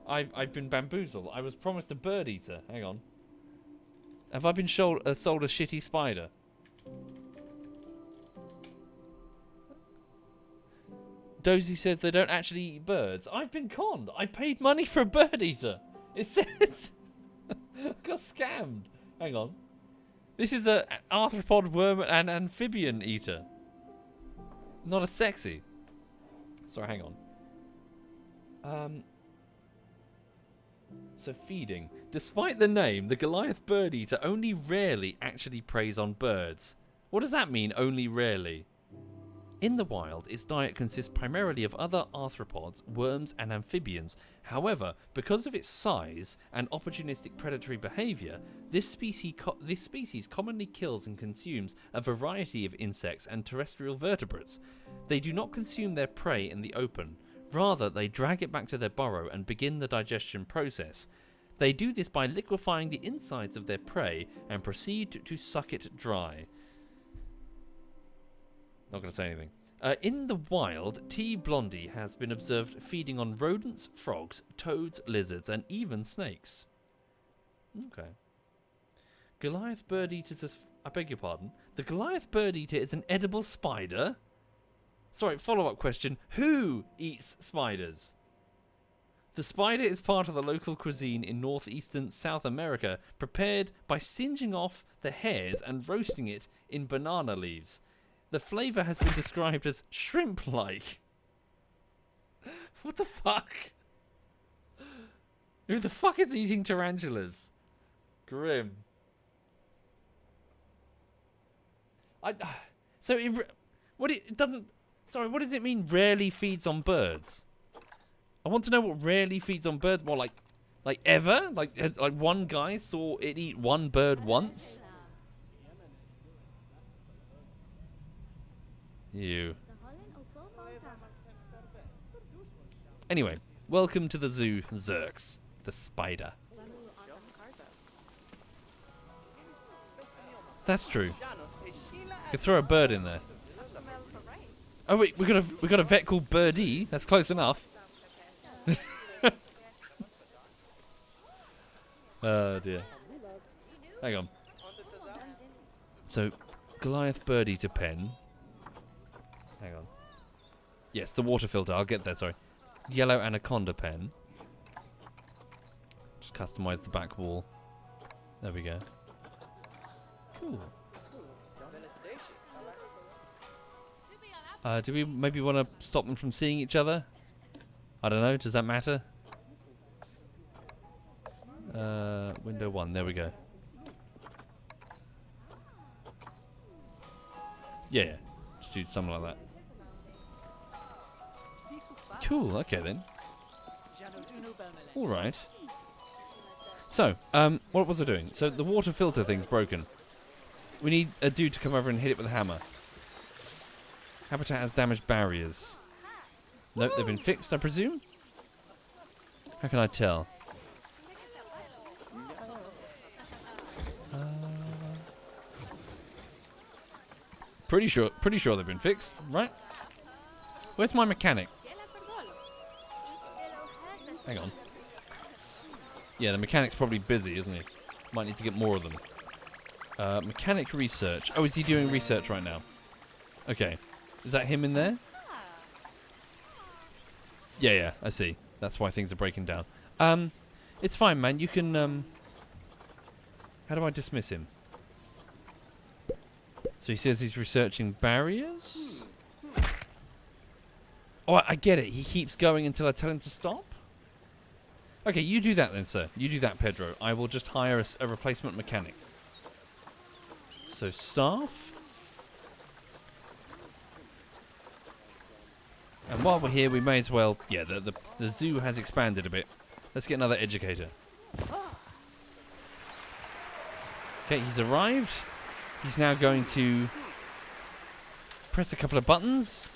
I've been bamboozled. I was promised a bird eater. Hang on. Have I been sold a shitty spider? Dozy says they don't actually eat birds. I've been conned. I paid money for a bird eater. It says I got scammed. Hang on. This is a arthropod, worm, and amphibian eater. Not a sexy. Sorry, hang on. So feeding. Despite the name, the Goliath bird eater only rarely actually preys on birds. What does that mean, only rarely? In the wild, its diet consists primarily of other arthropods, worms, and amphibians. However, because of its size and opportunistic predatory behavior, this species commonly kills and consumes a variety of insects and terrestrial vertebrates. They do not consume their prey in the open. Rather, they drag it back to their burrow and begin the digestion process. They do this by liquefying the insides of their prey and proceed to suck it dry. Not going to say anything. In the wild, T. blondie has been observed feeding on rodents, frogs, toads, lizards, and even snakes. Okay. Goliath bird eaters. I beg your pardon. The Goliath bird eater is an edible spider? Sorry, follow-up question. Who eats spiders? The spider is part of the local cuisine in northeastern South America, prepared by singeing off the hairs and roasting it in banana leaves. The flavour has been described as shrimp-like. What the fuck? Who the fuck is eating tarantulas? Grim. What does it mean rarely feeds on birds? I want to know what rarely feeds on birds. More like ever? Like one guy saw it eat one bird once? You. Anyway, welcome to the zoo, Zerx, the spider. That's true. You could throw a bird in there. Oh wait, we got a vet called Birdie. That's close enough. Oh dear. Hang on. So, Goliath bird eater pen. Hang on. Yes, the water filter. I'll get there. Sorry. Yellow anaconda pen. Just customize the back wall. There we go. Cool. Do we maybe want to stop them from seeing each other? I don't know. Does that matter? Window 1. There we go. Yeah. Just do something like that. Cool. Okay then. All right. So, what was I doing? So the water filter thing's broken. We need a dude to come over and hit it with a hammer. Habitat has damaged barriers. Nope, they've been fixed, I presume? How can I tell? Pretty sure they've been fixed, right? Where's my mechanic? Hang on. Yeah, the mechanic's probably busy, isn't he? Might need to get more of them. Mechanic research. Oh, is he doing research right now? Okay. Is that him in there? Yeah, I see. That's why things are breaking down. It's fine, man. You can, how do I dismiss him? So he says he's researching barriers? Oh, I get it. He keeps going until I tell him to stop? Okay, you do that then, sir. You do that, Pedro. I will just hire a replacement mechanic. So staff. And while we're here, we may as well... Yeah, the zoo has expanded a bit. Let's get another educator. Okay, he's arrived. He's now going to press a couple of buttons,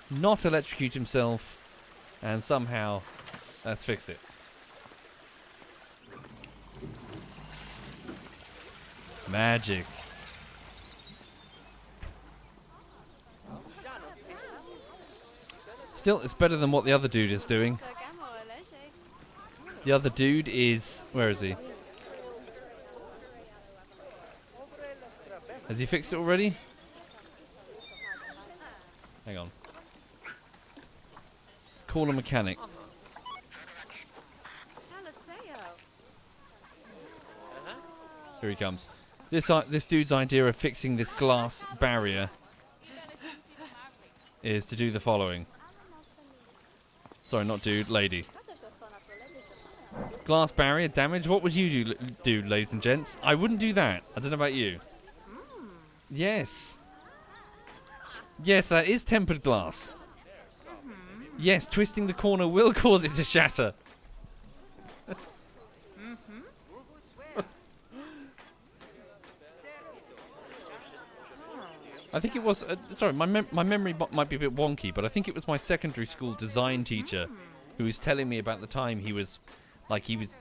not electrocute himself, and somehow that's fixed it. Magic. Still, it's better than what the other dude is doing. The other dude is... Where is he? Has he fixed it already? Hang on. Call a mechanic. Here he comes. This dude's idea of fixing this glass barrier is to do the following. Sorry, not dude, lady. It's glass barrier damage. What would you do, ladies and gents? I wouldn't do that. I don't know about you. Yes. Yes, that is tempered glass. Yes, twisting the corner will cause it to shatter. I think it was... sorry, my memory might be a bit wonky, but I think it was my secondary school design teacher who was telling me about the time he was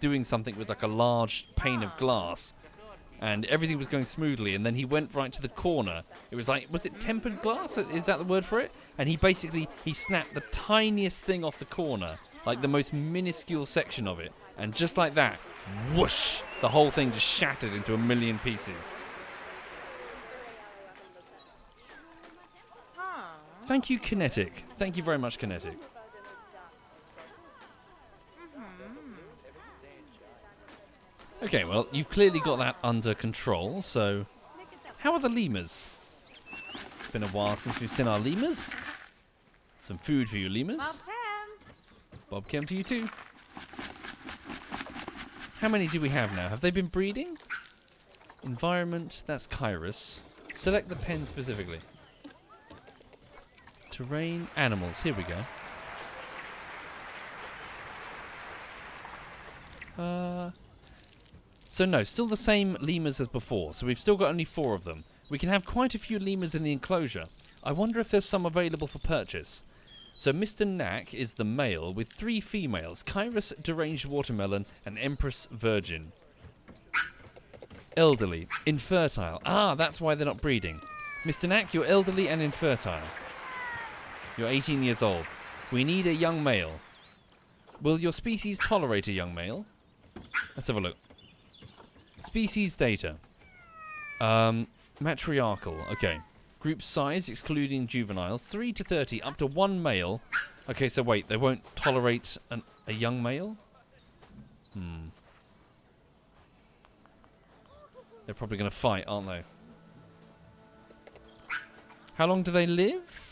doing something with like a large pane of glass, and everything was going smoothly, and then he went right to the corner. It was like, was it tempered glass? Is that the word for it? And he snapped the tiniest thing off the corner, like the most minuscule section of it, and just like that, whoosh, the whole thing just shattered into a million pieces. Thank you, Kinetic. Thank you very much, Kinetic. Okay, well, you've clearly got that under control, so... How are the lemurs? It's been a while since we've seen our lemurs. Some food for you, lemurs. Bob Chem to you too. How many do we have now? Have they been breeding? Environment, that's Kairos. Select the pen specifically. Terrain, animals, here we go. So no, still the same lemurs as before, so we've still got only 4 of them. We can have quite a few lemurs in the enclosure. I wonder if there's some available for purchase. So Mr. Knack is the male with 3 females, Kairos, Deranged Watermelon, and Empress Virgin. Elderly, infertile. Ah, that's why they're not breeding. Mr. Knack, you're elderly and infertile. You're 18 years old. We need a young male. Will your species tolerate a young male? Let's have a look. Species data. Matriarchal. Okay. Group size, excluding juveniles. 3 to 30, up to 1 male. Okay, so wait, they won't tolerate a young male? They're probably going to fight, aren't they? How long do they live?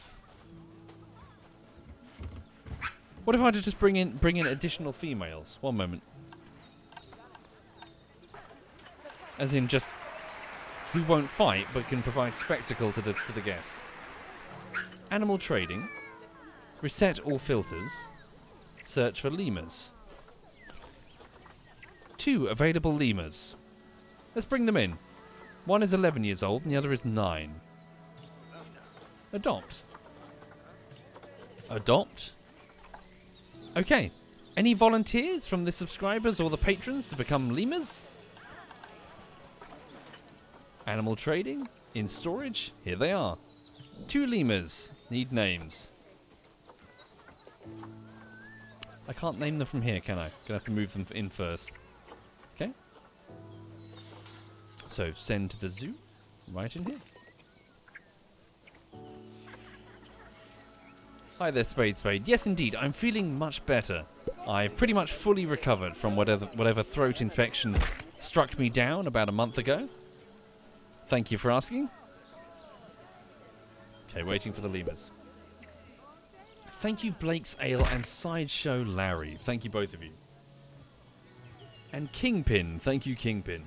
What if I just bring in additional females? One moment. As in just who won't fight but can provide spectacle to the guests. Animal trading. Reset all filters. Search for lemurs. 2 available lemurs. Let's bring them in. One is 11 years old and the other is 9. Adopt. Adopt. Okay. Any volunteers from the subscribers or the patrons to become lemurs? Animal trading. In storage. Here they are. 2 lemurs. Need names. I can't name them from here, can I? Gonna have to move them in first. Okay. So, send to the zoo. Right in here. Hi there, Spade. Yes, indeed, I'm feeling much better. I've pretty much fully recovered from whatever throat infection struck me down about a month ago. Thank you for asking. Okay, waiting for the lemurs. Thank you, Blake's Ale and Sideshow Larry. Thank you, both of you. And Kingpin. Thank you, Kingpin.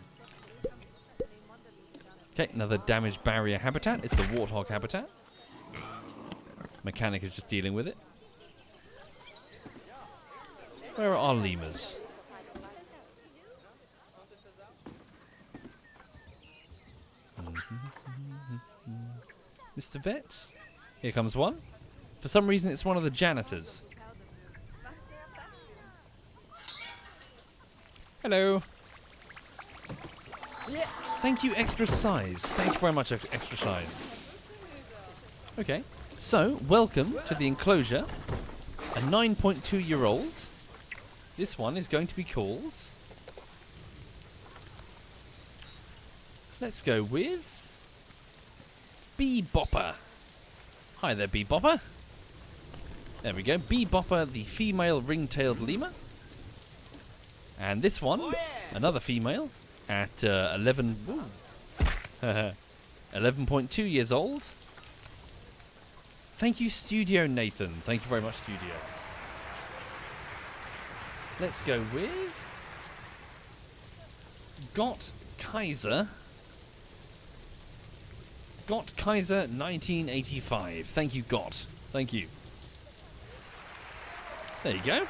Okay, another damaged barrier habitat. It's the warthog habitat. Mechanic is just dealing with it. Where are our lemurs? Mr. Vet? Here comes one. For some reason, it's one of the janitors. Hello. Thank you, extra size. Thank you very much, extra size. Okay, so welcome to the enclosure. A 9.2-year-old. This one is going to be called... Let's go with... Bee-Bopper. Hi there, Bee-Bopper. There we go. Bee-Bopper, the female ring-tailed lemur. And this one, another female, at 11.2 years old. Thank you, Studio Nathan. Thank you very much, Studio. Let's go with... Got Kaiser. Got Kaiser 1985. Thank you, Got. Thank you. There you go.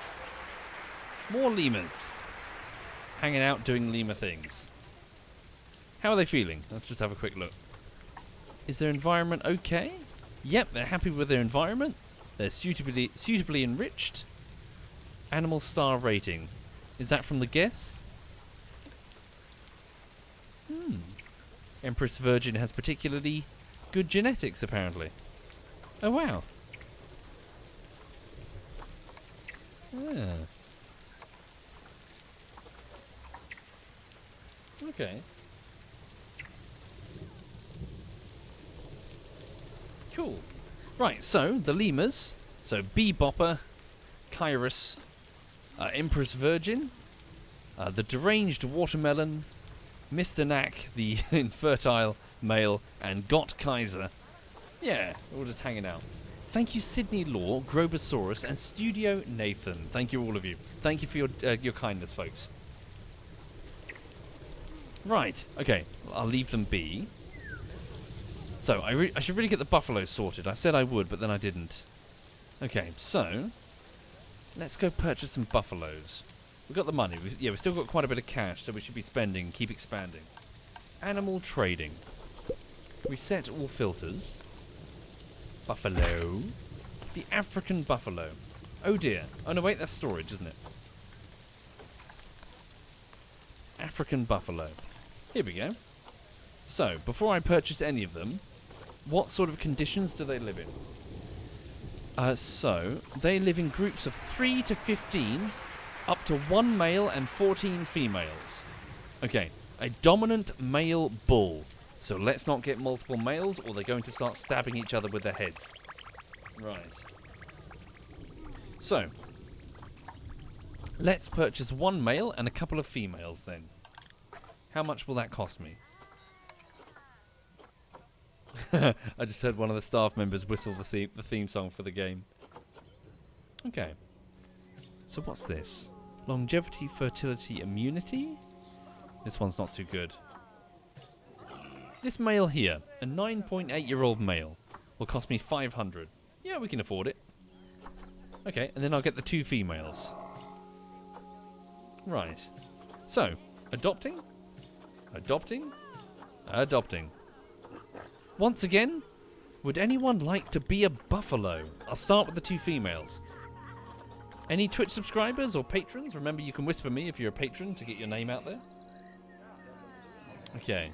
More lemurs. Hanging out doing lemur things. How are they feeling? Let's just have a quick look. Is their environment okay? Yep, they're happy with their environment. They're suitably enriched. Animal star rating. Is that from the guess? Empress Virgin has particularly good genetics, apparently. Oh, wow. Yeah. Okay. Cool. Right, so the lemurs. So Bee-Bopper, Kairos, Empress Virgin, the deranged watermelon, Mr. Knack, the infertile male, and Got Kaiser. Yeah, all just hanging out. Thank you, Sydney Law, Grobosaurus, and Studio Nathan. Thank you, all of you. Thank you for your kindness, folks. Right, okay, I'll leave them be. So, I should really get the buffaloes sorted. I said I would, but then I didn't. Okay, so, let's go purchase some buffaloes. We've got the money. We've still got quite a bit of cash, so we should be spending, keep expanding. Animal trading. Reset all filters. Buffalo. The African buffalo. Oh dear. Oh no, wait, that's storage, isn't it? African buffalo. Here we go. So, before I purchase any of them, what sort of conditions do they live in? So, they live in groups of 3 to 15, up to 1 male and 14 females. Okay, a dominant male bull. So let's not get multiple males, or they're going to start stabbing each other with their heads. Right. So, let's purchase 1 male and a couple of females then. How much will that cost me? I just heard one of the staff members whistle the theme song for the game. Okay. So what's this? Longevity, fertility, immunity? This one's not too good. This male here, a 9.8-year-old male, will cost me 500. Yeah, we can afford it. Okay, and then I'll get the 2 females. Right. So, adopting. Adopting. Adopting. Once again, would anyone like to be a buffalo? I'll start with the 2 females. Any Twitch subscribers or patrons? Remember, you can whisper me if you're a patron to get your name out there. Okay.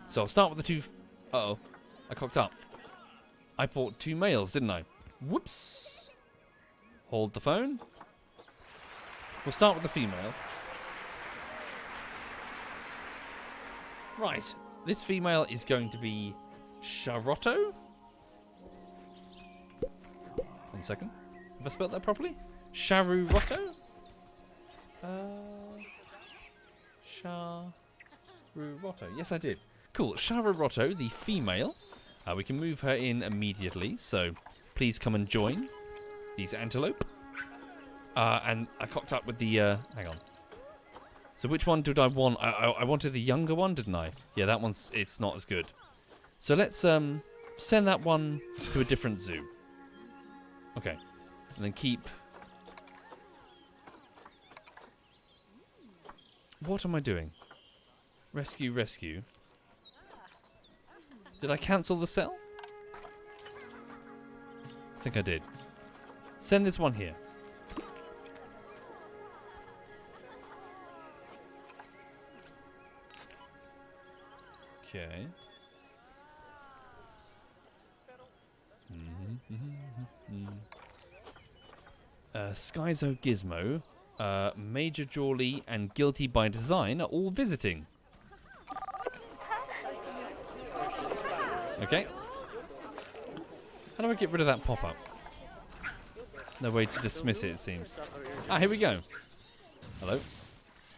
So I'll start with the 2... Uh-oh. I cocked up. I bought 2 males, didn't I? Whoops. Hold the phone. We'll start with the female. Right. This female is going to be Charotto. 1 second. Have I spelled that properly? Charurotto? Charurotto. Yes, I did. Cool. Charurotto, the female. We can move her in immediately, so please come and join these antelope. And I cocked up with the... hang on. So which one did I want? I wanted the younger one, didn't I? Yeah, that one's... It's not as good. So let's send that one to a different zoo. Okay. And then keep... What am I doing? Rescue, rescue. Did I cancel the cell? I think I did. Send this one here. Okay. Skyzo Gizmo, Major Jawley, and Guilty by Design are all visiting. Okay. How do I get rid of that pop-up? No way to dismiss it seems. Ah, here we go. Hello.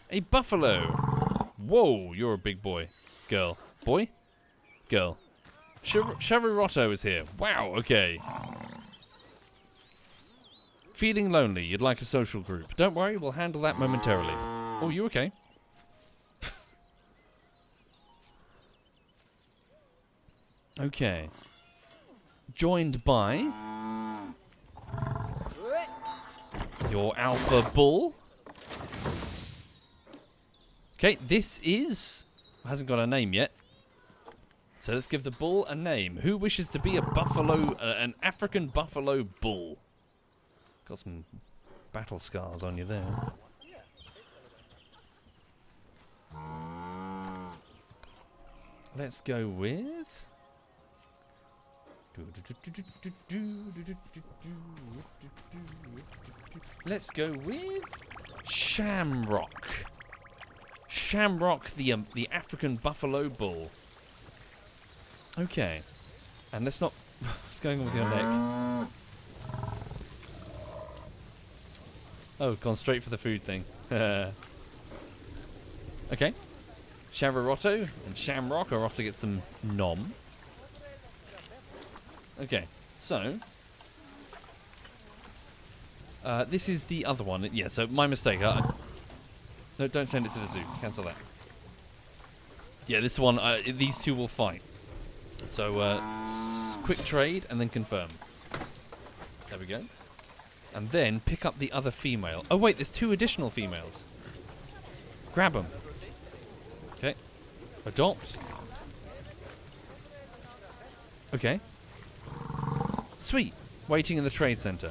A buffalo. Whoa, you're a big boy. Girl. Boy? Girl. Sharirotto is here. Wow, okay. Feeling lonely. You'd like a social group. Don't worry, we'll handle that momentarily. Oh, you okay? Okay. Joined by... your alpha bull. Okay, this is... hasn't got a name yet. So let's give the bull a name. Who wishes to be a buffalo, an African buffalo bull? Got some battle scars on you there. Let's go with... let's go with... Shamrock. Shamrock, the African buffalo bull. Okay. And let's not... what's going on with your neck? Oh, gone straight for the food thing. Okay. Sharirotto and Shamrock are off to get some nom. Okay, so... this is the other one. Yeah, so my mistake. No, don't send it to the zoo. Cancel that. Yeah, this one, these two will fight. So, quick trade and then confirm. There we go. And then pick up the other female. Oh, wait, there's 2 additional females. Grab them. Okay. Adopt. Okay. Sweet. Waiting in the trade center.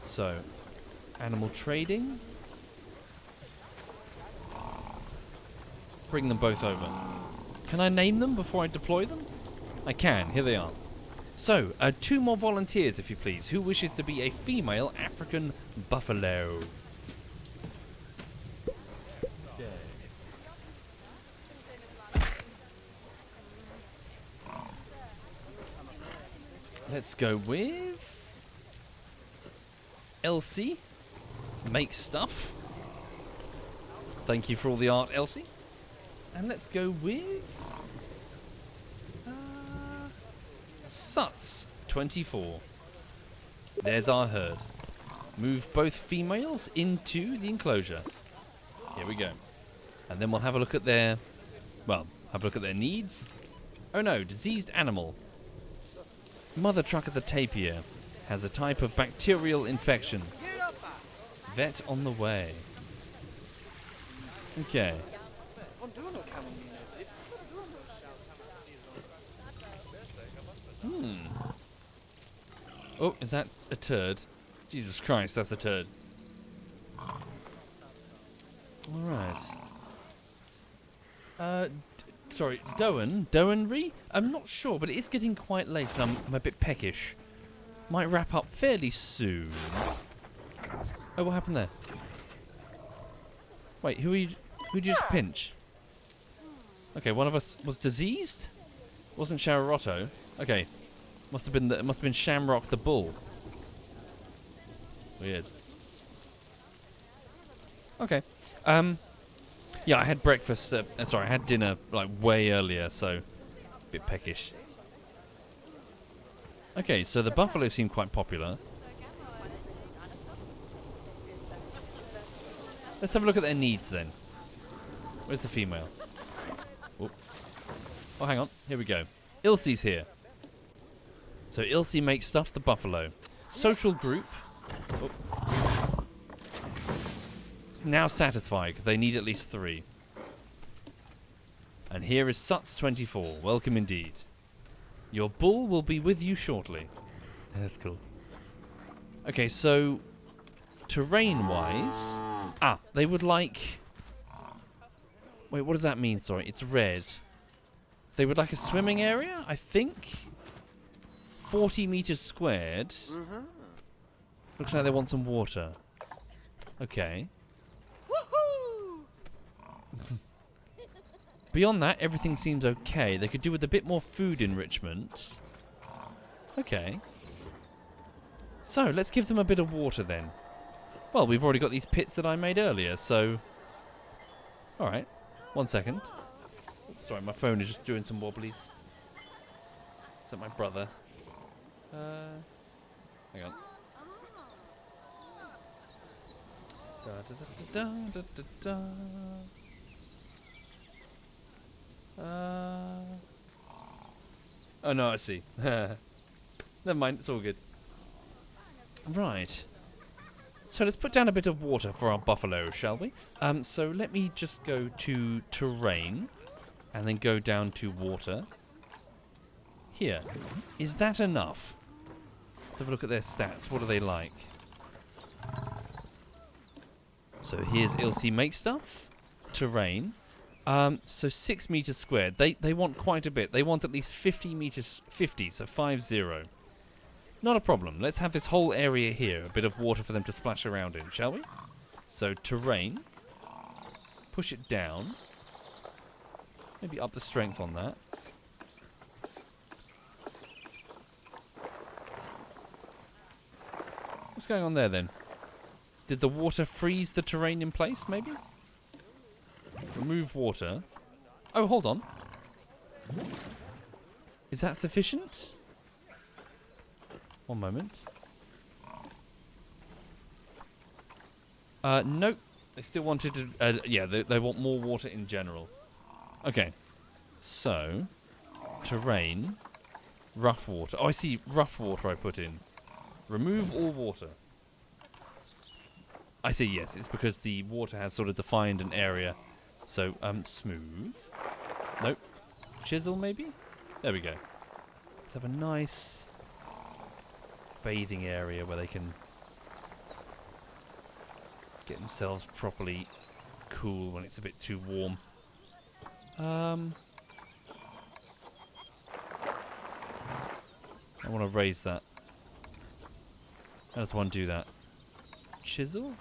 So, animal trading. Bring them both over. Can I name them before I deploy them? I can. Here they are. So, 2 more volunteers, if you please. Who wishes to be a female African buffalo? Let's go with... Elsie. Make stuff. Thank you for all the art, Elsie. And let's go with... Suts 24. There's our herd. Move both females into the enclosure. Here we go. And then we'll have a look at their... well, have a look at their needs. Oh no, diseased animal. Mother truck at the tapir. Has a type of bacterial infection. Vet on the way. Okay. Oh, is that a turd? Jesus Christ, that's a turd. Alright. Sorry, Doanry? I'm not sure, but it is getting quite late and I'm a bit peckish. Might wrap up fairly soon. Oh, what happened there? Wait, who'd you just pinch? Okay, one of us was diseased? Wasn't Sharirotto? Okay. Must have been Shamrock the bull. Weird. Okay. Yeah, I had breakfast. Sorry, I had dinner like way earlier, so a bit peckish. Okay, so the buffalo seem quite popular. Let's have a look at their needs then. Where's the female? Oh, oh hang on. Here we go. Ilse's here. So Ilse makes stuff the buffalo. Social group. Oh. It's now satisfied because they need at least 3. And here is Suts24. Welcome indeed. Your bull will be with you shortly. That's cool. Okay, so terrain-wise... Ah, they would like... Wait, what does that mean? Sorry, it's red. They would like a swimming area, I think. 40 meters squared. Looks like they want some water. Okay. Beyond that, everything seems okay. They could do with a bit more food enrichment. Okay. So, let's give them a bit of water then. Well, we've already got these pits that I made earlier, so... Alright. 1 second. Sorry, my phone is just doing some wobblies. Is that my brother? Hang on. Da, da, da, da, da, da. Oh no, I see. Never mind, it's all good. Right. So let's put down a bit of water for our buffalo, shall we? So let me just go to terrain and then go down to water. Here. Is that enough? Let's have a look at their stats. What are they like? So here's Ilse make stuff. Terrain. So 6 meters squared. They want quite a bit. They want at least 50 meters, 50, so 50. Not a problem. Let's have this whole area here. A bit of water for them to splash around in, shall we? So terrain. Push it down. Maybe up the strength on that. What's going on there then? Did the water freeze the terrain in place, maybe? Remove water. Oh, hold on. Is that sufficient? One moment. Nope. They still wanted to... yeah, they want more water in general. Okay. So, terrain. Rough water. Oh, I see. Rough water I put in. Remove all water. I see, yes. It's because the water has sort of defined an area. So, smooth. Nope. Chisel, maybe? There we go. Let's have a nice bathing area where they can get themselves properly cool when it's a bit too warm. I want to raise that. How does one do that? Chisel?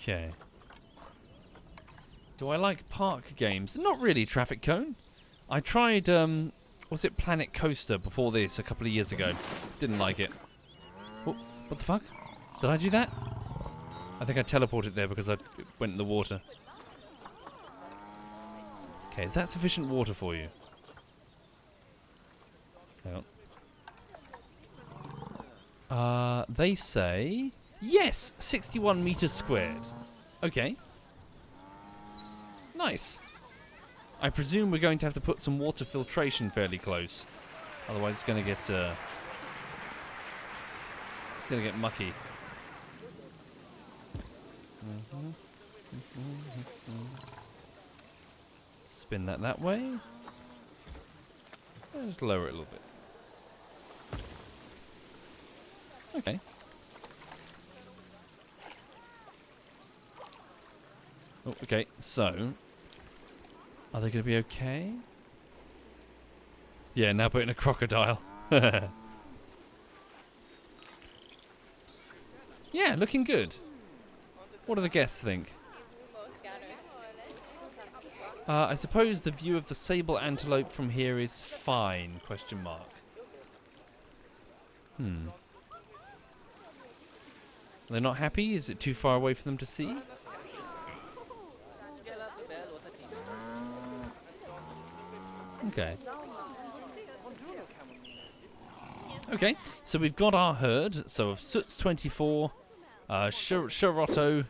Okay. Do I like park games? Not really, Traffic Cone. I tried, was it Planet Coaster before this a couple of years ago? Didn't like it. Oh, what the fuck? Did I do that? I think I teleported there because I went in the water. Okay, is that sufficient water for you? Hang on. They say... Yes! 61 meters squared. Okay. Nice. I presume we're going to have to put some water filtration fairly close. Otherwise it's going to get... it's going to get mucky. Spin that way. I'll just lower it a little bit. Okay. Oh, okay, so... Are they going to be okay? Yeah, now put in a crocodile. Yeah, looking good. What do the guests think? I suppose the view of the sable antelope from here is fine, question mark. They're not happy? Is it too far away for them to see? Okay. Okay, so we've got our herd. So of Soot's 24, Chiroroto,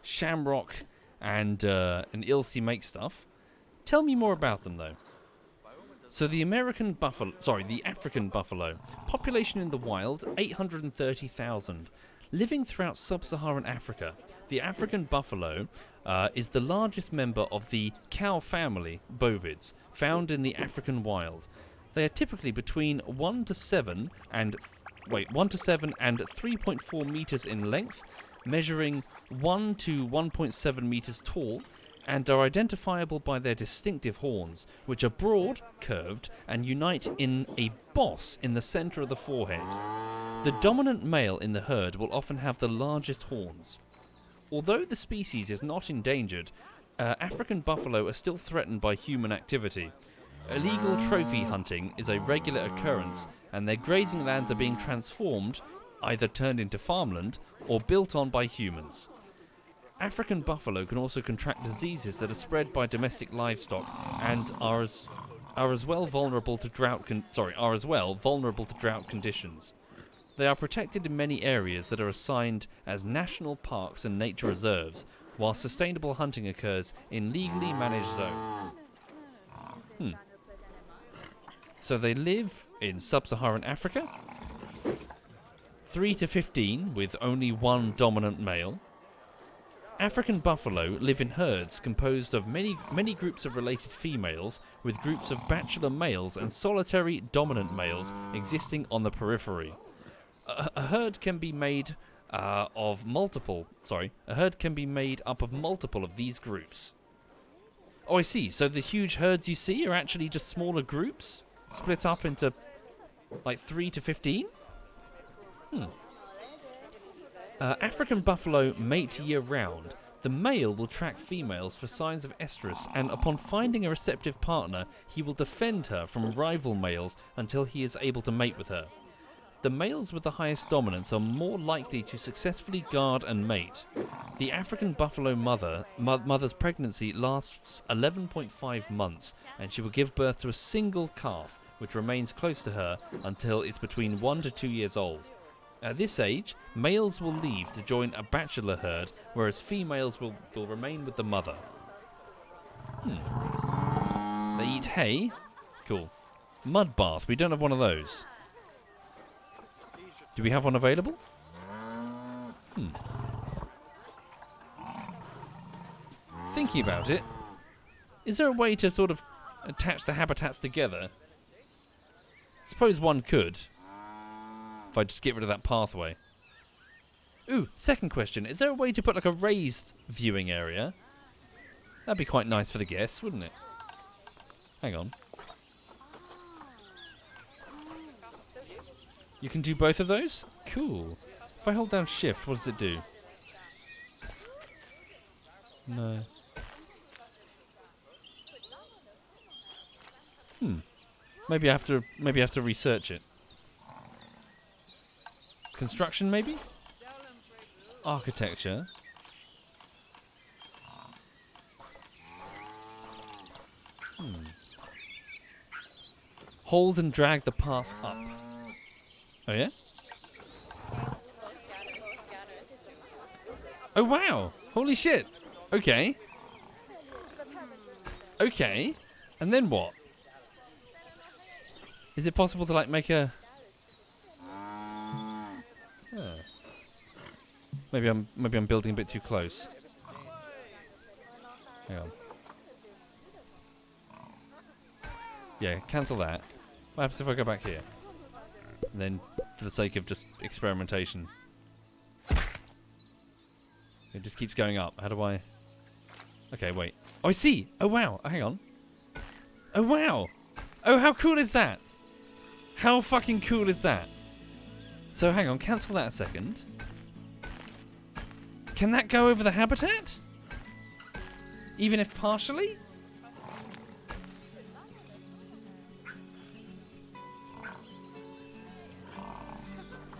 Shamrock, and Ilse make stuff. Tell me more about them, though. So the African buffalo. Population in the wild, 830,000. Living throughout sub-Saharan Africa, the African buffalo is the largest member of the cow family, bovids, found in the African wild. They are typically between 1 to 7 and 3.4 meters in length, measuring 1 to 1.7 meters tall, and are identifiable by their distinctive horns, which are broad, curved, and unite in a boss in the center of the forehead. The dominant male in the herd will often have the largest horns. Although the species is not endangered, African buffalo are still threatened by human activity. Illegal trophy hunting is a regular occurrence, and their grazing lands are being transformed, either turned into farmland, or built on by humans. African buffalo can also contract diseases that are spread by domestic livestock and are as well vulnerable to drought conditions. They are protected in many areas that are assigned as national parks and nature reserves, while sustainable hunting occurs in legally managed zones. So they live in sub-Saharan Africa, 3 to 15 with only one dominant male. African buffalo live in herds composed of many groups of related females, with groups of bachelor males and solitary dominant males existing on the periphery. A herd can be made up of multiple of these groups. Oh, I see. So the huge herds you see are actually just smaller groups, split up into like 3 to 15? African buffalo mate year-round. The male will track females for signs of estrus, and upon finding a receptive partner, he will defend her from rival males until he is able to mate with her. The males with the highest dominance are more likely to successfully guard and mate. The African buffalo mother's pregnancy lasts 11.5 months, and she will give birth to a single calf, which remains close to her until it's between 1 to 2 years old. At this age, males will leave to join a bachelor herd, whereas females will remain with the mother. They eat hay. Cool. Mud bath. We don't have one of those. Do we have one available? Thinking about it, is there a way to sort of attach the habitats together? Suppose one could. If I just get rid of that pathway. Ooh, second question. Is there a way to put like a raised viewing area? That'd be quite nice for the guests, wouldn't it? Hang on. You can do both of those? Cool. If I hold down shift, what does it do? No. Maybe I have to research it. Construction, maybe? Architecture. Hold and drag the path up. Oh, yeah? Oh, wow! Holy shit! Okay. Okay. And then what? Is it possible to, like, make a... Maybe I'm building a bit too close. Hang on. Yeah, cancel that. What happens if I go back here? And then, for the sake of just experimentation. It just keeps going up. How do I... Okay, wait. Oh, I see! Oh, wow! Oh, hang on. Oh, wow! Oh, how cool is that? How fucking cool is that? So, hang on. Cancel that a second. Can that go over the habitat? Even if partially?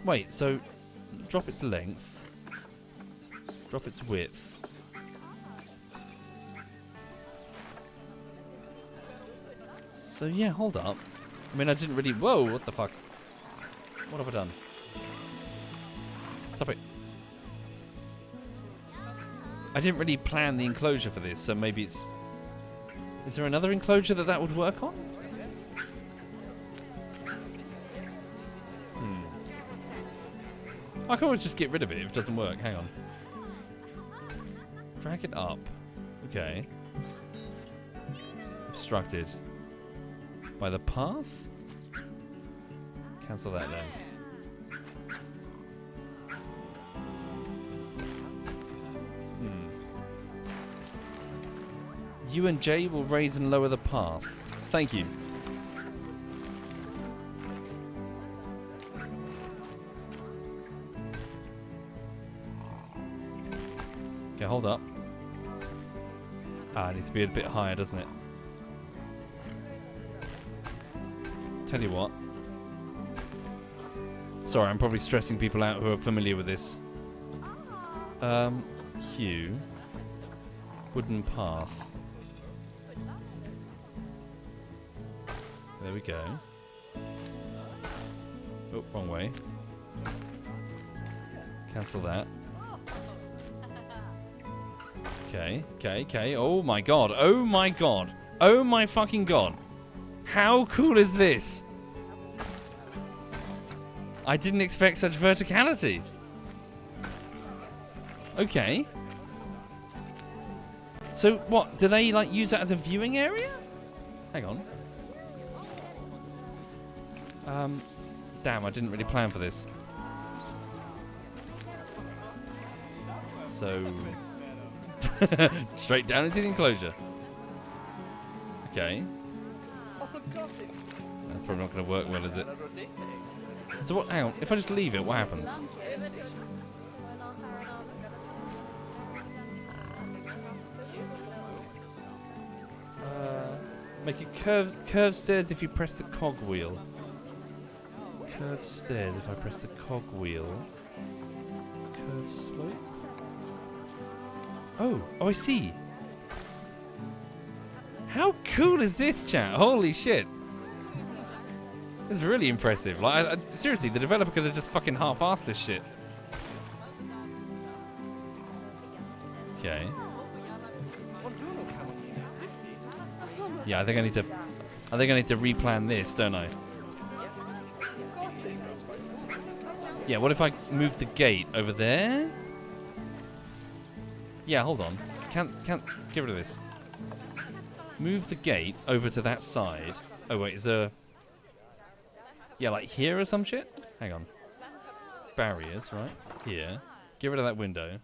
Wait, so drop its length, drop its width. So yeah, hold up. I mean, I didn't really... Whoa, what the fuck? What have I done? Stop it. I didn't really plan the enclosure for this, so maybe it's... Is there another enclosure that would work on? I can always just get rid of it if it doesn't work. Hang on. Drag it up. Okay. Obstructed. By the path? Cancel that then. U and J will raise and lower the path. Thank you. Okay, hold up. Ah, it needs to be a bit higher, doesn't it? Tell you what. Sorry, I'm probably stressing people out who are familiar with this. Hue. Wooden path. There we go. Oh, wrong way. Cancel that. Okay, okay, okay. Oh my god. Oh my god. Oh my fucking god. How cool is this? I didn't expect such verticality. Okay. So what? Do they like use that as a viewing area? Hang on. Damn, I didn't really plan for this. So straight down into the enclosure. Okay. That's probably not going to work well, is it? So what? Hang on. If I just leave it, what happens? Make it curved stairs if you press the cog wheel. Curved stairs if I press the cog wheel. Curved slope. Oh, I see. How cool is this, chat? Holy shit. This is really impressive. Like, seriously, the developer could have just fucking half-assed this shit. Okay. Yeah, I think I need to replan this, don't I? Yeah, what if I move the gate over there? Yeah, hold on. Can't get rid of this. Move the gate over to that side. Oh wait, is there... Yeah, like here or some shit? Hang on. Barriers, right? Here. Get rid of that window.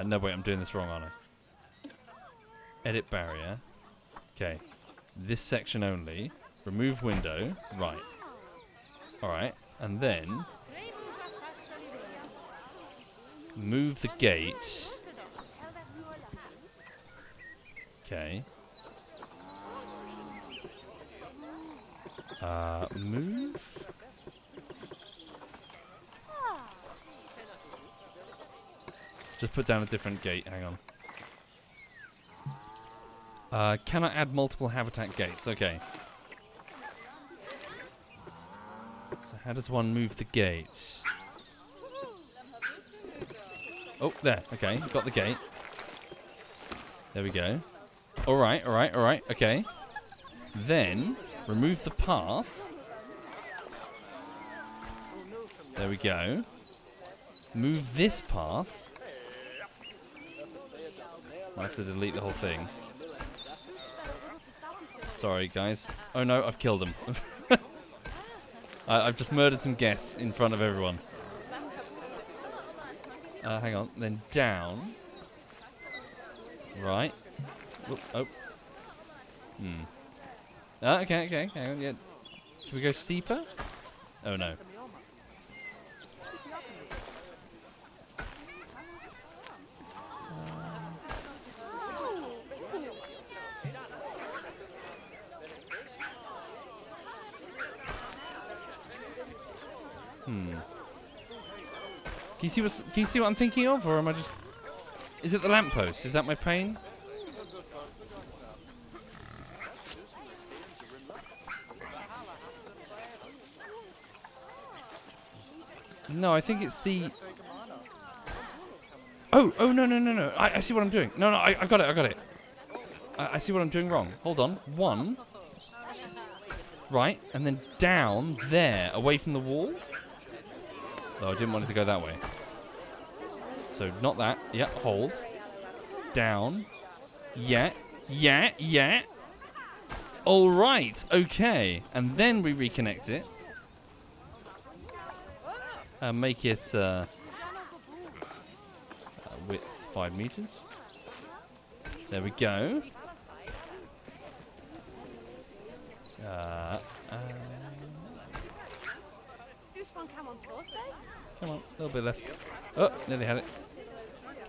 No, wait, I'm doing this wrong, aren't I? Edit barrier. Okay. This section only. Remove window. Right. Alright. And then... move the gate. Okay. Move. Just put down a different gate. Hang on. Can I add multiple habitat gates? Okay. So how does one move the gates? Oh, there. Okay, got the gate. There we go. Alright, alright, alright. Okay. Then, remove the path. There we go. Move this path. I have to delete the whole thing. Sorry, guys. Oh no, I've killed him. I've just murdered some guests in front of everyone. Hang on. Then down. Right. Oh. Okay, okay. Hang on. Yeah. Can we go steeper? Oh no. Can you see what I'm thinking of, or am I just... Is it the lamppost? Is that my pain? No, I think it's the... Oh, no. I see what I'm doing. No, I got it. I see what I'm doing wrong. Hold on. 1. Right, and then down there, away from the wall. Oh, I didn't want it to go that way. So, not that. Yeah, hold. Down. Yeah. All right, okay. And then we reconnect it. Make it width 5 meters. There we go. Come on, a little bit left. Oh, nearly had it.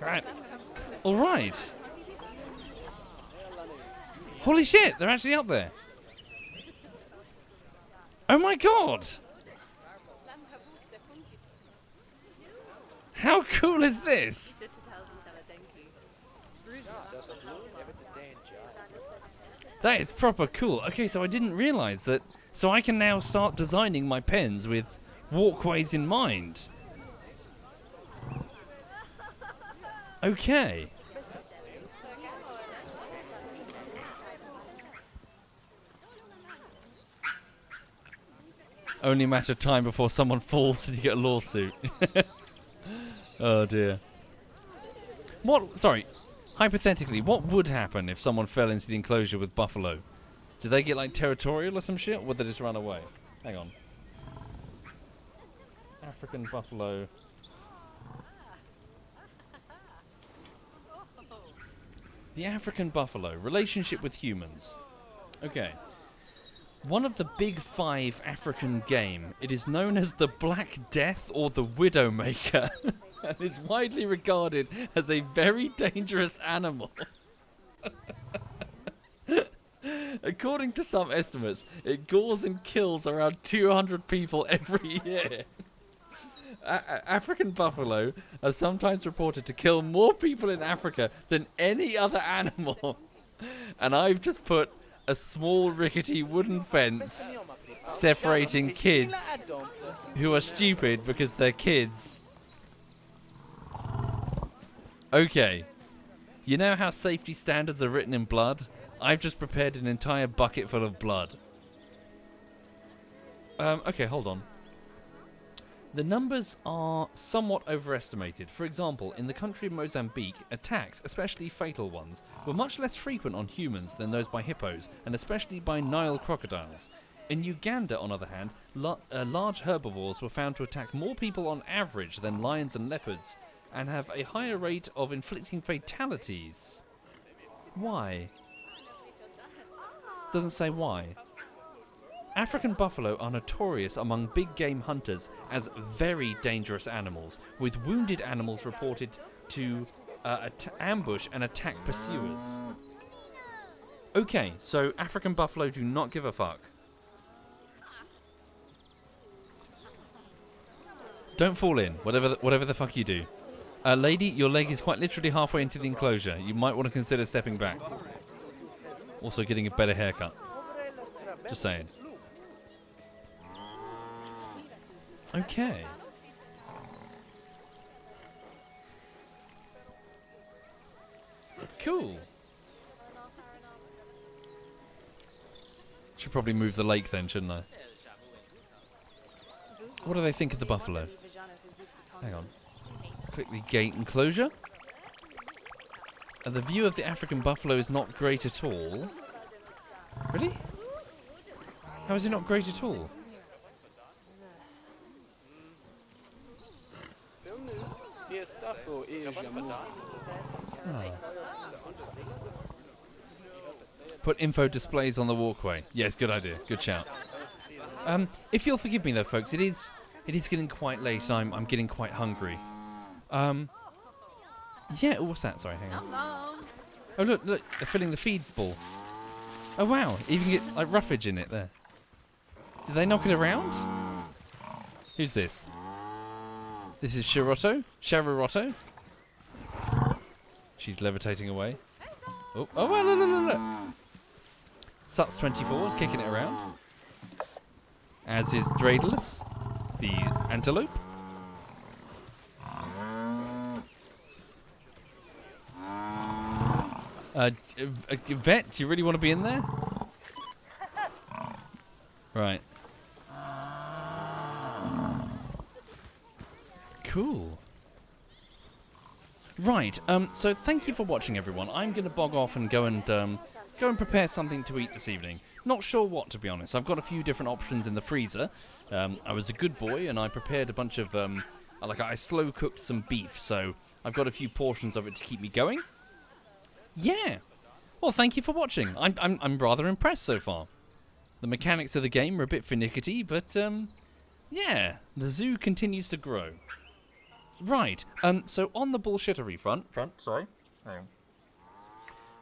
Right. All right. Holy shit, they're actually up there. Oh my god. How cool is this? That is proper cool. Okay, so I didn't realize that. So I can now start designing my pens with walkways in mind. Okay. Only a matter of time before someone falls and you get a lawsuit. Oh dear. Sorry, hypothetically, what would happen if someone fell into the enclosure with buffalo? Do they get like territorial or some shit, or would they just run away? Hang on. African buffalo. The African buffalo. Relationship with humans. Okay. One of the big 5 African game. It is known as the Black Death or the Widowmaker. And is widely regarded as a very dangerous animal. According to some estimates, it gores and kills around 200 people every year. African buffalo are sometimes reported to kill more people in Africa than any other animal. And I've just put a small rickety wooden fence separating kids who are stupid because they're kids. Okay. You know how safety standards are written in blood? I've just prepared an entire bucket full of blood. Okay, hold on. The numbers are somewhat overestimated. For example, in the country of Mozambique, attacks, especially fatal ones, were much less frequent on humans than those by hippos, and especially by Nile crocodiles. In Uganda, on the other hand, large herbivores were found to attack more people on average than lions and leopards, and have a higher rate of inflicting fatalities. Why? Doesn't say why. African buffalo are notorious among big game hunters as very dangerous animals, with wounded animals reported to ambush and attack pursuers. Okay, so African buffalo do not give a fuck. Don't fall in, whatever the fuck you do. Lady, your leg is quite literally halfway into the enclosure. You might want to consider stepping back. Also getting a better haircut. Just saying. Okay. Cool. Should probably move the lake then, shouldn't I? What do they think of the buffalo? Hang on. Click the gate enclosure. And the view of the African buffalo is not great at all. Really? How is it not great at all? Oh. Put info displays on the walkway. Yes, good idea. Good shout. If you'll forgive me though, folks, it is getting quite late. I'm getting quite hungry. Yeah. What's that? Sorry, hang on. Oh look! They're filling the feed bowl. Oh wow! Even get like roughage in it there. Did they knock it around? Who's this? This is Charotto. She's levitating away. Oh, well, look. Suts24 is kicking it around. As is Dreidlus, the antelope. Vet, do you really want to be in there? Right. Cool. Right, so thank you for watching, everyone. I'm going to bog off and go and prepare something to eat this evening. Not sure what, to be honest. I've got a few different options in the freezer. I was a good boy, and I prepared a bunch of, I slow-cooked some beef, so I've got a few portions of it to keep me going. Yeah. Well, thank you for watching. I'm rather impressed so far. The mechanics of the game are a bit finicky, but, yeah, the zoo continues to grow. Right, so on the bullshittery front,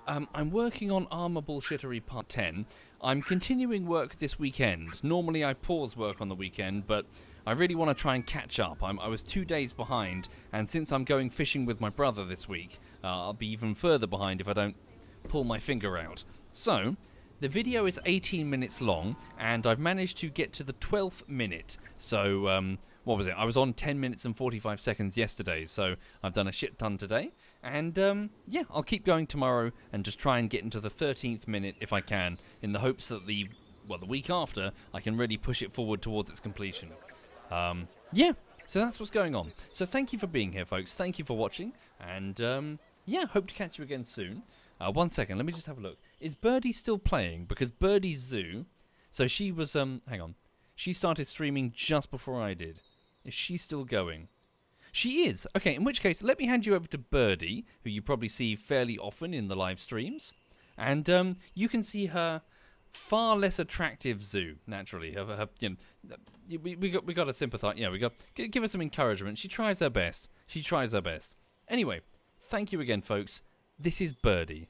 I'm working on Armour Bullshittery Part 10. I'm continuing work this weekend. Normally I pause work on the weekend, but I really want to try and catch up. I was 2 days behind, and since I'm going fishing with my brother this week, I'll be even further behind if I don't pull my finger out. So, the video is 18 minutes long, and I've managed to get to the 12th minute. So, what was it? I was on 10 minutes and 45 seconds yesterday, so I've done a shit ton today. And, yeah, I'll keep going tomorrow and just try and get into the 13th minute if I can, in the hopes that the week after, I can really push it forward towards its completion. Yeah, so that's what's going on. So thank you for being here, folks. Thank you for watching, and, yeah, hope to catch you again soon. 1 second, let me just have a look. Is Birdie still playing? Because Birdie's Zoo... So she was, hang on. She started streaming just before I did. Is she still going? She is. Okay, in which case, let me hand you over to Birdie, who you probably see fairly often in the live streams. And you can see her far less attractive zoo, naturally. You know, we got to sympathise. Yeah, we got give her some encouragement. She tries her best. She tries her best. Anyway, thank you again, folks. This is Birdie.